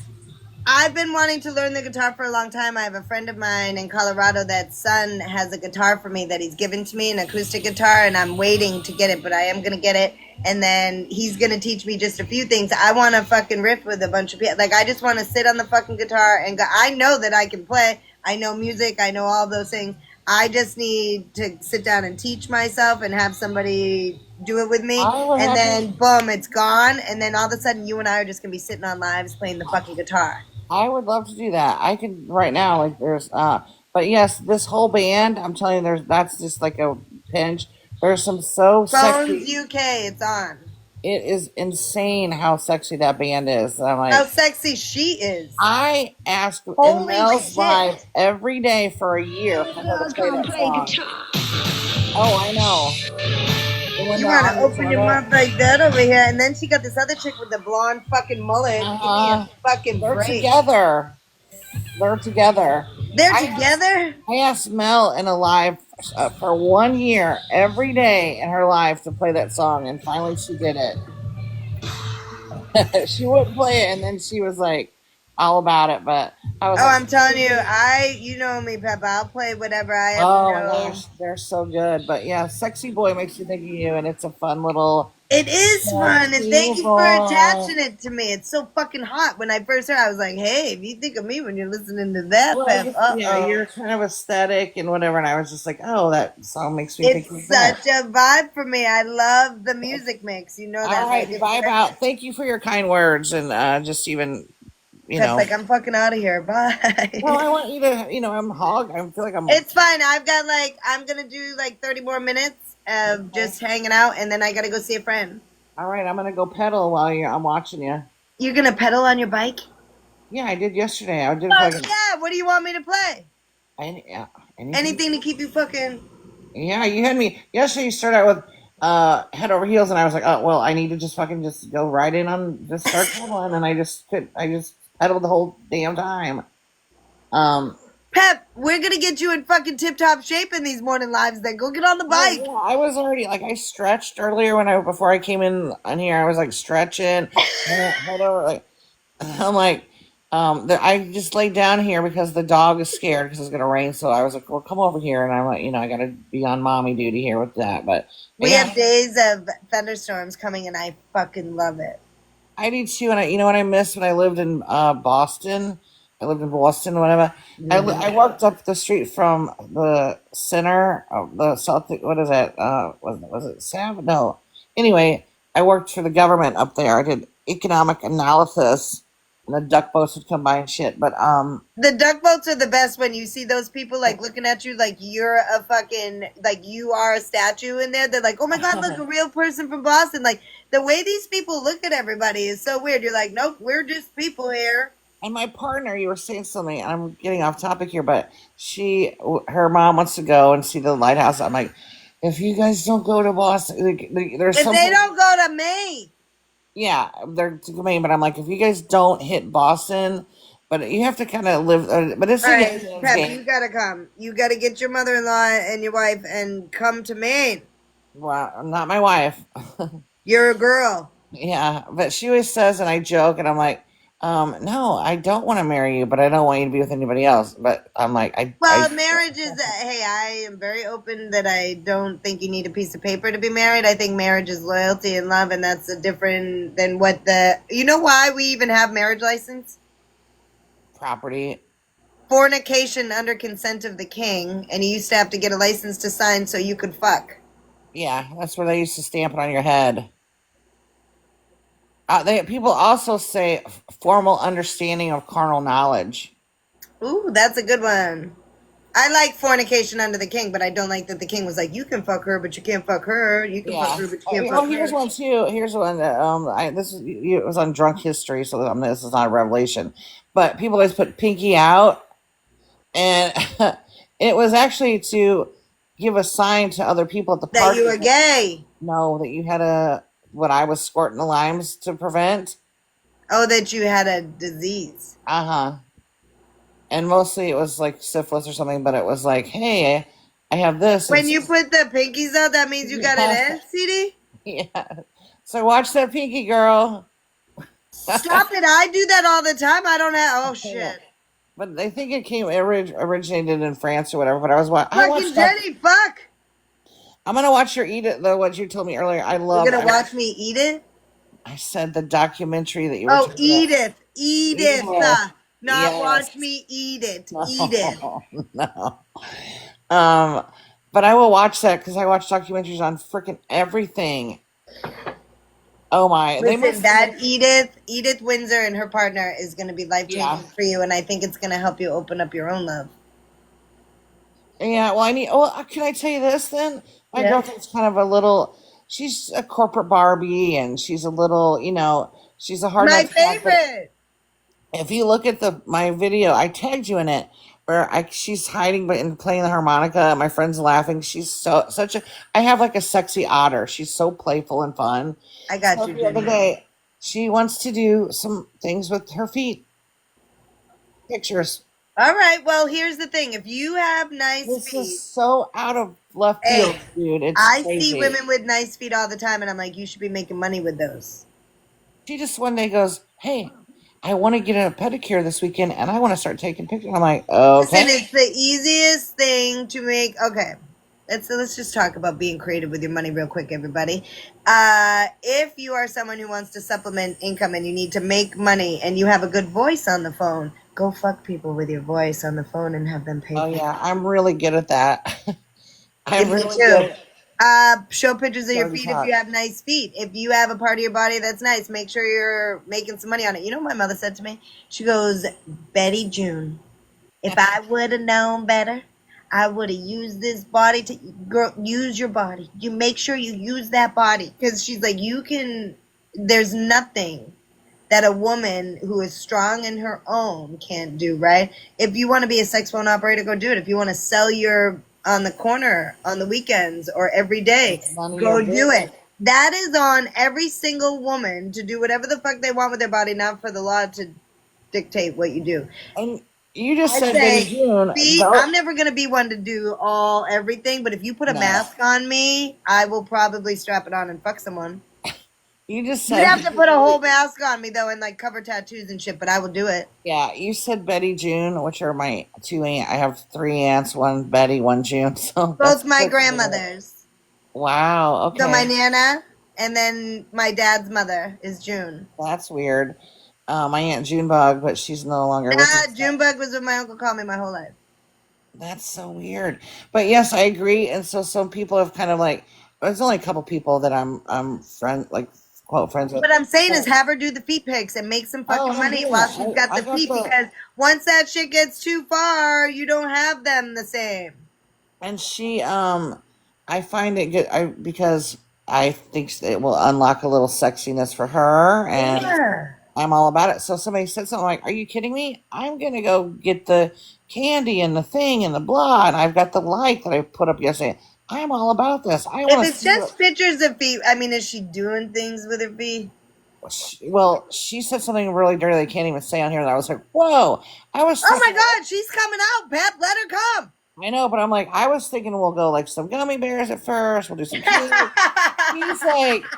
I've been wanting to learn the guitar for a long time. I have a friend of mine in Colorado that's son has a guitar for me that he's given to me, an acoustic guitar, and I'm waiting to get it, but I am going to get it. And then he's going to teach me just a few things. I want to fucking riff with a bunch of people. Like, I just want to sit on the fucking guitar and go. I know that I can play. I know music. I know all those things. I just need to sit down and teach myself and have somebody do it with me. I would And have then, boom, it's gone. And then all of a sudden, you and I are just going to be sitting on lives playing the fucking guitar. I would love to do that. I could right now, like there's but yes, this whole band, I'm telling you, there's that's just like a pinch. There's some so Bones sexy. UK, it's on. It is insane how sexy that band is. I'm How like, sexy she is. I ask in Holy Mel's live shit. every day for a year for her to Girls play can't that play song. guitar. Oh, I know. The one You that want to Arnie's open on your it. mouth like that over here. And then she got this other chick with the blonde fucking mullet. Give me a fucking They're break. together. They're together. They're I asked, together? I asked Mel in a live for 1 year every day in her life to play that song, and finally she did it. She wouldn't play it, and then she was like all about it. But I was Oh, like, I'm telling you, you know me, Peppa. I'll play whatever I have oh my no. gosh, they're so good. But yeah, Sexy Boy makes you think of you, and it's a fun little It is fun, and thank you for people. attaching it to me. It's so fucking hot. When I first heard it, I was like, hey, if you think of me when you're listening to that, Well, Pep, just, yeah, you're kind of aesthetic and whatever, and I was just like, oh, that song makes me think of It's that. such a vibe for me. I love the music mix. You know All that. right, Like, vibe out. Thank you for your kind words and just even Pep's like, I'm fucking out of here. Bye. Well, I want you to, I'm hog. I feel like I'm. It's fine. I'm gonna do like 30 more minutes of just hanging out, and then I gotta go see a friend. All right, I'm gonna go pedal while I'm watching you. You're gonna pedal on your bike? Yeah, I did yesterday. I did Fuck fucking. yeah! What do you want me to play? Yeah, Anything to keep you fucking. Yeah, you had me yesterday. You started out with head over heels, and I was like, oh well, I need to just fucking just go right in on just start pedaling, and I just pedaled the whole damn time. Pep, we're gonna get you in fucking tip top shape in these morning lives. Then go get on the bike. Yeah, I was already like I stretched earlier before I came in on here. I was like stretching, head over like I'm like. I just laid down here because the dog is scared because it's gonna rain. So I was like, "Well, come over here," and I'm like, I gotta be on mommy duty here with that. But We yeah, have days of thunderstorms coming, and I fucking love it. I do too. And you know what I missed when I lived in Boston. I lived in Boston, whatever. I worked up the street from the center of the South. What is that? Was it Sav? No. Anyway, I worked for the government up there. I did economic analysis. And the duck boats would come by and shit. But the duck boats are the best when you see those people like looking at you like you're a fucking like you are a statue in there. They're like, oh my god, look, a real person from Boston. Like the way these people look at everybody is so weird. You're like, nope, we're just people here. And my partner, you were saying something, and I'm getting off topic here, but her mom wants to go and see the lighthouse. I'm like, if you guys don't go to Boston, there's if something. they don't go to Maine. Yeah, they're to Maine, but I'm like, if you guys don't hit Boston, but you have to kind of live. But it's all right, Pep, you gotta come. You gotta get your mother-in-law and your wife and come to Maine. Well, not my wife. You're a girl. Yeah, but she always says, and I joke, and I'm like, no, I don't want to marry you, but I don't want you to be with anybody else. But I'm like, marriage is, hey, I am very open that I don't think you need a piece of paper to be married. I think marriage is loyalty and love, and that's different than what you know why we even have marriage license? Property. Fornication under consent of the king, and you used to have to get a license to sign so you could fuck. Yeah, that's where they used to stamp it on your head. People also say formal understanding of carnal knowledge. Ooh, that's a good one. I like fornication under the king, but I don't like that the king was like, you can fuck her, but you can't fuck her. You can fuck her, but you can't fuck her. Here's one too. Here's one that it was on Drunk History, so this is not a revelation. But people always put pinky out, and it was actually to give a sign to other people at the party that you were gay. No, that you had what I was squirting the limes to prevent. Oh, that you had a disease. Uh-huh. And mostly it was like syphilis or something, but it was like, hey, I have this. When you put the pinkies out, that means you got an STD? Yeah. So watch that pinky, girl. Stop it. I do that all the time. I don't have, oh shit. But I think it originated in France or whatever, but I watched fucking Jenny, fuck. I'm gonna watch your eat it, though. What you told me earlier, I love. You're gonna watch me eat it. I said the documentary that you were. Oh, Edith. Not watch me eat it. No, eat it. No. But I will watch that because I watch documentaries on freaking everything. Oh my! Listen, Edith Windsor and her partner is going to be life changing for you, and I think it's going to help you open up your own love. Yeah, well, can I tell you this then? My girlfriend's kind of a little. She's a corporate Barbie, and she's a little, she's a hard. My favorite. If you look at my video, I tagged you in it, where she's hiding and playing the harmonica. My friend's laughing. She's I have like a sexy otter. She's so playful and fun. I got you. The other day, she wants to do some things with her feet. Pictures. All right. Well, here's the thing. If you have nice feet, this is so out of left field, dude. It's crazy. See women with nice feet all the time, and I'm like, you should be making money with those. She just one day goes, "Hey, I want to get a pedicure this weekend, and I want to start taking pictures." I'm like, okay. Listen, it's the easiest thing to make. Okay, let's just talk about being creative with your money real quick, everybody. If you are someone who wants to supplement income and you need to make money and you have a good voice on the phone, go fuck people with your voice on the phone and have them pay. Oh yeah, I'm really good at that. I'm really good. Show pictures of your Already feet if you talked. have nice feet. If you have a part of your body that's nice, make sure you're making some money on it. You know what my mother said to me? She goes, Betty June, if I would have known better, I would have used this body to girl. Use your body. You make sure you use that body because she's like, you can. There's nothing that a woman who is strong in her own can't do, right? If you want to be a sex phone operator, go do it. If you want to sell your on the corner on the weekends or every day, It's none of your go do business. it. That is on every single woman to do whatever the fuck they want with their body, not for the law to dictate what you do. And you just I said Betty say June. feet. I'm never gonna be one to do all everything, but if you put a No. mask on me, I will probably strap it on and fuck someone. You just You'd said have to put a whole mask on me though, and like cover tattoos and shit, but I will do it. yeah, you said Betty June, which are my two aunt. I have three aunts, one Betty, one June. So that's Both my quick. grandmothers. Wow. So my Okay, nana and then my dad's mother is June. that's weird. My aunt Junebug, but she's no longer with Nah, us. Junebug was what my uncle called me my whole life. That's so weird. But yes, I agree. And so some people have kind of like. There's only a couple people that I'm friend like quote friends with. What I'm saying is But, have her do the feet pics and make some oh, fucking I'm money doing while that. she's got I the got feet the because once that shit gets too far, you don't have them the same. and she I find it good because I think it will unlock a little sexiness for her and Yeah. I'm all about it. So somebody said something like, "Are you kidding me? I'm gonna go get the candy and the thing and the blah." And I've got the light that I put up yesterday. I'm all about this. I If want to it's see what. just pictures of feet, I mean, is she doing things with her feet? Well, she said something really dirty that I can't even say on here. That I was like, "Whoa!" I was Oh my thinking, God, she's coming out, Pep. Let her come. I know, but I'm like, I was thinking we'll go like some gummy bears at first. We'll do some candy. She's like,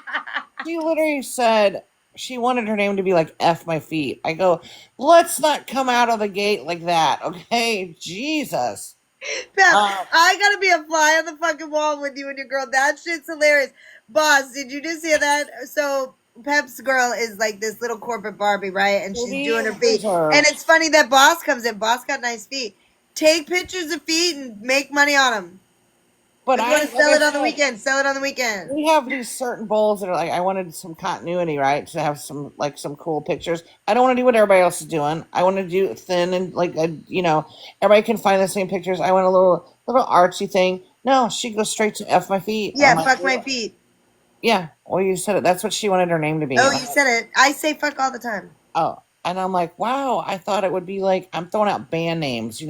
she literally said she wanted her name to be like F my feet. I go, let's not come out of the gate like that, okay? Jesus. Pep, Um, I gotta be a fly on the fucking wall with you and your girl. That shit's hilarious. Boss, did you just hear that? So Pep's girl is like this little corporate Barbie, right? And she's maybe doing her feet. And reserved. it's funny that Boss comes in. Boss got nice feet. Take pictures of feet and make money on them. But If you want to like sell I it on the said, weekend, sell it on the weekend. we have these certain bowls that are like, I wanted some continuity, right? To have some, like, some cool pictures. I don't want to do what everybody else is doing. I want to do thin and, like, everybody can find the same pictures. I want a little artsy thing. No, she goes straight to F my feet. I'm Yeah, like, fuck my feet. yeah, well, you said it. That's what she wanted her name to be. Oh, And you said it. I say fuck all the time. oh, and I'm like, wow, I thought it would be like, I'm throwing out band names.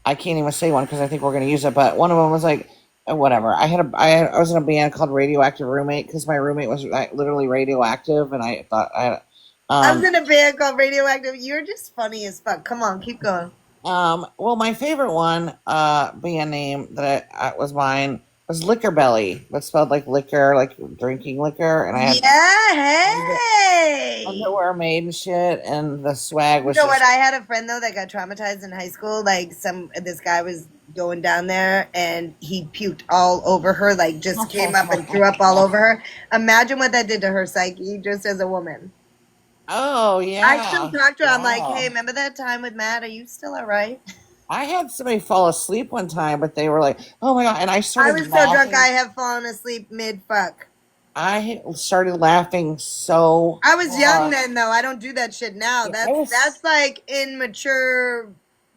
I can't even say one because I think we're going to use it, but one of them was like, whatever. I was in a band called Radioactive Roommate because my roommate was like, literally radioactive, and I thought, I was um, in a band called Radioactive. You're just funny as fuck. Come on, keep going. well, my favorite one, band name that was mine was Liquor Belly, but spelled like liquor, like drinking liquor, and I had Yeah, under- hey. underwear made and shit, and the swag You was know what? just. I had a friend though that got traumatized in high school. Like this guy was going down there and he puked all over her, like just came up and threw up all over her. Imagine what that did to her psyche just as a woman. Oh I still yeah. talk to her. I'm like, hey, Wow. remember that time with Matt? Are you still all right? I had somebody fall asleep one time, but they were like, "Oh my god!" And I I started was so drunk I laughing. have fallen asleep mid fuck. I started laughing so I was young hard. then though. I don't do that shit now. Yeah, I was, That's like immature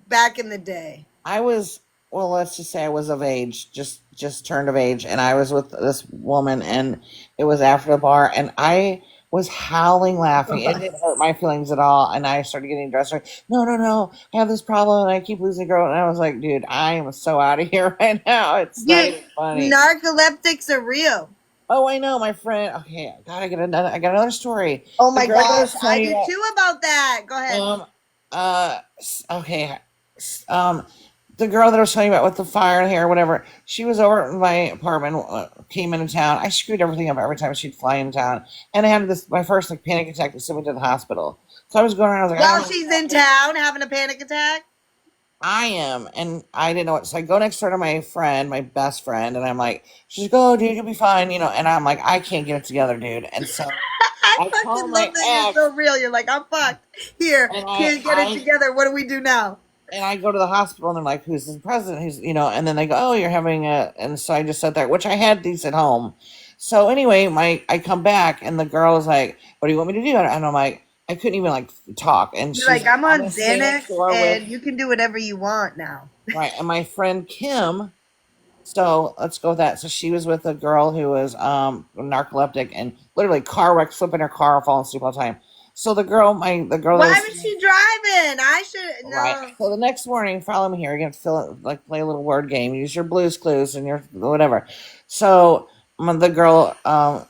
back in the day. I was. Well, let's just say I was of age, just turned of age, and I was with this woman, and it was after the bar, and I was howling laughing. It didn't hurt my feelings at all, and I started getting dressed. Like, no, no, no, I have this problem, and I keep losing girl, and I was like, dude, I am so out of here right now. It's not Dude, even funny. narcoleptics are real. Oh, I know, my friend. Okay, God, I got another story. Oh The my girl that I gosh, was I telling you do about. too about that. Go ahead. Okay. The girl that I was telling you about with the fire hair, whatever. She was over at my apartment. Came into town. I screwed everything up every time she'd fly into town, and I had my first like panic attack that sent me to the hospital. So I was going around. I was like, I While don't know she's what in happened. town having a panic attack. I am, and I didn't know what. So I go next door to my friend, my best friend, and I'm like, she's like, "Oh, dude, you'll be fine," And I'm like, I can't get it together, dude. And so I I call fucking love my that you're ex, so real. You're like, I'm fucked. Here, and can't get it I together. What do we do now? And I go to the hospital and they're like, "Who's the president?" Who's and then they go, "Oh, you're having a," and so I just sat there, which I had these at home. So anyway, I come back and the girl is like, "What do you want me to do?" And I'm like, I couldn't even like talk, and You're she's like, like, I'm "I'm on gonna stay next Xanax door with," and you can do whatever you want now. right, and my friend Kim. So let's go with that. So she was with a girl who was narcoleptic and literally car wreck, flipping her car, falling asleep all the time. So the girl that Why was was she driving? I should right. no. So the next morning, follow me here. You're gonna fill it, like play a little word game. Use your Blues Clues and your whatever. So the girl,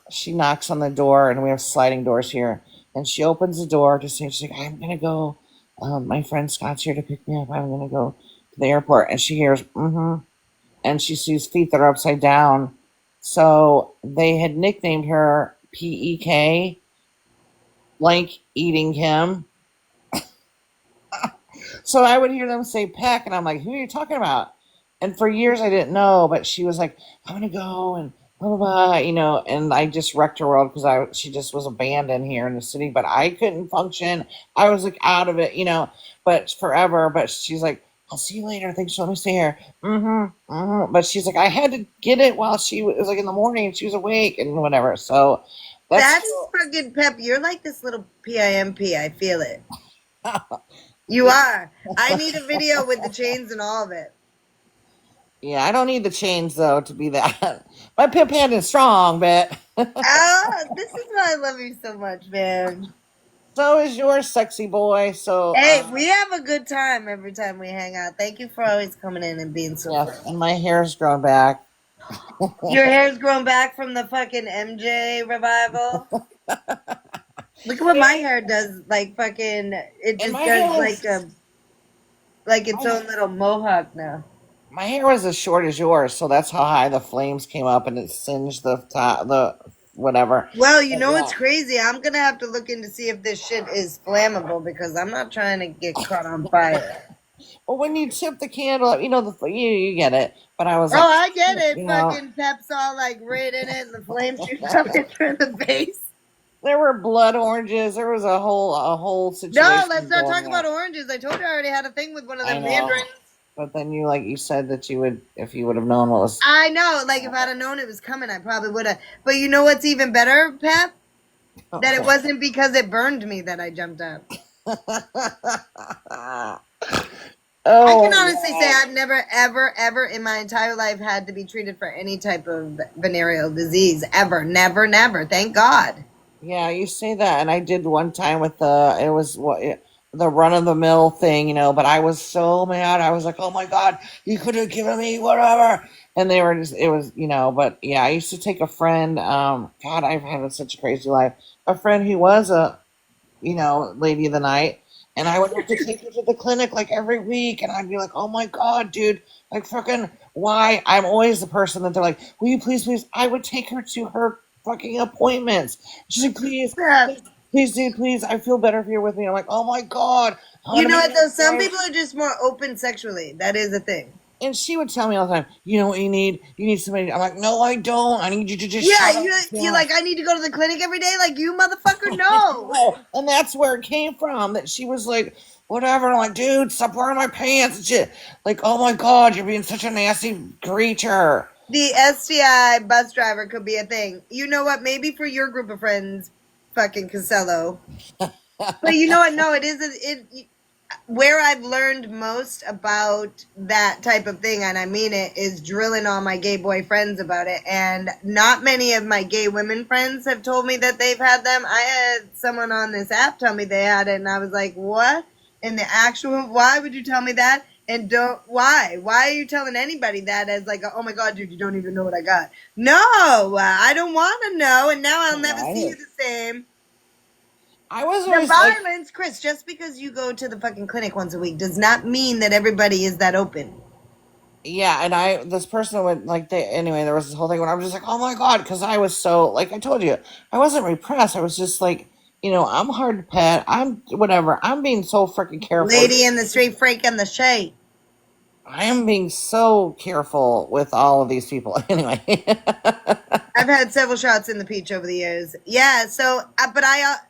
she knocks on the door, and we have sliding doors here. And she opens the door to say, she's like, "I'm gonna go. My friend Scott's here to pick me up. I'm gonna go to the airport." And she hears, "Mm-hmm," and she sees feet that are upside down. So they had nicknamed her PEK, blank eating him. So I would hear them say peck, and I'm like, "Who are you talking about?" And for years I didn't know, but she was like, "I'm gonna go," and blah blah blah, and I just wrecked her world because she just was abandoned here in the city, but I couldn't function. I was like out of it. But forever. But she's like, "I'll see you later. Thanks for letting me stay here." Mm-hmm, mm-hmm. But she's like, I had to get it while it was like in the morning and she was awake and whatever. So that's That's fucking Pep. You're like this little PIMP. I feel it. You are. I need a video with the chains and all of it. yeah. I don't need the chains though to be that. My pimp hand is strong, but Oh, this is why I love you so much, man. so is yours, sexy boy. So Hey, we have a good time every time we hang out. Thank you for always coming in and being so yes, fun. and my hair's grown back. Your hair's grown back from the fucking MJ revival. Look at what my hair does. Like fucking, it And just does like its my, own little mohawk now. my hair was as short as yours, so that's how high the flames came up and it singed the top, the whatever. Well, you But know yeah. what's crazy? I'm gonna have to look into see if this shit is flammable because I'm not trying to get caught on fire. Well, when you tip the candle up, you get it. But I was Oh, like, I get shit, it. Fucking Pep's all like right in it, and the flame shoots up into the base. there were blood oranges. There was a whole No, let's situation not going talk on. about oranges. I told you I already had a thing with one of I them know. mandarins. But then you said that you would, if you would have known what was. I know, like if I'd have known it was coming, I probably would have. But you know what's even better, Pep? That it wasn't because it burned me that I jumped up. I can Oh honestly say wow. I've never, ever, ever in my entire life had to be treated for any type of venereal disease. Ever. Never, never. Thank God. Yeah, you say that, and I did one time with the run of the mill thing, but I was so mad. I was like, "Oh my God, you could have given me whatever," and they were just, it was, but yeah, I used to take a friend. God, I've had such a crazy life. A friend who was a lady of the night. And I would have to take her to the clinic like every week. And I'd be like, "Oh my God, dude, like fucking why?" I'm always the person that they're like, "Will you please, please?" I would take her to her fucking appointments. She's like, "Please, Yeah. please, please, dude, please. I feel better if you're with me." I'm like, "Oh my God, I want You to know be what though? Some your wife." people are just more open sexually. That is a thing. And she would tell me all the time, "You know what you need? You need somebody." I'm like, "No, I don't. I need you to just Yeah, shut up and you're down." like, I need to go to the clinic every day. Like you, motherfucker, no. No, and that's where it came from. That she was like, whatever. I'm like, "Dude, stop wearing my pants and shit." Like, "Oh my God, you're being such a nasty creature." The STI bus driver could be a thing. You know what? Maybe for your group of friends, fucking Casello. But you know what? No, it isn't. Where I've learned most about that type of thing, and I mean it, is drilling all my gay boy friends about it. And not many of my gay women friends have told me that they've had them. I had someone on this app tell me they had it, and I was like, what? In the actual, why would you tell me that? And why? Why are you telling anybody that as like, oh my God, dude, you don't even know what I got? No, I don't want to know, and now I'll never see you Right? the same. I was The always like, violence, Chris, just because you go to the fucking clinic once a week does not mean that everybody is that open. yeah, and this person would like they anyway. There was this whole thing where I was just like, "Oh my God," because I was so like I told you, I wasn't repressed. I was just like, I'm hard to pet. I'm whatever. I'm being so freaking careful. Lady in the street, freak in the shade. I am being so careful with all of these people. Anyway. I've had several shots in the peach over the years. Yeah, so, but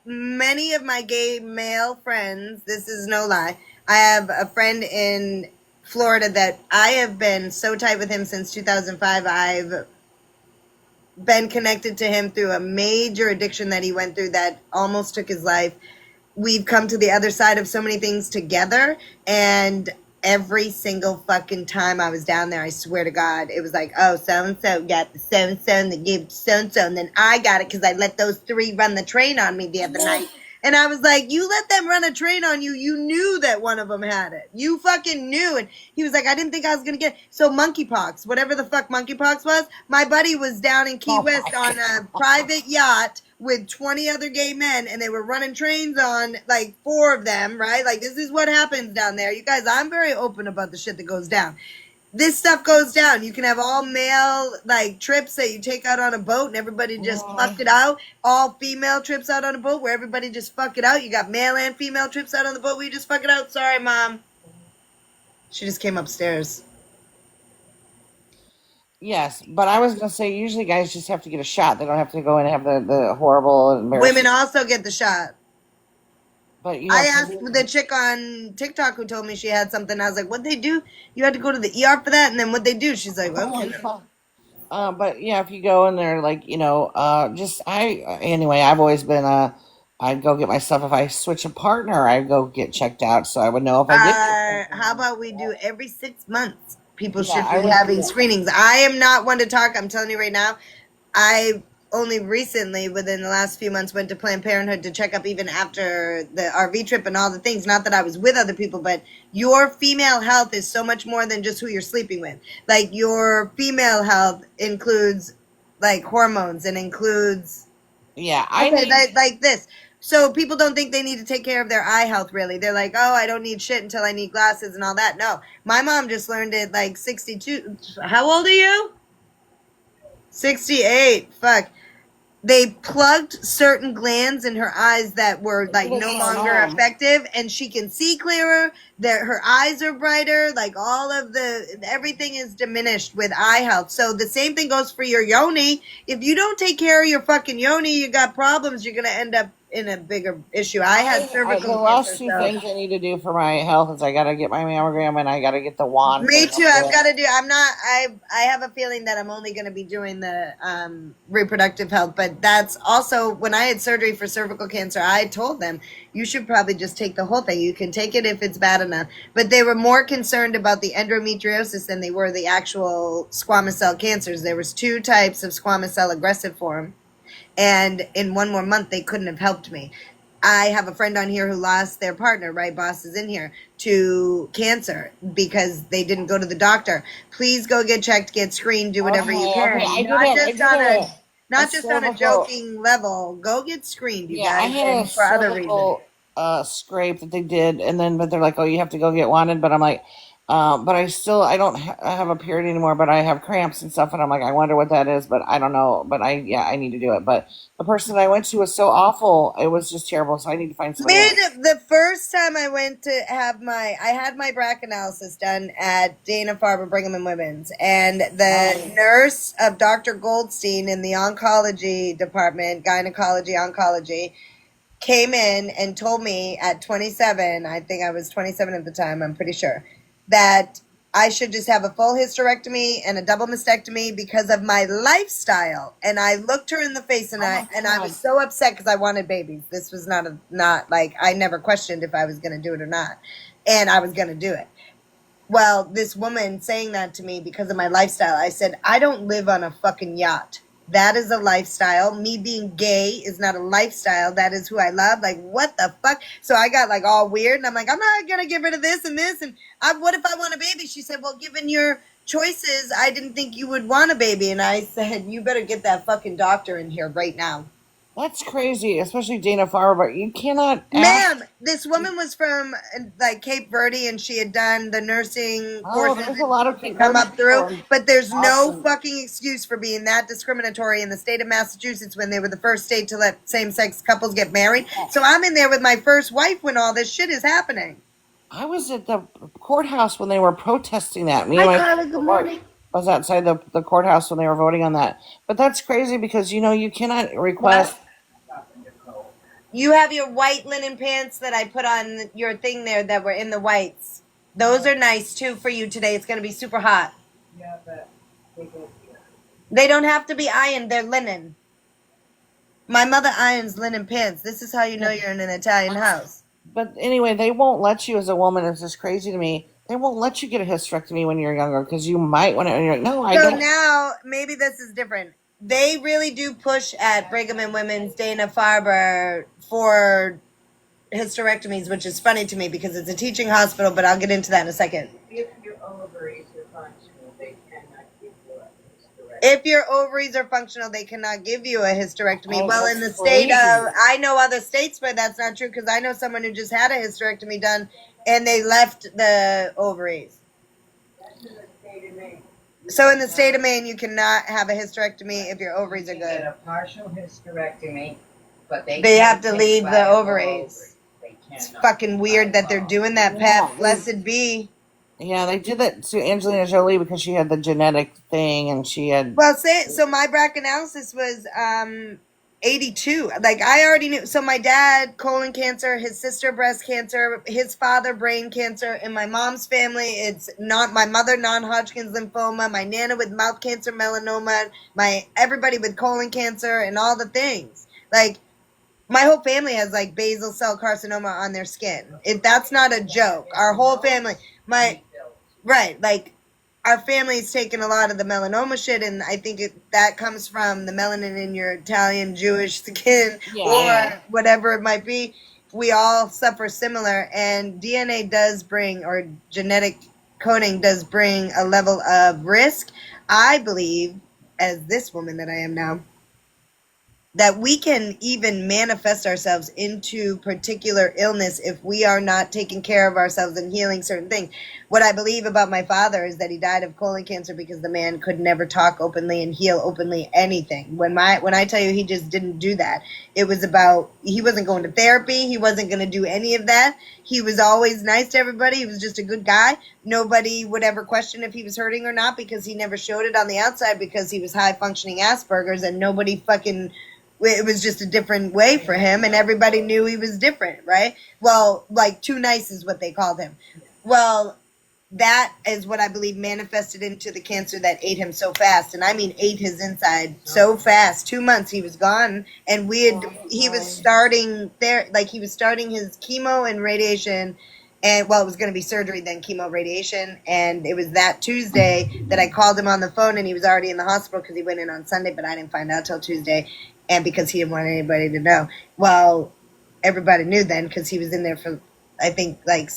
many of my gay male friends, this is no lie, I have a friend in Florida that I have been so tight with him since 2005. I've been connected to him through a major addiction that he went through that almost took his life. We've come to the other side of so many things together, and every single fucking time I was down there, I swear to God, it was like, oh, so and so got the so and so, and they gave so and so, and then I got it because I let those three run the train on me the other night. And I was like, you let them run a train on you. You knew that one of them had it. You fucking knew. And he was like, I didn't think I was going to get it. So monkeypox, whatever the fuck monkeypox was, my buddy was down in Key West on a private yacht with 20 other gay men, and they were running trains on, like, 4 of them, right? Like, this is what happens down there. You guys, I'm very open about the shit that goes down. This stuff goes down. You can have all male, like, trips that you take out on a boat and everybody just fuck it out. All female trips out on a boat where everybody just fuck it out. You got male and female trips out on the boat where you just fuck it out. Sorry, Mom. She just came upstairs. Yes, but I was gonna say usually guys just have to get a shot. They don't have to go in and have the horrible embarrassing. Women also get the shot. But I asked the chick on TikTok who told me she had something. I was like, what'd they do? You had to go to the ER for that? And then what'd they do? She's like, okay. But yeah, if you go in there, like, anyway, I've always been, I'd go get my stuff. If I switch a partner, I'd go get checked out so I would know if I did. How about we do every 6 months? People Yeah, should I be would having do that. screenings. I am not one to talk. I'm telling you right now. I only recently, within the last few months, went to Planned Parenthood to check up even after the RV trip and all the things. Not that I was with other people, but your female health is so much more than just who you're sleeping with. Like, your female health includes, like, hormones and includes Yeah, like this. So people don't think they need to take care of their eye health, really. They're like, oh, I don't need shit until I need glasses and all that. No, my mom just learned it like 62. How old are you? 68. Fuck. They plugged certain glands in her eyes that were like no longer effective, and she can see clearer. That her eyes are brighter. Like, all of everything is diminished with eye health. So the same thing goes for your yoni. If you don't take care of your fucking yoni, you got problems. You're gonna end up in a bigger issue. I had cervical the last cancer. two things I need to do for my health is I gotta get my mammogram and I gotta get the wand. Me too. I've got to do. I'm not. I have a feeling that I'm only going to be doing the reproductive health, but that's also when I had surgery for cervical cancer. I told them you should probably just take the whole thing. You can take it if it's bad enough, but they were more concerned about the endometriosis than they were the actual squamous cell cancers. There was 2 types of squamous cell aggressive form, and in 1 more month they couldn't have helped me. I have a friend on here who lost their partner, right? Boss is in here, to cancer because they didn't go to the doctor. Please go get checked, get screened, do whatever you can. Not just on a joking level. Go get screened, you guys, I had and for other reasons. scrape that they did, and then but they're like, oh, you have to go get wanted. But I'm like, but I don't have a period anymore, but I have cramps and stuff, and I'm like, I wonder what that is, but I don't know. But I need to do it. But the person that I went to was so awful; it was just terrible. So I need to find somebody else. The first time I went to have I had my BRCA analysis done at Dana-Farber Brigham and Women's, and the nurse of Dr. Goldstein in the oncology department, gynecology, oncology, came in and told me at 27, I think I was 27 at the time, I'm pretty sure, that I should just have a full hysterectomy and a double mastectomy because of my lifestyle. And I looked her in the face, and I was so upset because I wanted babies. This was not like, I never questioned if I was going to do it or not. And I was going to do it. Well, this woman saying that to me because of my lifestyle, I said, I don't live on a fucking yacht. That is a lifestyle. Me being gay is not a lifestyle. That is who I love. Like, what the fuck? So I got like all weird, and I'm like, I'm not going to get rid of this and this. And what if I want a baby? She said, well, given your choices, I didn't think you would want a baby. And I said, you better get that fucking doctor in here right now. That's crazy, especially Dana-Farber. But you cannot. Ma'am, this woman was from like Cape Verde, and she had done the nursing courses. There's a lot of people come up through, but there's no fucking excuse for being that discriminatory in the state of Massachusetts when they were the first state to let same-sex couples get married. So I'm in there with my first wife when all this shit is happening. I was at the courthouse when they were protesting that. Me and my good morning. was outside the courthouse when they were voting on that. But that's crazy because you cannot request. You have your white linen pants that I put on your thing there that were in the whites. Those are nice too for you today. It's going to be super hot. Yeah, but they don't have to be ironed. They're linen. My mother irons linen pants. This is how you know you're in an Italian house. But anyway, they won't let you as a woman. It's just crazy to me. They won't let you get a hysterectomy when you're younger because you might want to. And you're like, no, I So don't. now maybe this is different. They really do push at Brigham and Women's Dana Farber for hysterectomies, which is funny to me because it's a teaching hospital, but I'll get into that in a second. If your ovaries are functional, they cannot give you a hysterectomy. If your ovaries are functional, they cannot give you a hysterectomy. Oh, well, that's in the crazy. state of, I know other states where that's not true because I know someone who just had a hysterectomy done and they left the ovaries. That's in the state of Maine. So in the state of Maine, you cannot have a hysterectomy if your ovaries are You can good. get a partial hysterectomy, but they have can't to take leave the viable ovaries. They It's cannot fucking weird take that they're viable doing that, Yeah, Pep. Blessed be. Yeah, they did that to Angelina Jolie because she had the genetic thing and she had. Well, so my BRCA was 82. Like I already knew. So my dad colon cancer, his sister breast cancer, his father brain cancer. In my mom's family, it's not my mother non-Hodgkin's lymphoma, my nana with mouth cancer, melanoma, my everybody with colon cancer, and all the things. Like my whole family has like basal cell carcinoma on their skin. That's not a joke. Our whole family, right, like our family's taken a lot of the melanoma shit, and I think that comes from the melanin in your Italian Jewish skin or whatever it might be. We all suffer similar, and DNA does bring, or genetic coding does bring a level of risk. I believe, as this woman that I am now, that we can even manifest ourselves into particular illness if we are not taking care of ourselves and healing certain things. What I believe about my father is that he died of colon cancer because the man could never talk openly and heal openly anything. When I tell you he just didn't do that, it was about, he wasn't going to therapy, he wasn't going to do any of that. He was always nice to everybody. He was just a good guy. Nobody would ever question if he was hurting or not because he never showed it on the outside because he was high functioning Asperger's, and nobody fucking, it was just a different way for him, and everybody knew he was different, right? Well, like too nice is what they called him. Well, that is what I believe manifested into the cancer that ate him so fast, and I mean ate his inside so fast. 2 months he was gone, and he was starting there, like he was starting his chemo and radiation. And well, it was going to be surgery, then chemo, radiation. And it was that Tuesday that I called him on the phone, and he was already in the hospital because he went in on Sunday, but I didn't find out till Tuesday. And because he didn't want anybody to know. Well, everybody knew then because he was in there for, I think, like,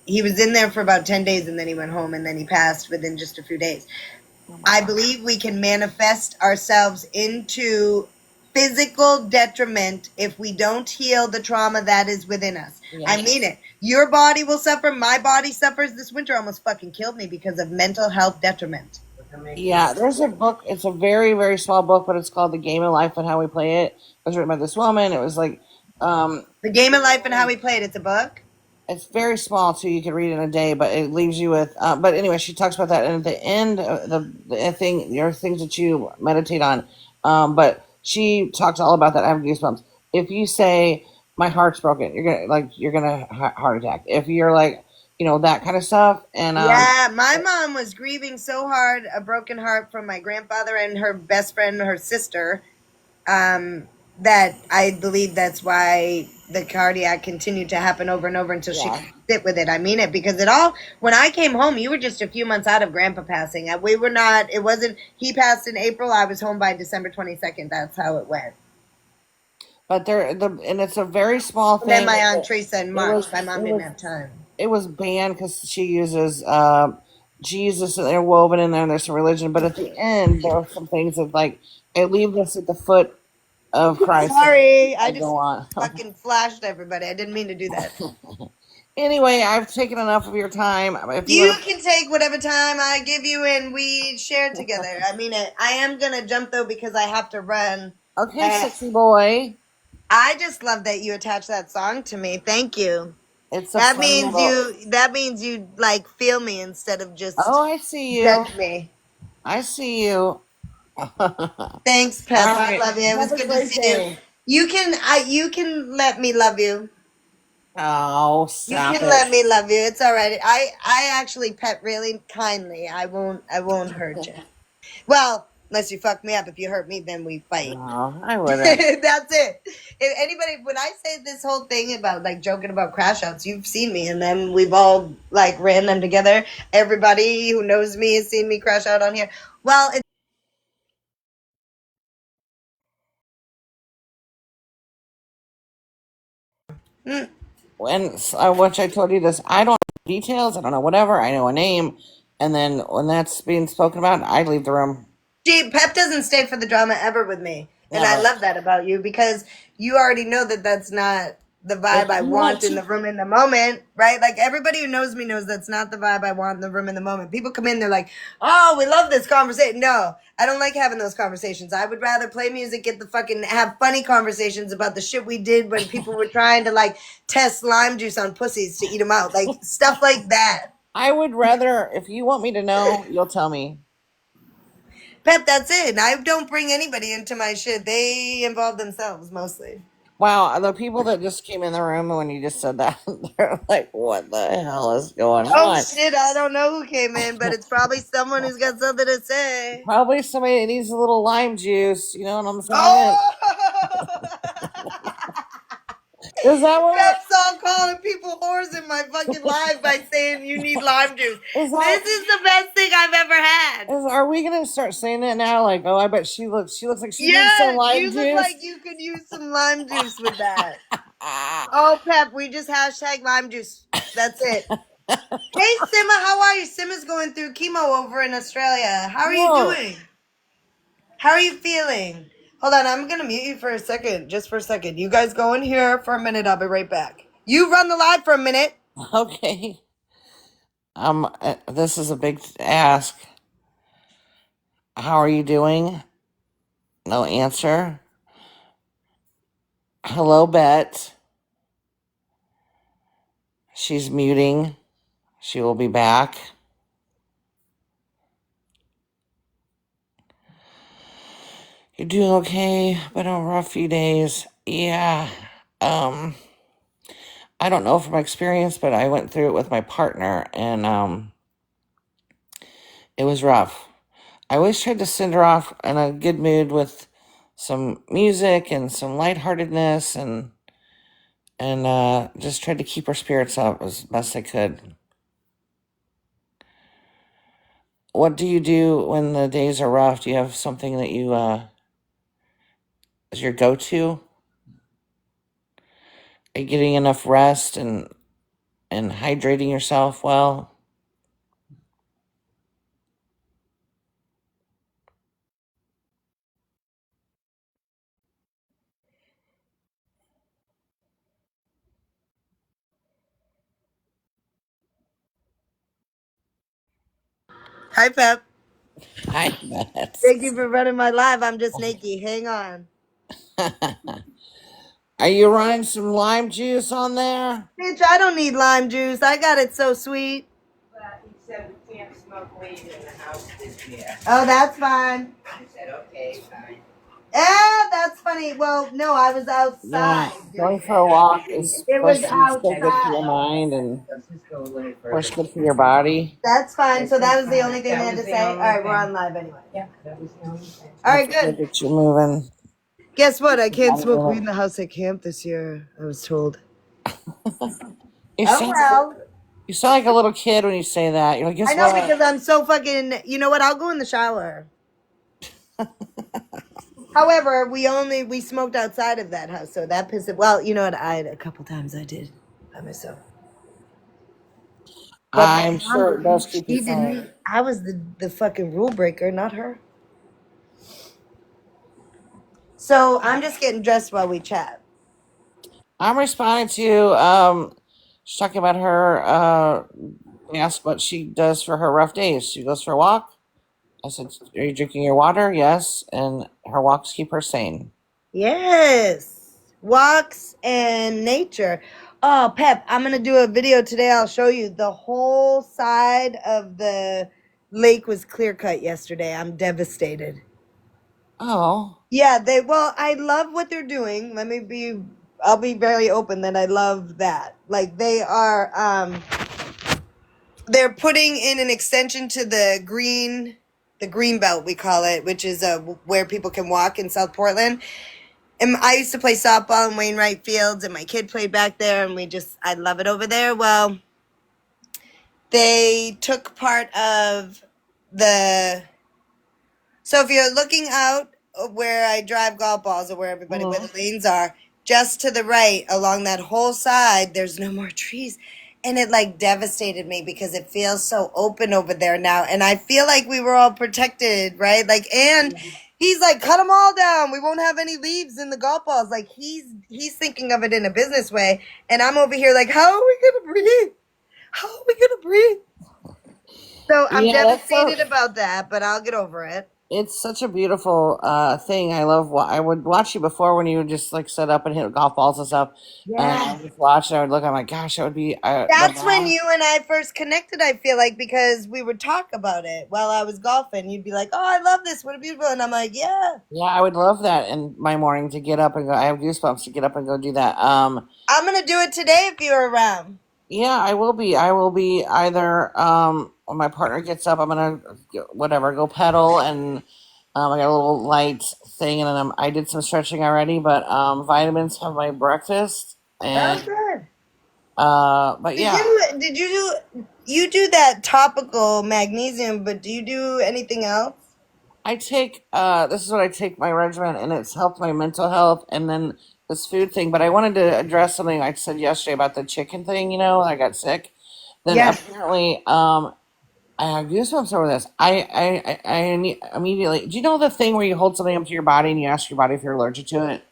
he was in there for about 10 days, and then he went home, and then he passed within just a few days. I believe we can manifest ourselves into physical detriment if we don't heal the trauma that is within us. Yeah. I mean it. Your body will suffer. My body suffers. This winter almost fucking killed me because of mental health detriment. Yeah, there's a book. It's a very, very small book, but it's called The Game of Life and How We Play It. It was written by this woman. It was like... The Game of Life and How We Play It. It's a book? It's very small, too. You can read it in a day, but it leaves you with... but anyway, she talks about that. And at the end, the thing, there are things that you meditate on. But she talks all about that. I have goosebumps. If you say, my heart's broken, you're gonna heart attack. If you're like... that kind of stuff. And yeah, my mom was grieving so hard, a broken heart from my grandfather and her best friend, her sister, that I believe that's why the cardiac continued to happen over and over until she could sit with it. I mean it, because when I came home, you were just a few months out of Grandpa passing. We were not, it wasn't, he passed in April, I was home by December 22nd. That's how it went. But and it's a very small thing. And then my Aunt Teresa in March. My mom didn't have time. It was banned because she uses Jesus and they're woven in there, and there's some religion. But at the end, there are some things that like, I leave this at the foot of Christ. Sorry, I just fucking flashed everybody. I didn't mean to do that. Anyway, I've taken enough of your time. If you can take whatever time I give you, and we share together. I mean it. I am gonna jump though because I have to run. Okay, sexy boy. I just love that you attached that song to me. Thank you. That means you like feel me instead of just I see you. Judge me. I see you. Thanks, Pep. I love you. It was good to see you. You can let me love you. Oh, You stop can it. let me love you. It's all right. I actually pet really kindly. I won't hurt you. Well, unless you fuck me up. If you hurt me, then we fight. No, I wouldn't. That's it. If anybody, when I say this whole thing about like joking about crash outs, you've seen me, and then we've all like ran them together. Everybody who knows me has seen me crash out on here. Well, mm, When which I told you this, I don't know details. I don't know whatever. I know a name, and then when that's being spoken about, I leave the room. Pep doesn't stay for the drama ever with me, and I Never. love that about you because you already know that that's not the If vibe I you want want in to, the room in the moment, right? Like everybody who knows me knows that's not the vibe I want in the room in the moment. People come in, they're like, "Oh, we love this conversation." No, I don't like having those conversations. I would rather play music, get the fucking have funny conversations about the shit we did when people were trying to like test lime juice on pussies to eat them out, like stuff like that. I would rather. If you want me to know, you'll tell me. Pep, that's it. I don't bring anybody into my shit. They involve themselves mostly. Wow, the people that just came in the room when you just said that, they're like, "What the hell is going Oh on?" shit, I don't know who came in, but it's probably someone who's got something to say. Probably somebody that needs a little lime juice. You know what I'm saying? Oh! Is that what? Pep's all calling people whores in my fucking live by saying you need lime juice. Is that? This is the best thing I've ever had. Are we gonna start saying that now? Like, oh, I bet she looks. She looks like she needs some Yes, lime you look juice. like you could use some lime juice with that. Ah, Oh, Pep, we just hashtag lime juice. That's it. Hey, Simma, how are you? Simma's going through chemo over in Australia. How are you whoa. doing? How are you feeling? Hold on, I'm gonna mute you for a second, just for a second. You guys go in here for a minute. I'll be right back. You run the live for a minute. Okay. This is a big ask. How are you doing? No answer. Hello, Bet. She's muting. She will be back. You're doing okay, but a rough few days. Yeah. Um, I don't know from experience, but I went through it with my partner, and it was rough. I always tried to send her off in a good mood with some music and some lightheartedness, and just tried to keep her spirits up as best I could. What do you do when the days are rough? Do you have something that you is your go-to? Are you getting enough rest and hydrating yourself well? Hi, Pep. I bet. Thank you for running my live. I'm just Nikki. Hang on. Are you running some lime juice on there? Bitch, I don't need lime juice. I got it so sweet. But he said we can't smoke weed in the house this year. Oh, that's fine. I said, okay, fine. That's funny. Well, no, I was Yeah, outside going doing for a it. walk is It was supposed to be so good for your outside. mind and, Let's just go a little of further. course, good for your body. That's fine. So that was the Fine. only thing That they had was to the say. All only right, we're thing. on live anyway. Yeah, that was the only thing. All That's right, good good. that you're moving. Guess what? I can't smoke weed in the house at camp this year. I was told. You Oh sound well. you sound like a little kid when you say that. You're like, I guess know what? because I'm so fucking. You know what? I'll go in the shower. However, we smoked outside of that house, so that pissed it. Well, you know what? A couple times I did by myself. But my I'm mom sure it does didn't. keep you She sane. didn't. I was the fucking rule breaker, not her. So I'm just getting dressed while we chat. I'm responding to she's talking about her asked what she does for her rough days. She goes for a walk. I said, are you drinking your water? Yes. And her walks keep her sane. Yes. Walks and nature. Oh, Pep, I'm going to do a video today. I'll show you. The whole side of the lake was clear cut yesterday. I'm devastated. Oh. Yeah, I love what they're doing. I'll be very open that I love that. Like they're putting in an extension to the green belt, we call it, which is where people can walk in South Portland. And I used to play softball in Wainwright Fields, and my kid played back there, and I love it over there. Well, they took part of the So if you're looking out where I drive golf balls or where Mhm. the lanes are, just to the right along that whole side, there's no more trees. And it like devastated me because it feels so open over there now. And I feel like we were all protected, right? Like, and he's like, cut them all down. We won't have any leaves in the golf balls. Like he's thinking of it in a business way. And I'm over here like, how are we going to breathe? How are we going to breathe? So I'm Yeah, that's so. devastated about that, but I'll get over it. It's such a beautiful thing. I love. I would watch you before when you would just like set up and hit golf balls and stuff. And I Yeah. would just watch. And I would look. I'm like, gosh, that would be the That's when mom. you and I first connected, I feel like, because we would talk about it while I was golfing. You'd be like, oh, I love this. What a beautiful. And I'm like, yeah. Yeah, I would love that in my morning to get up and go. I have goosebumps to get up and go do that. I'm going to do it today if you're around. Yeah, I will be. I will be either when my partner gets up, I'm gonna whatever go pedal and I got a little light thing and then I did some stretching already, but vitamins have my breakfast Oh, and good. but yeah, Did you do that topical magnesium, but do you do anything else? I take this is what I take my regimen and it's helped my mental health and then this food thing. But I wanted to address something I said yesterday about the chicken thing. You know, I got sick. Then Yes. apparently, I have goosebumps over this. Immediately. Do you know the thing where you hold something up to your body and you ask your body if you're allergic to it?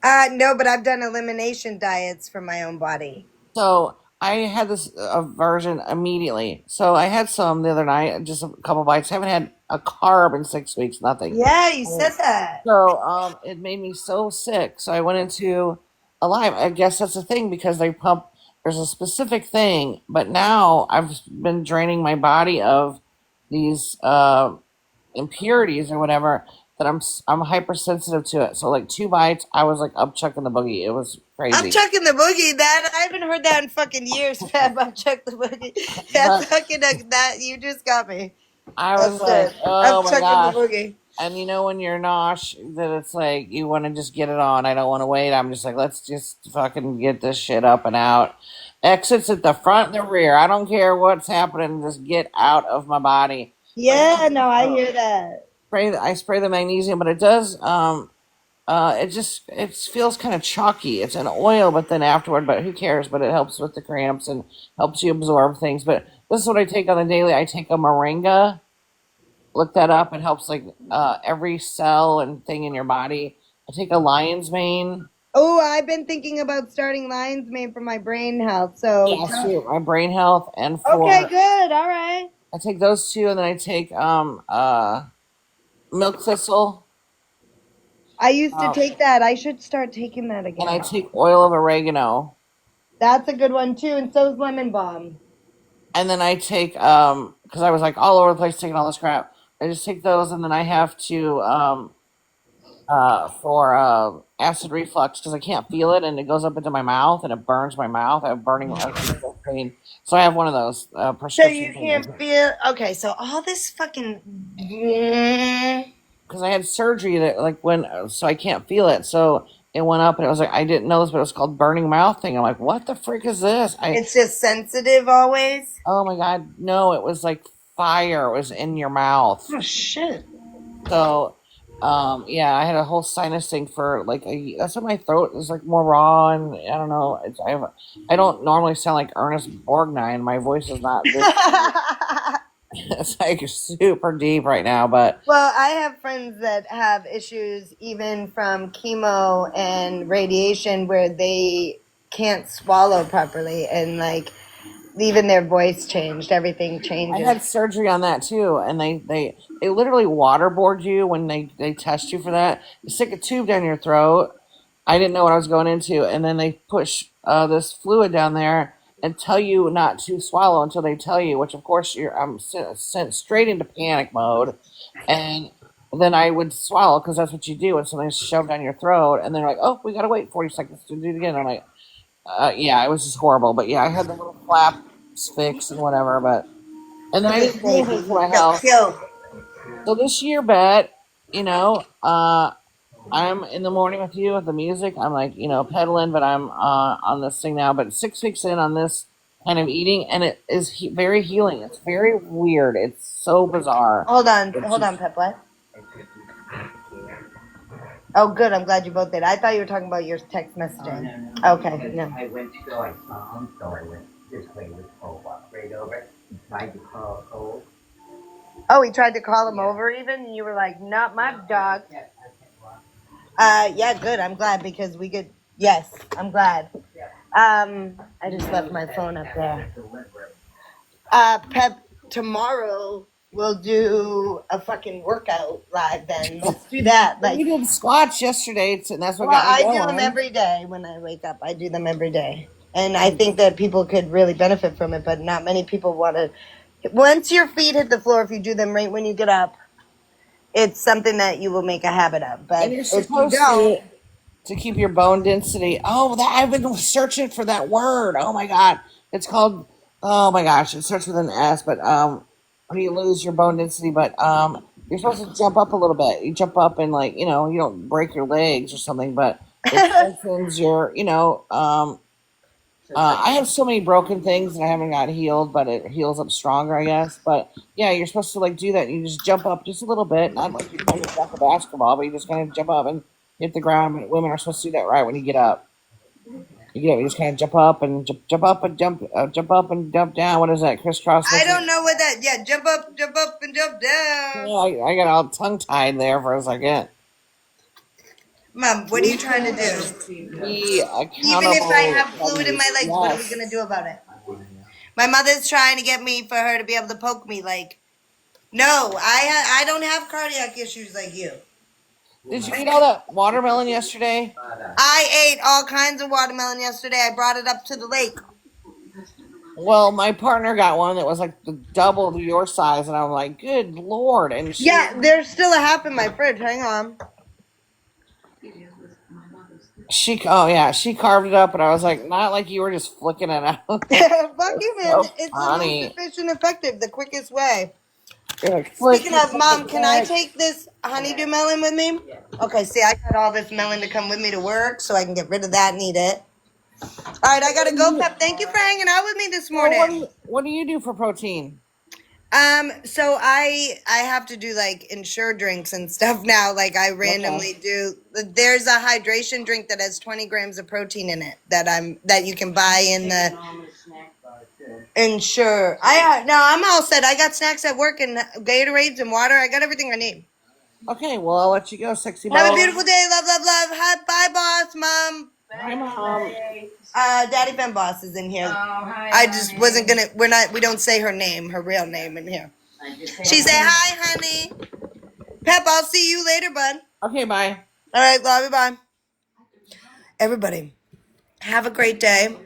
No, but I've done elimination diets for my own body. So I had this aversion immediately. So I had some the other night, just a couple bites. Haven't had a carb in 6 weeks, nothing. Yeah, you said that. So it made me so sick. So I went into Alive. I guess that's the thing because they pump. There's a specific thing, but now I've been draining my body of these impurities or whatever that I'm hypersensitive to it. So like 2 bites, I was like up chucking the boogie. It was I'm crazy. chucking the boogie. That I haven't heard that in fucking years, Fab. I'm chuck the boogie. That's But fucking that you just got me. I was That's like, good. I'm oh my chucking the gosh. boogie. And you know when you're nosh that it's like you want to just get it on. I don't want to wait. I'm just like, let's just fucking get this shit up and out. Exits at the front and the rear. I don't care what's happening. Just get out of my body. But Yeah, no, I hear that. I spray the magnesium, but it does it feels kind of chalky. It's an oil, but then afterward, but who cares? But it helps with the cramps and helps you absorb things. But this is what I take on the daily. I take a moringa. Look that up. It helps like every cell and thing in your body. I take a lion's mane. Oh, I've been thinking about starting lion's mane for my brain health. So, Yes, for my brain health and okay, for good. All right. I take those two, and then I take milk thistle. I used to Uh, take that. I should start taking that and I again. take oil of oregano. That's a good one too. And so's lemon balm. And then I take because I was like all over the place taking all this crap. I just take those, and then I have to for acid reflux because I can't feel it, and it goes up into my mouth, and it burns my mouth. I have burning pain, so I have one of those So you prescription things. can't feel. Okay, so all this fucking. Because I had surgery that like when so I can't feel it, so it went up, and it was like I didn't know this, but it was called burning mouth thing. I'm like, what the freak is this? It's just sensitive always. Oh my god, no, it was like fire. It was in your mouth. Oh shit. So, yeah, I had a whole sinus thing for like that's why my throat is like more raw, and I don't know. I don't normally sound like Ernest Borgnine. My voice is not this. It's like super deep right now, but Well, I have friends that have issues even from chemo and radiation where they can't swallow properly and like even their voice changed, everything I changes. had surgery on that too, and they literally waterboard you when they test you for that. They stick a tube down your throat. I didn't know what I was going into, and then they push this fluid down there and tell you not to swallow until they tell you. Which of course I'm sent straight into panic mode, and then I would swallow because that's what you do when something's shoved down your throat, and they're like, "Oh, we gotta wait 40 seconds to do it again." I'm like, "Yeah, it was just horrible." But yeah, I had the little flaps fixed and whatever, but and then I This didn't do baby anything for my so health. cute. So this year, Bet, you know, I'm in the morning with you with the music. I'm like, pedaling, but I'm on this thing now. But 6 weeks in on this kind of eating, and it is very healing. It's very weird. It's so bizarre. Hold on, It's just, Pep. What? Oh, good. I'm glad you both did. I thought you were talking about your text messaging. No. Okay, Because no. I went to go, I saw him, so I went this way with Cole, walked right over, and tried to call Cole. Oh, he tried to call him over even? And you were like, not my dog. I kept walking. Yeah, good. I'm glad because we could. Yes, I'm glad. I just left my phone up there. Pep, tomorrow we'll do a fucking workout live then. Let's do that. we did squats yesterday, and that's what got me I going. do them every day when I wake up. I do them every day. And I think that people could really benefit from it, but not many people want to. Once your feet hit the floor, if you do them right when you get up, it's something that you will make a habit of. But And you're if you supposed don't, to keep your bone density. Oh, I've been searching for that word. Oh my god, it's called. Oh my gosh, it starts with an S. But when you lose your bone density, but you're supposed to jump up a little bit. You jump up and you don't break your legs or something, but it strengthens your. I have so many broken things that I haven't got healed, but it heals up stronger, I guess. But yeah, you're supposed to do that. You just jump up just a little bit, not like you're trying to dunk a basketball, but you just kind of jump up and hit the ground. But women are supposed to do that right when you get up. You just kind of jump up and jump up and jump up and jump down. What is that? Crisscross. I don't know what that. Yeah, jump up, and jump down. Yeah, I got all tongue tied there for a second. Mom, what are you trying to do? Be accountable. Even if I have fluid in my legs, yes. what are we gonna do about it? My mother's trying to get me for her to be able to poke me. No, I don't have cardiac issues like you. Did you eat all that watermelon yesterday? I ate all kinds of watermelon yesterday. I brought it up to the lake. Well, my partner got one that was like double your size, and I'm like, good lord! And There's still a half in my fridge. Hang on. she carved it up, and I was like, not like you were just flicking it out. Fuck you, man. So It's funny. the most efficient, effective, the quickest way. Like, Speaking of, Mom, can I take this honeydew melon with me? Okay, see, I got all this melon to come with me to work, so I can get rid of that and eat it. All right, I gotta go, Pep. Thank you for hanging out with me this morning. What do you do for protein? So I have to do Ensure drinks and stuff now. I randomly do. There's a hydration drink that has 20 grams of protein in it that you can buy in the Ensure. I'm all set. I got snacks at work and Gatorades and water. I got everything I need. Okay, well I'll let you go, sexy boy. Have a beautiful day. Love, love, love. Hi, bye, boss, Mom. Hi, Mom. Daddy Fem Boss is in here. Oh, hi. I just wasn't gonna. We don't say her name, her real name in here. She said, "Hi, honey." Pep, I'll see you later, bud. Okay, bye. All right, love you, bye. Everybody, have a great day.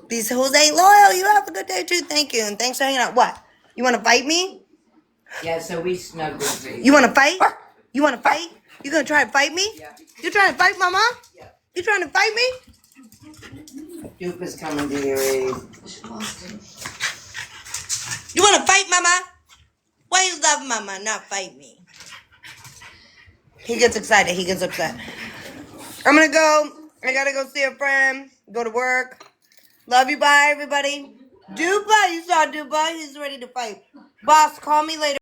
These hoes ain't loyal. You have a good day too. Thank you, and thanks for hanging out. What? You want to fight me? Yeah, so we snuggled. You want to fight? You want to fight? You gonna try to fight me? Yeah. You trying to fight, Mama? Yeah. You trying to fight me? Duke is coming to your aid. You want to fight, Mama? Why you love Mama, not fight me? He gets excited. He gets upset. I'm gonna go. I gotta go see a friend. Go to work. Love you. Bye, everybody. Dupa, you saw Dupa. He's ready to fight. Boss, call me later.